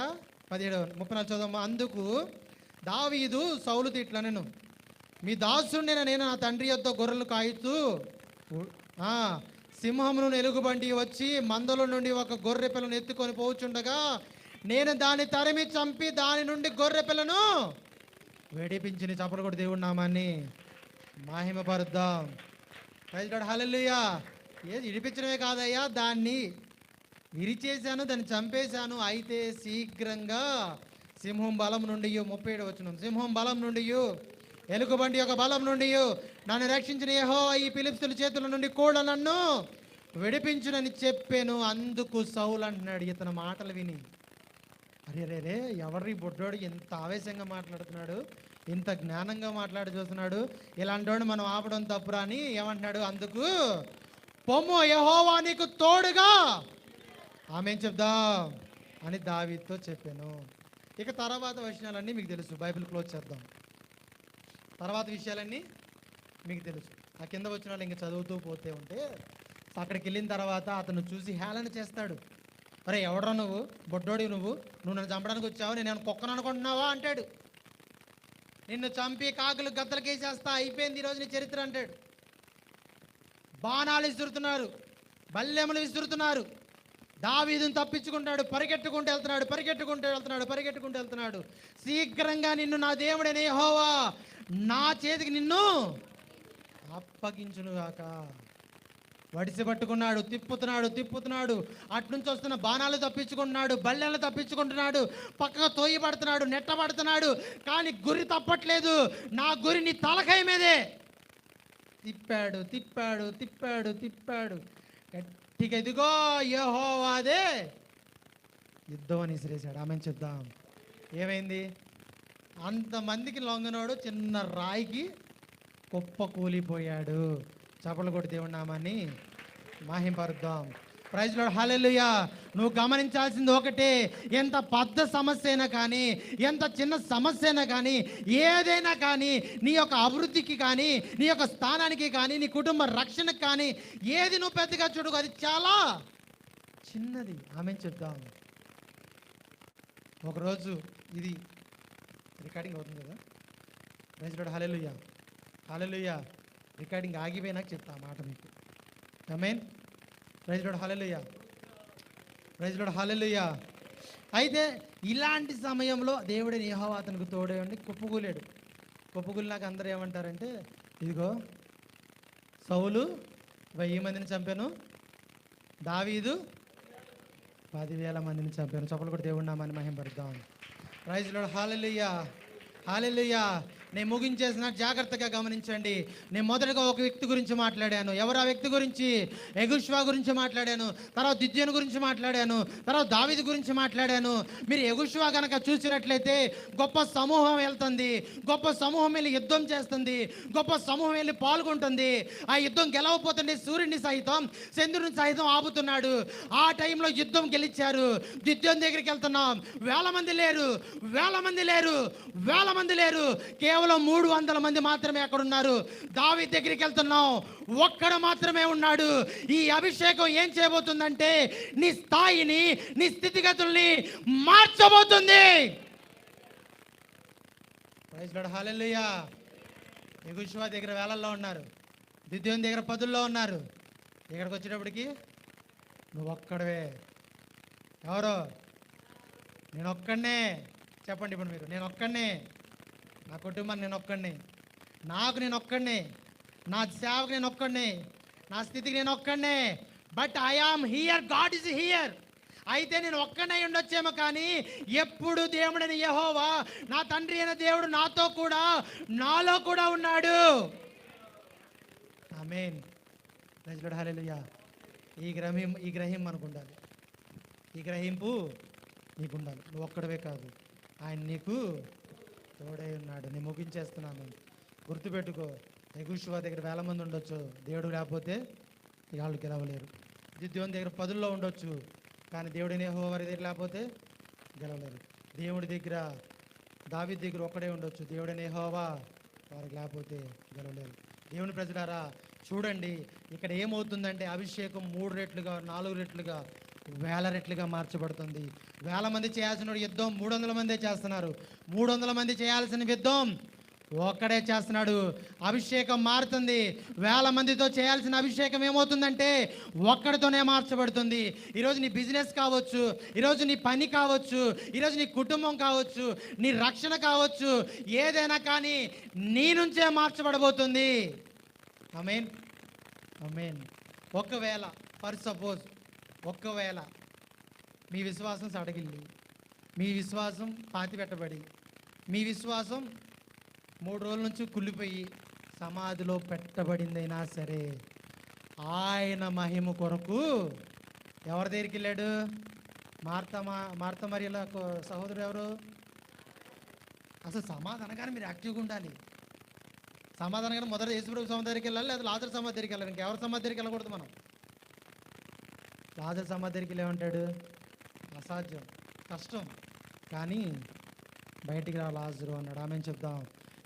17:34 చదవమ్మా. అందుకు దావీదు సౌలుతో ఇట్లా, నేను మీ దాసుడిని నేను నా తండ్రి యొద్ద గొర్రెలు కాయుతూ సింహమును ఎలుగుబంటి వచ్చి మందలో నుండి ఒక గొర్రె పిల్లను ఎత్తుకొని పోచుండగా నేను దాన్ని తరిమి చంపి దాని నుండి గొర్రె పిల్లను వేడిపించి చప్పలు కూడా దేవుడి నామాన్ని మహిమపరుద్దాం. ప్రైజ్ లార్డ్, హల్లెలూయా. ఏది ఇడిపించడమే కాదయ్యా, దాన్ని విరిచేశాను, దాన్ని చంపేశాను. అయితే శీఘ్రంగా సింహం బలం నుండి 37 వచనం, సింహం బలం నుండి ఎలుగుబంటి యొక్క బలం నుండి నన్ను రక్షించిన యెహోవా ఈ ఫిలిష్తీయుల చేతుల నుండి కూడా నన్ను విడిపించునని చెప్పాను. అందుకు సౌలు అంటున్నాడు ఇతని మాటలు విని, అరే ఎవరి బొడ్డోడు ఎంత ఆవేశంగా మాట్లాడుతున్నాడు, ఇంత జ్ఞానంగా మాట్లాడి చూస్తున్నాడు, ఇలాంటి వాడు మనం ఆపడం తప్పురా అని ఏమంటున్నాడు? అందుకు పొమ్ము యెహోవా నీకు తోడుగా ఆమేన్ చెప్దాం అని దావీదుతో చెప్పాను. ఇక తర్వాత విషయాలన్నీ మీకు తెలుసు, బైబిల్ క్లోజ్ చేద్దాం. తర్వాత విషయాలన్నీ మీకు తెలుసు. ఆ కింద వచ్చిన వాళ్ళు ఇంకా చదువుతూ పోతే ఉంటే అక్కడికి వెళ్ళిన తర్వాత అతను చూసి హేళన చేస్తాడు. అరే ఎవడరా నువ్వు, బొడ్డోడి నువ్వు నన్ను చంపడానికి వచ్చావు, నేను కుక్కను అనుకుంటున్నావా అంటాడు. నిన్ను చంపి కాకులు గద్దలకేసేస్తా, అయిపోయింది ఈరోజు నీ చరిత్ర అంటాడు. బాణాలు విసురుతున్నారు, బల్లెములు విసురుతున్నారు. దావీదును తప్పించుకుంటాడు, పరిగెట్టుకుంటూ వెళ్తున్నాడు. శీఘ్రంగా నిన్ను నా దేవుడైన యెహోవా నా చేతికి నిన్ను అప్పగించునుగాక. వడిసి పట్టుకున్నాడు, తిప్పుతున్నాడు. అట్నుంచి వస్తున్న బాణాలు తప్పించుకుంటున్నాడు, బల్లెలు తప్పించుకుంటున్నాడు, పక్కగా తోయబడుతున్నాడు, నెట్టబడుతున్నాడు. కానీ గురి తప్పట్లేదు. నా గురి నీ తలకాయ మీదే. తిప్పాడు. గట్టిగా ఇదిగో యెహోవాదే యుద్ధం అని విసిరేశాడు. ఆమెను చెప్దాం. ఏమైంది? అంతమందికి లొంగనోడు చిన్న రాయికి కుప్ప కూలిపోయాడు. చప్పలు కొట్టి దేవుడి నామాన్ని మహింపరుద్దాం. ప్రైజ్ లార్డ్, హల్లెలూయా. నువ్వు గమనించాల్సింది ఒకటే, ఎంత పెద్ద సమస్య అయినా కానీ, ఎంత చిన్న సమస్య అయినా కానీ, ఏదైనా కానీ, నీ యొక్క అభివృద్ధికి కానీ, నీ యొక్క స్థానానికి కానీ, నీ కుటుంబ రక్షణకు కానీ, ఏది నువ్వు పెద్దగా చూడు, అది చాలా చిన్నది. ఆమెను చెప్తాం. ఒకరోజు ఇది రికార్డింగ్ అవుతుంది కదా. ప్రైజ్ లార్డ్, హల్లెలూయా. రికార్డింగ్ ఆగిపోయినాక చెప్తా ఆ మాట మీకు. ఆమేన్. ప్రైజ్ లార్డ్, హల్లెలూయా. అయితే ఇలాంటి సమయంలో దేవుడైన యెహోవా అతనికి తోడే ఉండి కుప్పకూలినాక అందరూ ఏమంటారంటే, ఇదిగో సౌలు 1000 మందిని చంపాను, దావీదు 10,000 మందిని చంపాను. చప్పలు కూడా దేవుడి నామాన్ని మహిమపరుద్దాం. ప్రైజ్ లార్డ్, హల్లెలూయా. నేను ముగించేసిన జాగ్రత్తగా గమనించండి. నేను మొదటగా ఒక వ్యక్తి గురించి మాట్లాడాను. ఎవరు ఆ వ్యక్తి గురించి? యెహోషువ గురించి మాట్లాడాను. తర్వాత గిద్యోను గురించి మాట్లాడాను. తర్వాత దావీదు గురించి మాట్లాడాను. మీరు యెహోషువ కనుక చూసినట్లయితే గొప్ప సమూహం వెళ్తుంది, గొప్ప సమూహం వెళ్ళి యుద్ధం చేస్తుంది, గొప్ప సమూహం వెళ్ళి పాల్గొంటుంది. ఆ యుద్ధం గెలవపోతుంటే సూర్యుడిని సైతం చంద్రుని సైతం ఆపుతున్నాడు. ఆ టైంలో యుద్ధం గెలిచారు. గిద్యోను దగ్గరికి వెళ్తున్నాం, వేల మంది లేరు, వేల మంది లేరు, కేవలం 300 మంది మాత్రమే అక్కడ ఉన్నారు. దావీదు దగ్గరికి వెళ్తున్నాం, ఒక్కడు మాత్రమే ఉన్నాడు. ఈ అభిషేకం ఏం చేయబోతుందంటే నీ స్థాయిని, నీ స్థితిగతుల్ని మార్చబోతుంది. ప్రైజ్ లార్డ్, హల్లెలూయా. యెహోషువ దగ్గర వేలల్లో ఉన్నారు, గిద్యోను దగ్గర 10లో ఉన్నారు. ఇక్కడికి వచ్చేటప్పటికి నువ్వు ఒక్కడవే. ఎవరో? నేను ఒక్కడనే. చెప్పండి ఇప్పుడు మీరు, నేను ఒక్కడనే. నా కుటుంబాన్ని నేను ఒక్కడిని, నేను ఒక్కడిని, నా సేవకు నేను ఒక్కడిని, నా స్థితికి నేను ఒక్కడినే. But I am here, God is here. అయితే నేను ఒక్కడై ఉండొచ్చేమో, కానీ ఎప్పుడు దేవుడని యెహోవా, నా తండ్రి అయిన దేవుడు నాతో కూడా, నాలో కూడా ఉన్నాడు. ఆమేన్. ప్రైజ్ లార్డ్, హల్లెలూయా. ఈ గ్రహం మనకు ఉండాలి, ఈ గ్రహింపు నీకు ఉండాలి. నువ్వు ఒక్కడవే కాదు, ఆయన నీకు తోడై ఉన్నాడు. నేను ముగించేస్తున్నాను. గుర్తుపెట్టుకో, యెహోషువ దగ్గర వేల మంది ఉండొచ్చు, దేవుడు లేకపోతే వాళ్ళు గెలవలేరు. గిద్యోను దగ్గర 10లో ఉండొచ్చు, కానీ దేవుడిని యెహోవా వారి దగ్గర లేకపోతే గెలవలేరు. దేవుడి దగ్గర, దావీదు దగ్గర ఒక్కడే ఉండొచ్చు, దేవుడిని యెహోవా వారికి లేకపోతే గెలవలేరు. దేవుని ప్రజలారా చూడండి, ఇక్కడ ఏమవుతుందంటే అభిషేకం 3 రెట్లుగా, 4 రెట్లుగా, 1000 రెట్లుగా మార్చబడుతుంది. 1000 మంది చేయాల్సిన యుద్ధం 300 మందే చేస్తున్నారు. 300 మంది చేయాల్సిన యుద్ధం ఒక్కడే చేస్తున్నాడు. అభిషేకం మారుతుంది. 1000 మందితో చేయాల్సిన అభిషేకం ఏమవుతుందంటే ఒక్కడితోనే మార్చబడుతుంది. ఈరోజు నీ బిజినెస్ కావచ్చు, ఈరోజు నీ పని కావచ్చు, ఈరోజు నీ కుటుంబం కావచ్చు, నీ రక్షణ కావచ్చు, ఏదైనా కానీ నీ నుంచే మార్చబడబోతుంది. ఆమేన్, ఆమేన్. ఒకవేళ ఫర్ సపోజ్, ఒక్కవేళ మీ విశ్వాసం సడగిల్లి, మీ విశ్వాసం పాతిపెట్టబడి, మీ విశ్వాసం 3 రోజుల నుంచి కుళ్ళిపోయి సమాధిలో పెట్టబడిందైనా సరే, ఆయన మహిమ కొరకు ఎవరి దగ్గరికి వెళ్ళాడు? మార్త మరియల సహోదరుడు ఎవరు? అసలు సమాధి అనగానే మీరు యాక్టివ్గా ఉండాలి. సమాధానం కానీ మొదట యేసుప్రభు సమాధి దగ్గరికి వెళ్ళాలి, లేదా లాజరు సమాధి దగ్గరికి వెళ్ళాలి. ఇంకెవరి సమాధి దగ్గరికి వెళ్ళకూడదు మనం. లాజరు సమాధి దగ్గరికి వెళ్ళేమంటాడు? అసాధ్యం, కష్టం, కానీ బయటికి రా లాజరు అన్నాడు. ఆమెను చెప్దాం.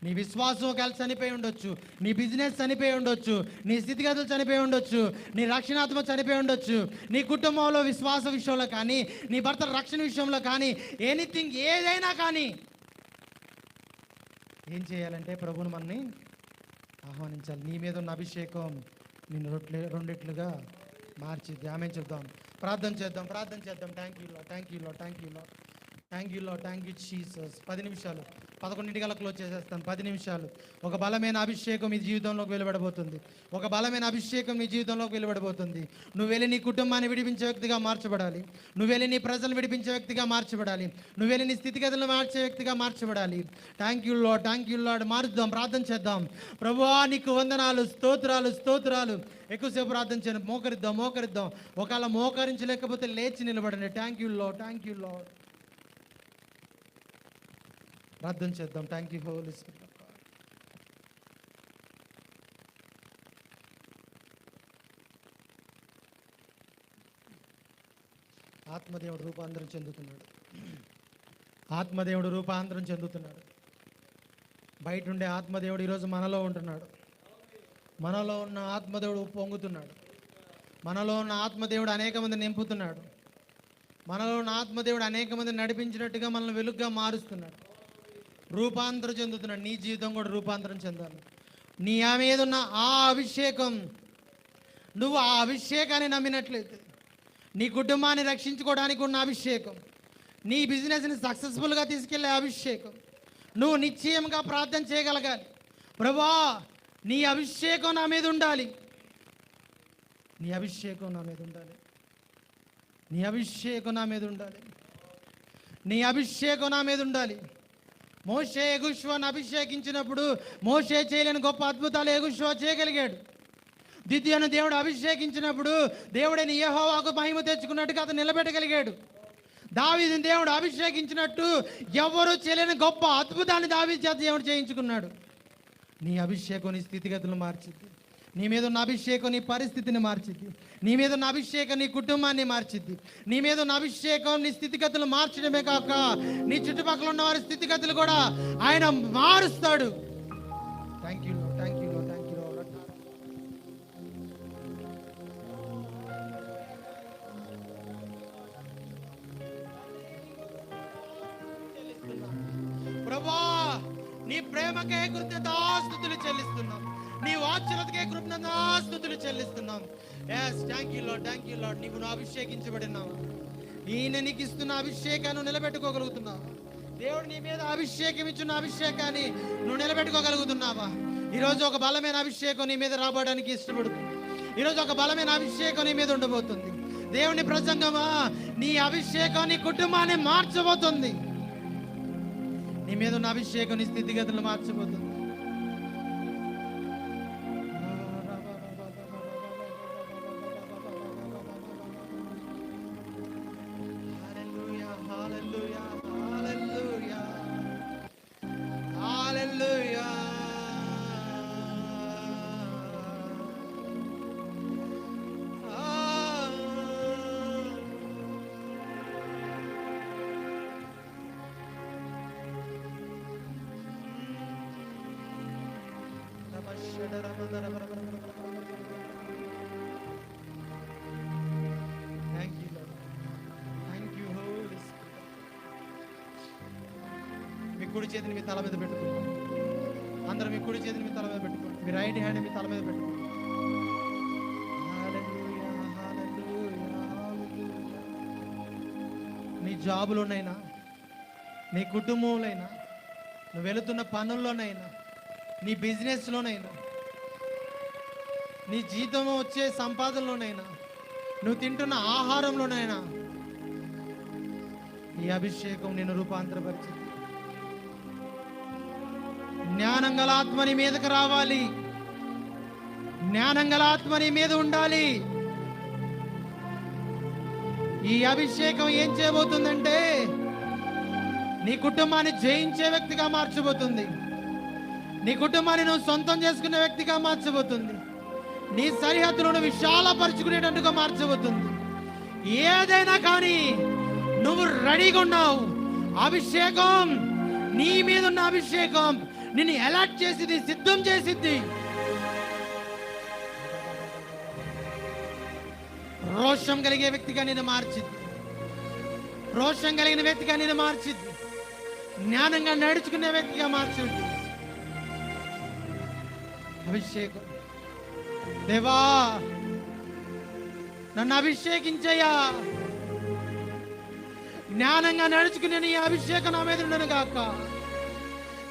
నీ విశ్వాసం ఒకవేళ చనిపోయి ఉండొచ్చు, నీ బిజినెస్ చనిపోయి ఉండొచ్చు, నీ స్థితిగతులు చనిపోయి ఉండొచ్చు, నీ రక్షణాత్మ చనిపోయి ఉండొచ్చు, నీ కుటుంబంలో విశ్వాస విషయంలో కానీ, నీ భర్త రక్షణ విషయంలో కానీ, ఎనీథింగ్ ఏదైనా కానీ ఏం చేయాలంటే ప్రభువుని మనని ఆహ్వానించాలి. నీ మీద ఉన్న అభిషేకం నిన్ను రెండిట్లుగా మార్చిద్ది. ఆమె చెప్దాం. ప్రార్థన చేద్దాం. Thank you Lord, thank you Lord, thank you Jesus. 10 నిమిషాలు, 11 క్లోజ్ చేసేస్తాను. 10 నిమిషాలు. ఒక బలమైన అభిషేకం మీ జీవితంలోకి వెలువడబోతుంది. ఒక బలమైన అభిషేకం మీ జీవితంలోకి వెలువడబోతుంది. నువ్వు వెళ్ళి నీ కుటుంబాన్ని విడిపించే వ్యక్తిగా మార్చబడాలి. నువ్వు వెళ్ళి నీ ప్రజలను విడిపించే వ్యక్తిగా మార్చబడాలి. నువ్వు వెళ్ళి నీ స్థితిగతులను మార్చే వ్యక్తిగా మార్చబడాలి. Thank you Lord. మారుద్దాం, ప్రార్థన చేద్దాం. ప్రభువా నీకు వందనాలు, స్తోత్రాలు. ఎక్కువసేపు ప్రార్థన చేయండి. మోకరిద్దాం. ఒకవేళ మోకరించలేకపోతే లేచి నిలబడండి. Thank you Lord. ప్రార్థన చేద్దాం. Thank you holy spirit of God. ఆత్మదేవుడు రూపాంతరం చెందుతున్నాడు. బయట ఉండే ఆత్మదేవుడు ఈరోజు మనలో ఉంటున్నాడు. మనలో ఉన్న ఆత్మదేవుడు పొంగుతున్నాడు. మనలో ఉన్న ఆత్మదేవుడు అనేక మంది నింపుతున్నాడు. మనలో ఉన్న ఆత్మదేవుడు అనేక మంది నడిపించినట్టుగా మనల్ని వెలుగుగా మారుస్తున్నాడు. రూపాంతరం చెందుతున్నాడు. నీ జీవితం కూడా రూపాంతరం చెందాలి. నీ మీద ఉన్న ఆ అభిషేకం, నువ్వు ఆ అభిషేకాన్ని నమ్మినట్లయితే, నీ కుటుంబాన్ని రక్షించుకోవడానికి ఉన్న అభిషేకం, నీ బిజినెస్ని సక్సెస్ఫుల్గా తీసుకెళ్లే అభిషేకం, నువ్వు నిశ్చయంగా ప్రార్థన చేయగలగాలి. ప్రభువా నీ అభిషేకం నా మీద ఉండాలి. నీ అభిషేకం నా మీద ఉండాలి. నీ అభిషేకం నా మీద ఉండాలి. మోషే యెహోషువను అభిషేకించినప్పుడు మోషే చేయలేని గొప్ప అద్భుతాలు యెహోషువ చేయగలిగాడు. గిద్యోను దేవుడు అభిషేకించినప్పుడు దేవుడైన యెహోవాకు మహిమ తెచ్చుకున్నట్టుగా అతను నిలబెట్టగలిగాడు. దావీదుని దేవుడు అభిషేకించినట్టు ఎవరు చేయలేని గొప్ప అద్భుతాన్ని దావీదు చేత దేవుడు చేయించుకున్నాడు. నీ అభిషేకం నీ స్థితిగతులు మార్చిద్ది. నీ మీద ఉన్న అభిషేకం నీ పరిస్థితిని మార్చిద్ది. నీ మీద ఉన్న అభిషేకం నీ కుటుంబాన్ని మార్చిద్ది. నీ మీద ఉన్న అభిషేకం నీ స్థితిగతులు మార్చడమే కాక నీ చుట్టుపక్కల ఉన్న వారి స్థితిగతులు కూడా ఆయన మారుస్తాడు. Thank you, thank you, thank you. ప్రభా, నీ ప్రేమకే కృతజ్ఞతాస్తుతులు చెల్లిస్తున్నాం. నీ వాత్సల్యతకే కృతజ్ఞతాస్తుతులు చెల్లిస్తున్నాం. yes thank you Lord, thank you lord. నీవు అభిషేకించబడినావు. ఈయన నీకు ఇస్తున్న అభిషేకాన్ని నిలబెట్టుకోగలుగుతున్నావు. దేవుడు నీ మీద అభిషేకం ఇచ్చిన అభిషేకాన్ని నువ్వు నిలబెట్టుకోగలుగుతున్నావా? ఈరోజు ఒక బలమైన అభిషేకం నీ మీద రాబడడానికి ఇష్టపడుతుంది. ఈరోజు ఒక బలమైన అభిషేకం నీ మీద ఉండబోతుంది. దేవుని ప్రసంగమా, నీ అభిషేకం నీ కుటుంబాన్ని మార్చబోతుంది. నీ మీద ఉన్న అభిషేకం నీ స్థితిగతులు మార్చబోతుంది. హల్లెలూయా, హల్లెలూయా, హల్లెలూయా, హల్లెలూయా. Thank you, Lord. Thank you, Holy Spirit. మీ కుడి చేతిని మీ తల మీద పెట్టుకోండి. అందరూ మీ కుడి చేతిని మీ తల మీద పెట్టుకోండి. మీ రైట్ హ్యాండ్ మీ తల మీద పెట్టుకోండి. హల్లెలూయా, హల్లెలూయా, హల్లెలూయా. నీ జాబులోనైనా, నీ కుటుంబంలోనైనా, నువ్వు వెళుతున్న పనుల్లోనైనా, నీ బిజినెస్లోనైనా, నీ జీతం వచ్చే సంపాదనలోనైనా, నువ్వు తింటున్న ఆహారంలోనైనా ఈ అభిషేకం నిన్ను రూపాంతరపరిచింది. జ్ఞానం గల ఆత్మ నీ మీదకి రావాలి. జ్ఞానం గల ఆత్మ నీ మీద ఉండాలి. ఈ అభిషేకం ఏం చేయబోతుందంటే నీ కుటుంబాన్ని జయించే వ్యక్తిగా మార్చబోతుంది. నీ కుటుంబాన్ని నువ్వు సొంతం చేసుకునే వ్యక్తిగా మార్చబోతుంది. నీ సరిహద్దులను విశాలపరుచుకునేటట్టుగా మార్చబోతుంది. ఏదైనా కానీ నువ్వు రెడీగా ఉన్నావు. అభిషేకం, నీ మీద ఉన్న అభిషేకం నిన్ను అలర్ట్ చేసిద్ది, సిద్ధం చేసిద్ది. రోషం కలిగే వ్యక్తిగా నేను మార్చిద్ది. రోషం కలిగిన వ్యక్తిగా నేను మార్చిద్ది. జ్ఞానంగా నడుచుకునే వ్యక్తిగా మార్చిద్ది. అభిషేకం, దేవా నన్ను అభిషేకించయ్యా. జ్ఞానంగా నడుచుకునే నీ అభిషేకం నా మీద ఉండను గాక.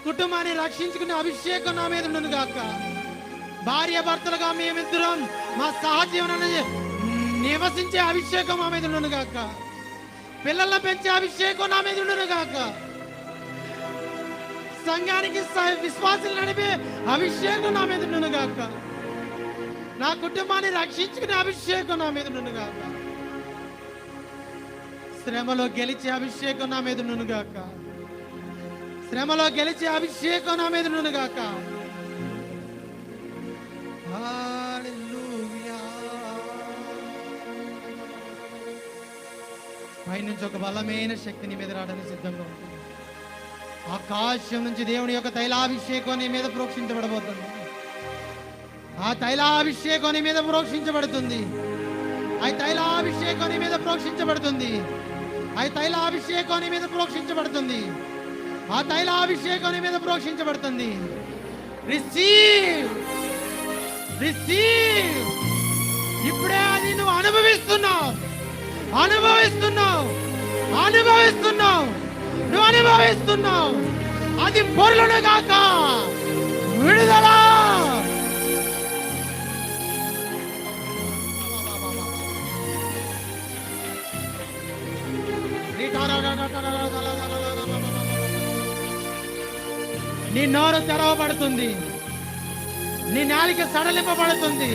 కుటుంబాన్ని రక్షించుకునే అభిషేకం నా మీద ఉండను గాక. భార్య భర్తలుగా మేమిద్దరం మా సహజీవనాన్ని నివసించే అభిషేకం మా మీద ఉండను గాక. పిల్లలను పెంచే అభిషేకం నా మీద ఉండను గాక. సంఘానికి విశ్వాసాలు నడిపే అభిషేకం నా మీద ఉండను గాక. నా కుటుంబాన్ని రక్షించుకునే అభిషేకం నా మీద ఉండను గాక. శ్రమలో గెలిచే అభిషేకం నా మీద ఉండను గాక. శ్రమలో గెలిచే అభిషేకం నా మీద ఉండను గాక. హల్లెలూయా. పైనుంచి ఒక బలమైన శక్తి నీ మీద రావడానికి సిద్ధంగా ఉంటుంది. ఆకాశం నుంచి దేవుని యొక్క తైలాభిషేకం నీ మీద ప్రోక్షించబడబోతుంది. ఆ తైలాభిషేకం నీ మీద ప్రోక్షించబడుతుంది. ఆ తైలాభిషేకం నీ మీద ప్రోక్షించబడుతుంది. ఆ తైలాభిషేకం నీ మీద ప్రోక్షించబడుతుంది. ఆ తైలాభిషేకం నీ మీద ప్రోక్షించబడుతుంది. Receive, receive. ఇప్పుడే అది నువ్వు అనుభవిస్తున్నావు, అనుభవిస్తున్నావు, అనుభవిస్తున్నావు. నువ్వు అనుభవిస్తున్నావు. అది పొరులను గాక. విడుదల. నీ నోరు తెరవబడుతుంది, నీ నాలిక సడలింపబడుతుంది,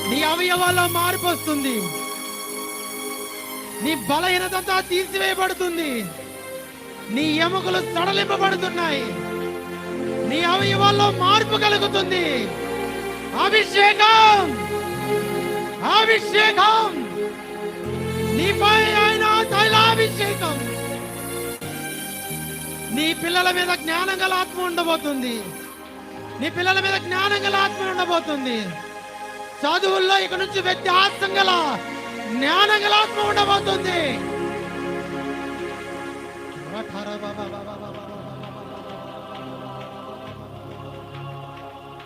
నీ అవయవాల్లో మార్పు వస్తుంది, నీ బలహీనత తీసివేయబడుతుంది, నీ ఎముకలు సడలింపబడుతున్నాయి, నీ అవయవాల్లో మార్పు కలుగుతుంది. అభిషేకం, అభిషేకం, నీపై ఆయన తైలాభిషేకం. నీ పిల్లల మీద జ్ఞానం గల ఆత్మ ఉండబోతుంది, నీ పిల్లల మీద జ్ఞానం గల ఆత్మ ఉండబోతుంది. చదువుల్లో ఇక నుంచి వ్యత్యాసం గల జ్ఞానం గల ఆత్మ ఉండబోతుంది.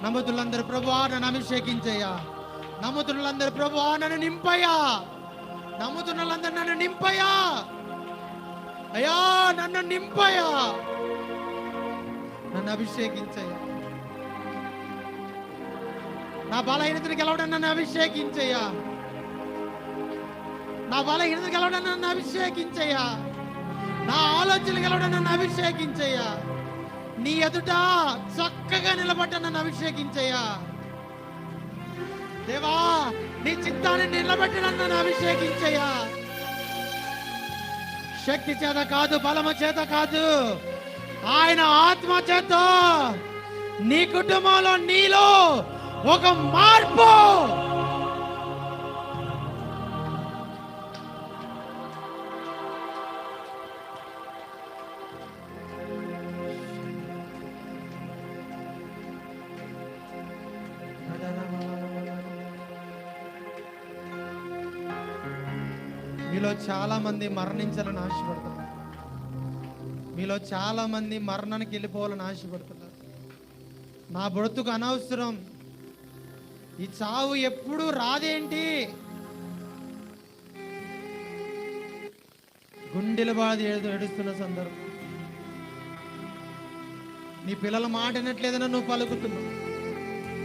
నమ్ముతులందరూ ప్రభువా నన్ను అభిషేకించయ్యా, నమ్ముతులందరూ ప్రభువా నన్ను నింపయ్యా, నమ్ముతున్నలందరూ నన్ను నింపయ్యా, అయ్యా నన్ను నింపయ్యా, నన్ను అభిషేకించయ్యా. నా బలహీనతను గెలవడం నన్ను అభిషేకించయ్యా, నా బలహీనతను గెలవడం నన్ను అభిషేకించయ్యా, నా ఆలోచనలు గెలవడం నన్ను అభిషేకించయ్యా, నీ ఎదుట చక్కగా నిలబడ్డ నన్ను అభిషేకించయ్యా. దేవా నీ చిత్తాన్ని నిలబెట్టి నన్ను అభిషేకించయ్యా. శక్తి చేత కాదు, బలము చేత కాదు, ఆయన ఆత్మ చేత నీ కుటుంబంలో నీలో ఒక మార్పు. మీలో చాలా మంది మరణించాలని ఆశపడుతున్నారు, మీలో చాలా మంది మరణానికి వెళ్ళిపోవాలని ఆశపడుతున్నారు. నా బ్రతుకు అనవసరం, ఈ చావు ఎప్పుడు రాదేంటి, గుండెల బాధ ఏడుస్తున్న సందర్భం. నీ పిల్లల మాట వినట్లేదని నువ్వు పలుకుతున్నావు,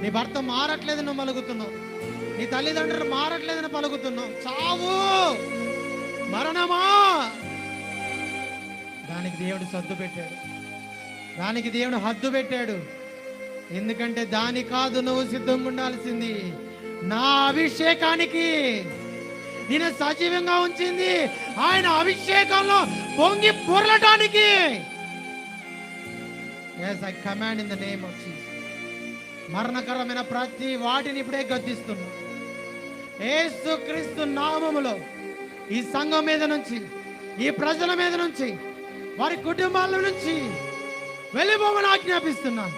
నీ భర్త మారట్లేదని నువ్వు పలుకుతున్నావు, నీ తల్లిదండ్రులు మారట్లేదని పలుకుతున్నావు. చావు, మరణమా, దానికి దేవుడు సద్దు పెట్టాడు, దానికి దేవుడు హద్దు పెట్టాడు. ఎందుకంటే దాని కాదు నువ్వు సిద్ధంగా ఉండాల్సింది, నా అభిషేకానికి. నేను సజీవంగా ఉంచింది ఆయన అభిషేకంలో పొంగి పొరలటానికి. Yes, I command in the name of Jesus. మరణకరమైన ప్రతి వాటిని ఇప్పుడే గద్దిస్తున్నా యేసుక్రీస్తు నామములో. ఈ సంఘం మీద నుంచి, ఈ ప్రజల మీద నుంచి, వారి కుటుంబాల నుంచి వెళ్ళిపోమని ఆజ్ఞాపిస్తున్నాను.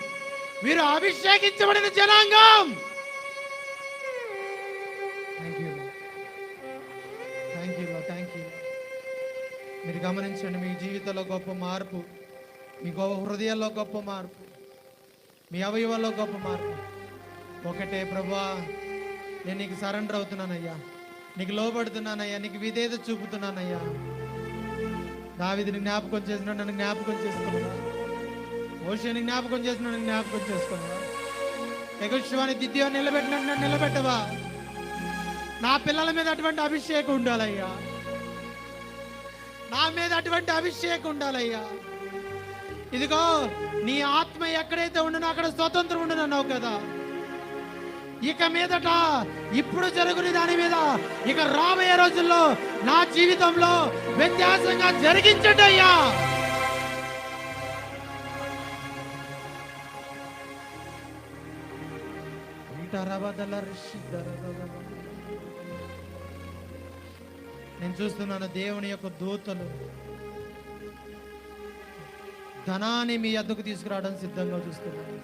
వీరు అభిషేకించబడిన జనాంగం. Thank you. మీరు గమనించండి, మీ జీవితంలో గొప్ప మార్పు, మీ హృదయాల్లో గొప్ప మార్పు, మీ అవయవాల్లో గొప్ప మార్పు. ఒకటే, ప్రభువా నేను నీకు సరెండర్ అవుతున్నానయ్యా, నీకు లోబడుతున్నానయ్యా, నీకు విధేయత చూపుతున్నానయ్యా. దావీదుని జ్ఞాపకం చేసినాడు, నన్ను జ్ఞాపకం చేసుకున్నా. మోషేని జ్ఞాపకం చేసినాడు, నన్ను జ్ఞాపకం చేసుకున్నా. యెహోషువని గిద్యోని నిలబెట్టినాడు, నన్ను నిలబెట్టవా. నా పిల్లల మీద అటువంటి అభిషేకం ఉండాలయ్యా, నా మీద అటువంటి అభిషేకం ఉండాలయ్యా. ఇదిగో నీ ఆత్మ ఎక్కడైతే ఉండనో అక్కడ స్వతంత్రం ఉండనన్నావు కదా. ఇక మీదట ఇప్పుడు జరుగుని దాని మీద ఇక రాబోయే రోజుల్లో నా జీవితంలో వ్యత్యాసంగా జరిగించండి అయ్యా. నేను చూస్తున్నాను దేవుని యొక్క దూతలు ధనాన్ని మీ వద్దకు తీసుకురావడం సిద్ధంగా చూస్తున్నాను.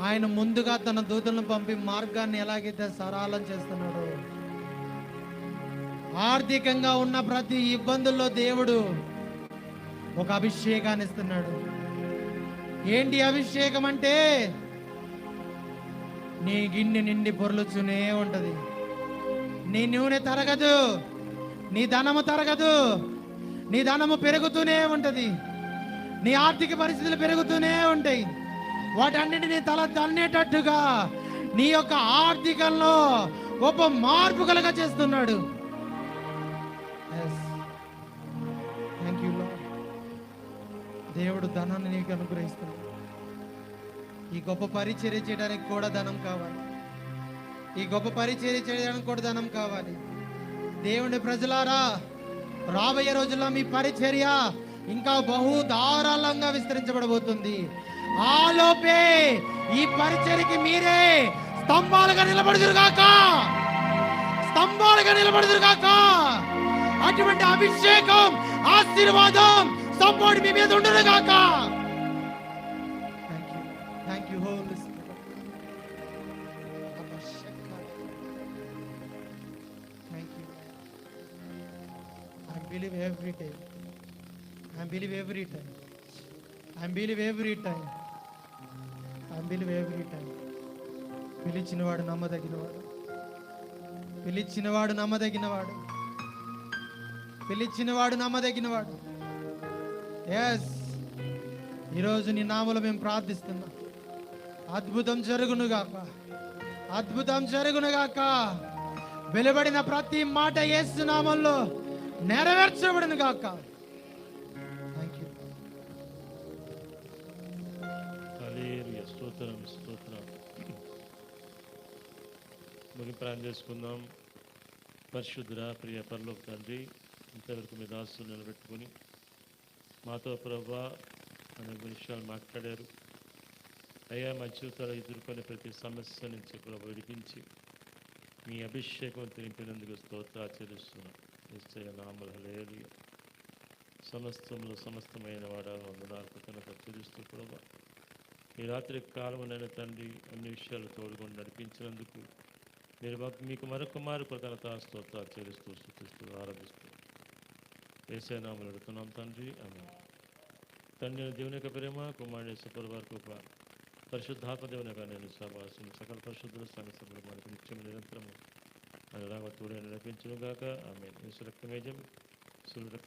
ఆయన ముందుగా తన దూతలను పంపి మార్గాన్ని ఎలాగైతే సరళం చేస్తున్నాడో, ఆర్థికంగా ఉన్న ప్రతి ఇబ్బందుల్లో దేవుడు ఒక అభిషేకాన్ని ఇస్తున్నాడు. ఏంటి అభిషేకం అంటే, నీ గిన్నె నిండి పొర్లుచునే ఉంటది, నీ నూనె తరగదు, నీ ధనము తరగదు, నీ ధనము పెరుగుతూనే ఉంటది, నీ ఆర్థిక పరిస్థితులు పెరుగుతూనే ఉంటాయి. వాటన్నిటిని తల తన్నేటట్టుగా నీ యొక్క ఆర్థికంలో గొప్ప మార్పు కలగ చేస్తున్నాడు. దేవుడు ధనాన్ని నీకు అనుగ్రహిస్తున్నాడు. ఈ గొప్ప పరిచర్య చేయడానికి కూడా ధనం కావాలి. ఈ గొప్ప పరిచర్య చేయడానికి కూడా ధనం కావాలి. దేవుని ప్రజలారా, రాబోయే రోజుల్లో మీ పరిచర్య ఇంకా బహు ధారాళంగా విస్తరించబడబోతుంది. ఆలోపే ఈ పరిచర్యకి మీరే స్తంభాలుగా నిలబడుదురుగాక, స్తంభాలుగా నిలబడుదురుగాక. అటువంటి అభిషేకం, ఆశీర్వాదం, సపోర్ట్ మీ మీద ఉండునుగాక. Thank you holy spirit. Thank you. I believe every time. I believe every time. I believe every time. I believe every time. పిలిచినవాడు నమ్మదగినవాడు. పిలిచినవాడు నమ్మదగినవాడు. పిలిచినవాడు నమ్మదగినవాడు. ఎస్, ఈరోజు నీ నామములో మేము ప్రార్థిస్తున్నాం. అద్భుతం జరుగునుగాక, అద్భుతం జరుగునుగాక. వెలువడిన ప్రతి మాట యేసు నామములో నెరవేర్చబడునుగాక. Thank you. హల్లెలూయా. స్తోత్రం, స్తోత్రం. ముగింపు చేసుకుందాం. పరిశుద్ధుడా, ప్రియ పరలోక తండ్రి, ఇంతవరకు మీ దాసులు నిలబెట్టుకుని మాతో ప్రభువా అనేక విషయాలు మాట్లాడారు. అయ్యా, మా జీవితాలు ఎదుర్కొనే ప్రతి సమస్య నుంచి ప్రభు విడిపించి మీ అభిషేకం తినిపినందుకు స్తోత్రాలు చెల్లిస్తున్నాం. నిశ్చయ నామములో హల్లెలూయా. సమస్తమైన వాడ వందనాలు కృతజ్ఞతలు చెల్లిస్తూ ప్రభు, ఈ రాత్రి కాలమునైన తండ్రి అన్ని విషయాలు తోడుకొని నడిపించినందుకు మీకు మరొక మారు కృతజ్ఞత స్తోత్రాలు చెల్లిస్తూ స్తుతిస్తూ ఆరాధిస్తూ యేసయ్య నామములో అడుగుతున్నాం తండ్రి, ఆమేన్. తండ్రి దేవుని యొక్క ప్రేమ, కుమారుని యేసు వారి కృప, పరిశుద్ధాత్మ దేవుని యొక్క నేను సహవాసం సకల పరిశుద్ధుల సమస్యలు మనకు నిత్యం నిరంతరము అనురాగ తోడే నడిపించును గాక. ఆమేన్. యేసు రక్తమేజం